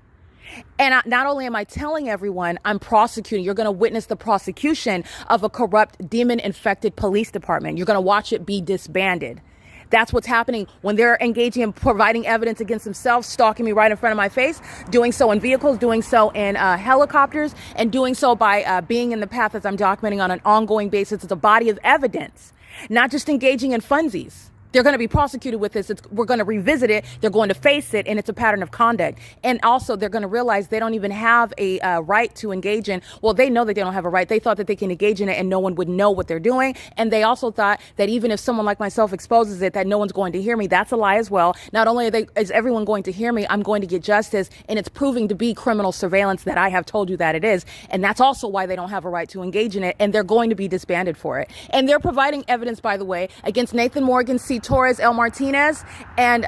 And not only am I telling everyone, I'm prosecuting. You're going to witness the prosecution of a corrupt, demon-infected police department. You're going to watch it be disbanded. That's what's happening when they're engaging in providing evidence against themselves, stalking me right in front of my face, doing so in vehicles, doing so in helicopters, and doing so by being in the path as I'm documenting on an ongoing basis. It's a body of evidence, not just engaging in funsies. They're going to be prosecuted with this. We're going to revisit it. They're going to face it, and it's a pattern of conduct. And also, they're going to realize they don't even have a right to engage in. Well, they know that they don't have a right. They thought that they can engage in it, and no one would know what they're doing. And they also thought that even if someone like myself exposes it, that no one's going to hear me. That's a lie as well. Not only is everyone going to hear me, I'm going to get justice, and it's proving to be criminal surveillance that I have told you that it is. And that's also why they don't have a right to engage in it, and they're going to be disbanded for it. And they're providing evidence, by the way, against Nathan Morgan, C. Torres, L. Martinez, and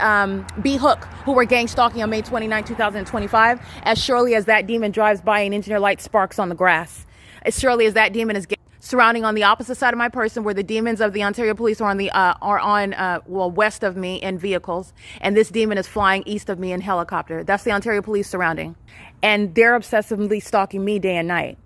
B. Hook, who were gang stalking on May 29, 2025, as surely as that demon drives by and engineer light sparks on the grass. As surely as that demon is surrounding on the opposite side of my person, where the demons of the Ontario Police are west of me in vehicles, and this demon is flying east of me in helicopter. That's the Ontario Police surrounding, and they're obsessively stalking me day and night.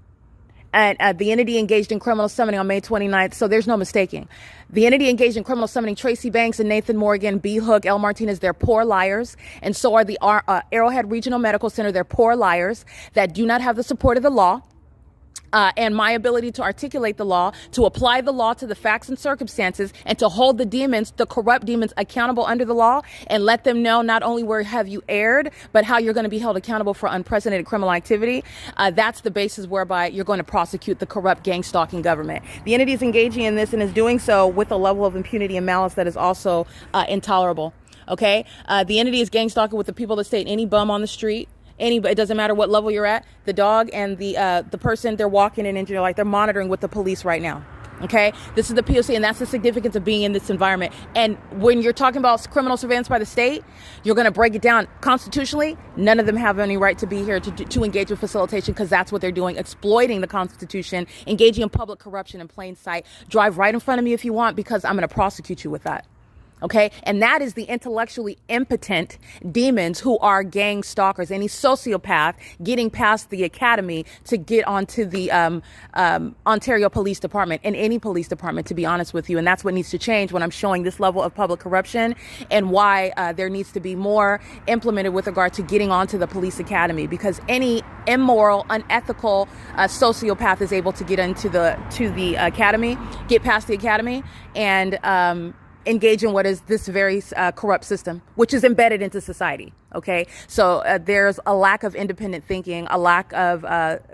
And the entity engaged in criminal summoning on May 29th, so there's no mistaking. The entity engaged in criminal summoning Tracy Banks and Nathan Morgan, B. Hook, L. Martinez, they're poor liars. And so are the Arrowhead Regional Medical Center. They're poor liars that do not have the support of the law. And my ability to articulate the law, to apply the law to the facts and circumstances, and to hold the demons, the corrupt demons, accountable under the law, and let them know not only where have you erred, but how you're going to be held accountable for unprecedented criminal activity. That's the basis whereby you're going to prosecute the corrupt gang stalking government. The entity is engaging in this and is doing so with a level of impunity and malice that is also intolerable. Okay? The entity is gang stalking with the people of the state. Any bum on the street, it doesn't matter what level you're at, the dog and the person, they're walking in engineer light. They're monitoring with the police right now. Okay, this is the P.O.C, and that's the significance of being in this environment. And when you're talking about criminal surveillance by the state, you're going to break it down constitutionally. None of them have any right to be here to engage with facilitation, because that's what they're doing, exploiting the Constitution, engaging in public corruption in plain sight. Drive right in front of me if you want, because I'm going to prosecute you with that. Okay, and that is the intellectually impotent demons who are gang stalkers. Any sociopath getting past the academy to get onto the Ontario Police Department, and any police department, to be honest with you. And that's what needs to change when I'm showing this level of public corruption, and why there needs to be more implemented with regard to getting onto the police academy, because any immoral, unethical sociopath is able to get into the academy, get past the academy, and engage in what is this very corrupt system, which is embedded into society. Okay, so there's a lack of independent thinking, a lack of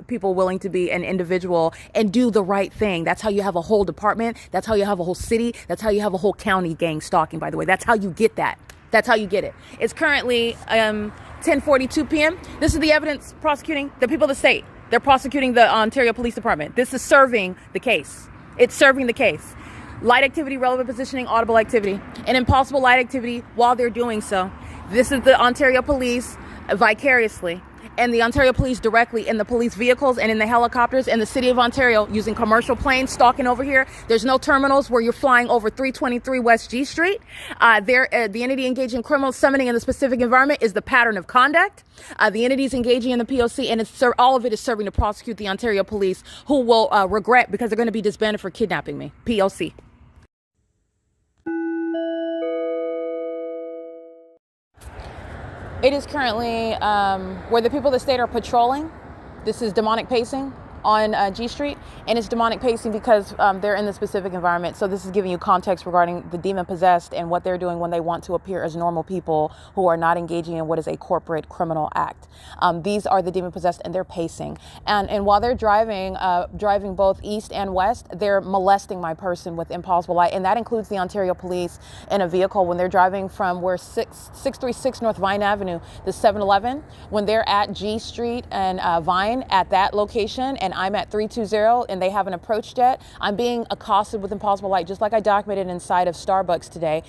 people willing to be an individual and do the right thing. That's how you have a whole department. That's how you have a whole city. That's how you have a whole county gang stalking, by the way. That's how you get that. That's how you get it. It's currently 10:42 p.m. This is the evidence prosecuting the people of the state. They're prosecuting the Ontario Police Department. This is serving the case. It's serving the case. Light activity, relevant positioning, audible activity, and impossible light activity while they're doing so. This is the Ontario Police vicariously, and the Ontario Police directly in the police vehicles and in the helicopters, and the City of Ontario using commercial planes stalking over here. There's no terminals where you're flying over 323 West G Street. The entity engaging in criminal summoning in the specific environment is the pattern of conduct. The entities engaging in the P.O.C, and all of it is serving to prosecute the Ontario Police, who will regret, because they're going to be disbanded for kidnapping me. P.O.C. It is currently where the people of the state are patrolling. This is demonic pacing on G Street, and it's demonic pacing because they're in the specific environment. So this is giving you context regarding the demon possessed and what they're doing when they want to appear as normal people who are not engaging in what is a corporate criminal act. These are the demon possessed, and they're pacing. And while they're driving both east and west, they're molesting my person with impossible light, and that includes the Ontario Police in a vehicle when they're driving from where 636 North Vine Avenue, the 7-Eleven, when they're at G Street and Vine at that location, and I'm at 320 and they haven't approached yet, I'm being accosted with impossible light, just like I documented inside of Starbucks today,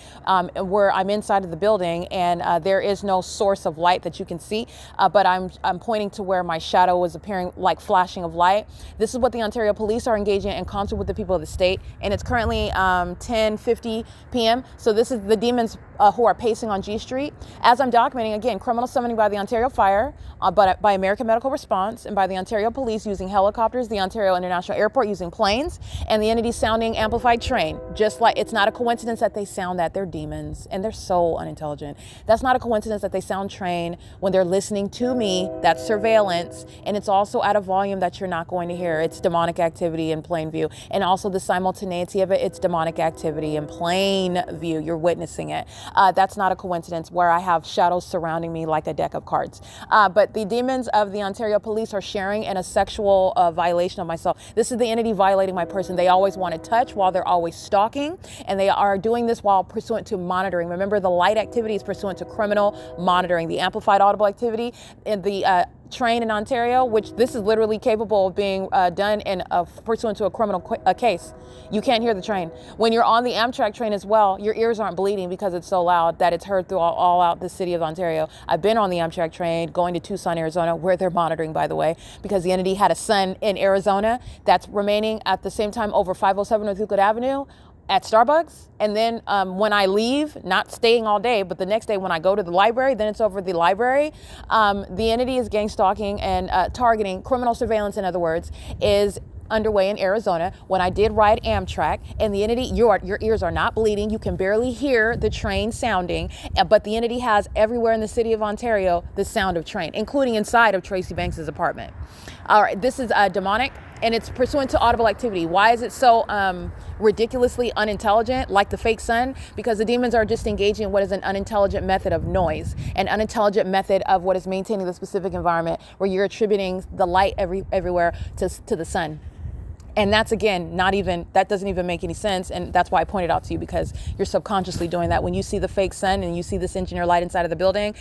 where I'm inside of the building and there is no source of light that you can see, but I'm pointing to where my shadow was appearing like flashing of light. This is what the Ontario Police are engaging in concert with the people of the state, and it's currently 10:50 p.m. So this is the demons who are pacing on G Street. As I'm documenting, again, criminal summoning by the Ontario Fire, but by American Medical Response, and by the Ontario Police using helicopters, the Ontario International Airport using planes, and the entity sounding amplified train. Just like it's not a coincidence that they sound that. They're demons, and they're so unintelligent. That's not a coincidence that they sound train when they're listening to me. That's surveillance, and it's also at a volume that you're not going to hear. It's demonic activity in plain view, and also the simultaneity of it. It's demonic activity in plain view. You're witnessing it. That's not a coincidence where I have shadows surrounding me like a deck of cards. But the demons of the Ontario Police are sharing in a sexual violation of myself. This is the entity violating my person. They always want to touch while they're always stalking, and they are doing this while pursuant to monitoring. Remember, the light activity is pursuant to criminal monitoring. The amplified audible activity in the train in Ontario, which this is literally capable of being done in pursuant to a criminal case. You can't hear the train. When you're on the Amtrak train as well, your ears aren't bleeding because it's so loud that it's heard through all out the city of Ontario. I've been on the Amtrak train going to Tucson, Arizona, where they're monitoring, by the way, because the entity had a son in Arizona that's remaining at the same time over 507 North Euclid Avenue at Starbucks. And then when I leave, not staying all day, but the next day when I go to the library, then it's over the library. The entity is gang stalking and targeting, criminal surveillance, in other words, is underway in Arizona. When I did ride Amtrak, and the entity, your ears are not bleeding, you can barely hear the train sounding, but the entity has everywhere in the city of Ontario the sound of train, including inside of Tracy Banks's apartment. All right, this is demonic, and it's pursuant to audible activity. Why is it so ridiculously unintelligent, like the fake sun? Because the demons are just engaging in what is an unintelligent method of noise, an unintelligent method of what is maintaining the specific environment where you're attributing the light everywhere to the sun. And that's, again, that doesn't even make any sense. And that's why I pointed out to you, because you're subconsciously doing that. When you see the fake sun and you see this engineer light inside of the building,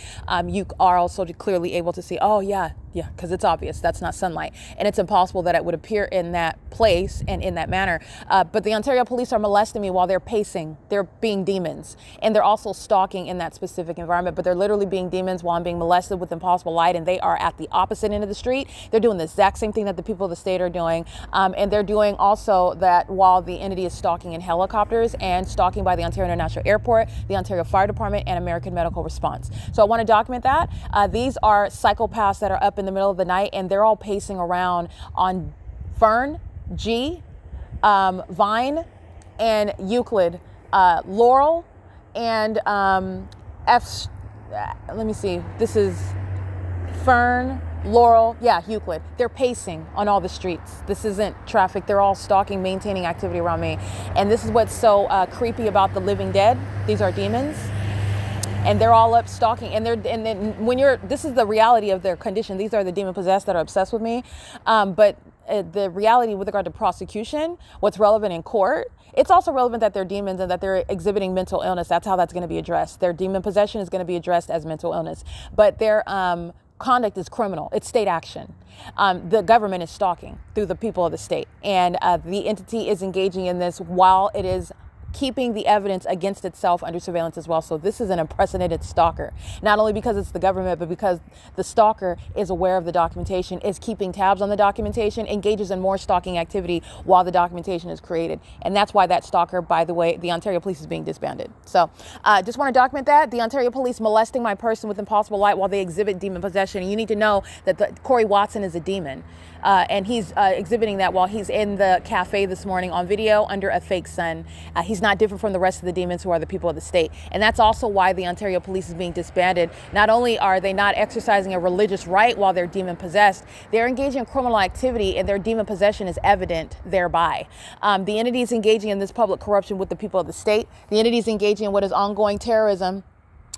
you are also clearly able to see, oh yeah, because it's obvious that's not sunlight. And it's impossible that it would appear in that place and in that manner. But the Ontario Police are molesting me while they're pacing. They're being demons. And they're also stalking in that specific environment, but they're literally being demons while I'm being molested with impossible light. And they are at the opposite end of the street. They're doing the exact same thing that the people of the state are doing. And they're doing also that while the entity is stalking in helicopters and stalking by the Ontario International Airport, the Ontario Fire Department, and American Medical Response. So I want to document that. These are psychopaths that are up in the middle of the night, and they're all pacing around on Fern, G, Vine, and Euclid, Laurel, and F. Let me see. This is Fern, Laurel, Euclid. They're pacing on all the streets. This isn't traffic. They're all stalking, maintaining activity around me. And this is what's so creepy about the living dead. These are demons. And they're all up stalking. And then this is the reality of their condition. These are the demon possessed that are obsessed with me. But the reality with regard to prosecution, what's relevant in court, it's also relevant that they're demons and that they're exhibiting mental illness. That's how that's going to be addressed. Their demon possession is going to be addressed as mental illness. But their conduct is criminal. It's state action. The government is stalking through the people of the state. And the entity is engaging in this while it is keeping the evidence against itself under surveillance as well. So this is an unprecedented stalker, not only because it's the government, but because the stalker is aware of the documentation, is keeping tabs on the documentation, engages in more stalking activity while the documentation is created. And that's why that stalker, by the way, the Ontario Police is being disbanded. So just want to document that. The Ontario Police molesting my person with impossible light while they exhibit demon possession. And you need to know that Corey Watson is a demon. and he's exhibiting that while he's in the cafe this morning on video under a fake sun. He's not different from the rest of the demons who are the people of the state. And that's also why the Ontario Police is being disbanded. Not only are they not exercising a religious right while they're demon possessed, they're engaging in criminal activity, and their demon possession is evident thereby. The entity is engaging in this public corruption with the people of the state. The entity is engaging in what is ongoing terrorism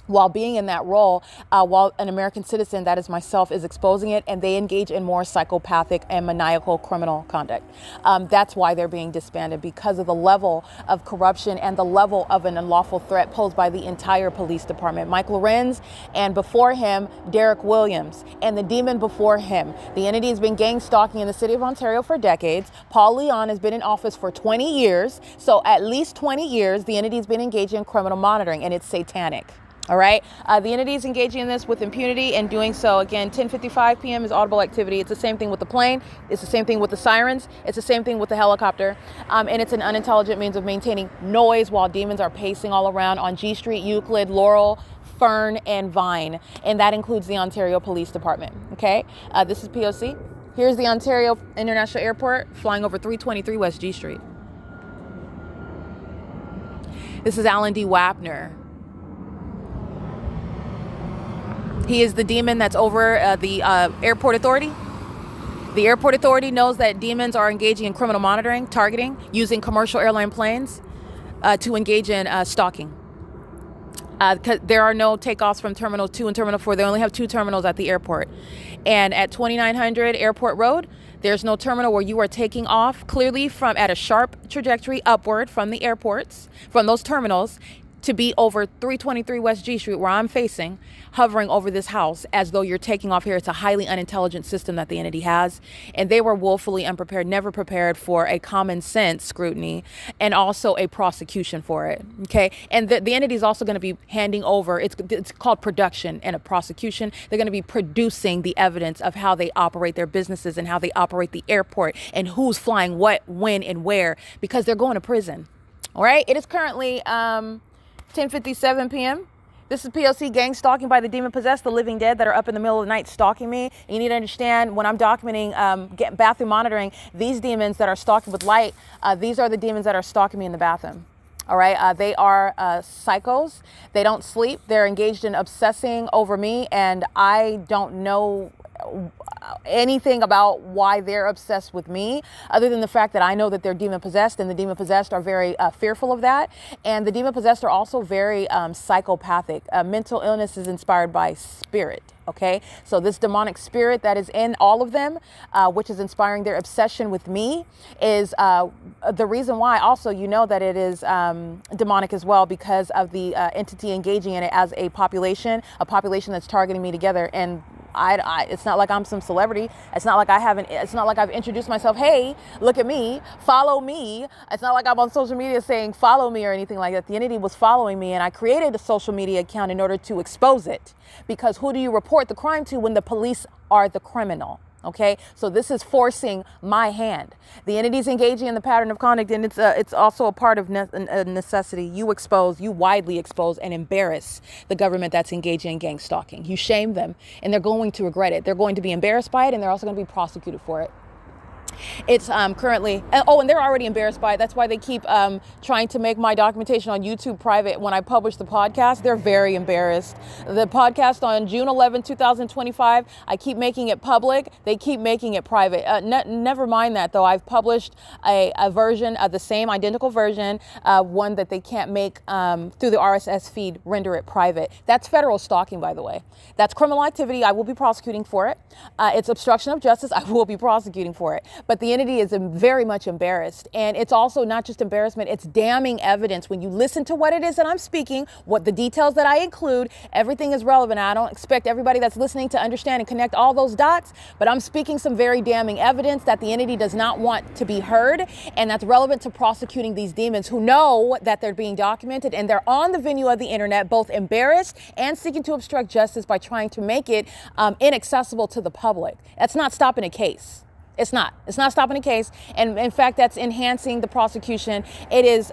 while being in that role, while an American citizen, that is myself, is exposing it, and they engage in more psychopathic and maniacal criminal conduct. That's why they're being disbanded, because of the level of corruption and the level of an unlawful threat posed by the entire police department. Mike LORENZ, and before him, Derek Williams, and the demon before him. The entity has been gang stalking in the city of Ontario for decades. Paul Leon has been in office for 20 years. So at least 20 years, the entity has been engaging in criminal monitoring, and it's satanic. All right. The entity is engaging in this with impunity and doing so. Again, 10:55 p.m. is audible activity. It's the same thing with the plane. It's the same thing with the sirens. It's the same thing with the helicopter. And it's an unintelligent means of maintaining noise while demons are pacing all around on G Street, Euclid, Laurel, Fern, and Vine. And that includes the Ontario Police Department. Okay. This is P.O.C. Here's the Ontario International Airport flying over 323 West G Street. This is Alan D. Wapner. He is the demon that's over the airport authority. The airport authority knows that demons are engaging in criminal monitoring, targeting, using commercial airline planes to engage in stalking. There are no takeoffs from Terminal 2 and Terminal 4. They only have 2 terminals at the airport. And at 2900 Airport Road, there's no terminal where you are taking off clearly from at a sharp trajectory upward from the airports, from those terminals, to be over 323 West G Street, where I'm facing, hovering over this house as though you're taking off here. It's a highly unintelligent system that the entity has. And they were woefully unprepared, never prepared for a common sense scrutiny and also a prosecution for it. Okay. And the entity is also going to be handing over, it's called production and a prosecution. They're going to be producing the evidence of how they operate their businesses and how they operate the airport and who's flying what, when, and where, because they're going to prison. All right. It is currently 10:57 p.m. This is P.O.C. gang stalking by the demon possessed, the living dead that are up in the middle of the night stalking me. And you need to understand, when I'm documenting bathroom monitoring, these demons that are stalking with light, these are the demons that are stalking me in the bathroom. All right. They are psychos. They don't sleep. They're engaged in obsessing over me. And I don't know anything about why they're obsessed with me, other than the fact that I know that they're demon possessed, and the demon possessed are very fearful of that. And the demon possessed are also very psychopathic. Mental illness is inspired by spirit. Okay, so this demonic spirit that is in all of them, which is inspiring their obsession with me, is the reason why also you know that it is demonic as well, because of the entity engaging in it as a population that's targeting me together. And it's not like I'm some celebrity. It's not like I've introduced myself. Hey, look at me, follow me. It's not like I'm on social media saying follow me or anything like that. The entity was following me, and I created a social media account in order to expose it. Because who do you report the crime to when the police are the criminal? Okay, so this is forcing my hand. The entity's engaging in the pattern of conduct, and it's also a part of necessity. You widely expose and embarrass the government that's engaging in gang stalking. You shame them, and they're going to regret it. They're going to be embarrassed by it, and they're also going to be prosecuted for it. It's currently, and they're already embarrassed by it. That's why they keep trying to make my documentation on YouTube private when I publish the podcast. They're very embarrassed. The podcast on June 11, 2025, I keep making it public. They keep making it private. Never mind that, though. I've published a version of the same identical version, one that they can't make through the RSS feed, render it private. That's federal stalking, by the way. That's criminal activity. I will be prosecuting for it. It's obstruction of justice. I will be prosecuting for it. But the entity is very much embarrassed. And it's also not just embarrassment, it's damning evidence. When you listen to what it is that I'm speaking, what the details that I include, everything is relevant. I don't expect everybody that's listening to understand and connect all those dots, but I'm speaking some very damning evidence that the entity does not want to be heard. And that's relevant to prosecuting these demons who know that they're being documented, and they're on the venue of the internet, both embarrassed and seeking to obstruct justice by trying to make it inaccessible to the public. That's not stopping a case. It's not stopping a case. And in fact, that's enhancing the prosecution. It is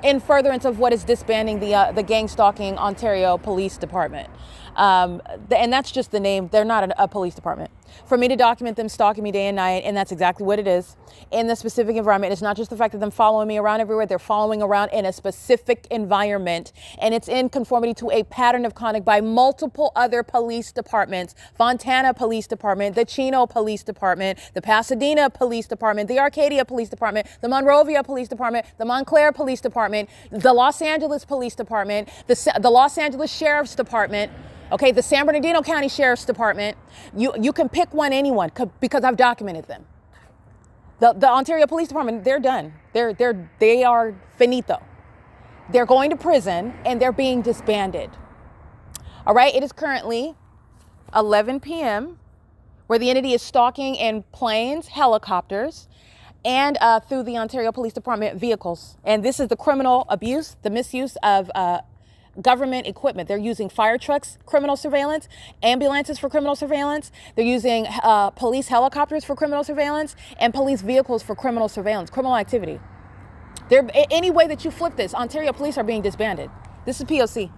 in furtherance of what is disbanding the gang stalking Ontario Police Department. And that's just the name. They're not a police department. For me to document them stalking me day and night, and that's exactly what it is, in the specific environment. It's not just the fact that them following me around everywhere. They're following around in a specific environment, and it's in conformity to a pattern of conduct by multiple other police departments: Fontana Police Department, the Chino Police Department, the Pasadena Police Department, the Arcadia Police Department, the Monrovia Police Department, the Montclair Police Department, the Los Angeles Police Department, the Los Angeles Sheriff's Department. Okay, the San Bernardino County Sheriff's Department. You can pick anyone, because I've documented them. The Ontario Police Department, they're done. They are finito. They're going to prison and they're being disbanded. All right, it is currently 11 p.m. where the entity is stalking in planes, helicopters, and through the Ontario Police Department vehicles. And this is the criminal abuse, the misuse of government equipment. They're using fire trucks, criminal surveillance, ambulances for criminal surveillance. They're using police helicopters for criminal surveillance, and police vehicles for criminal surveillance, criminal activity. Any way that you flip this, Ontario police are being disbanded. This is P.O.C.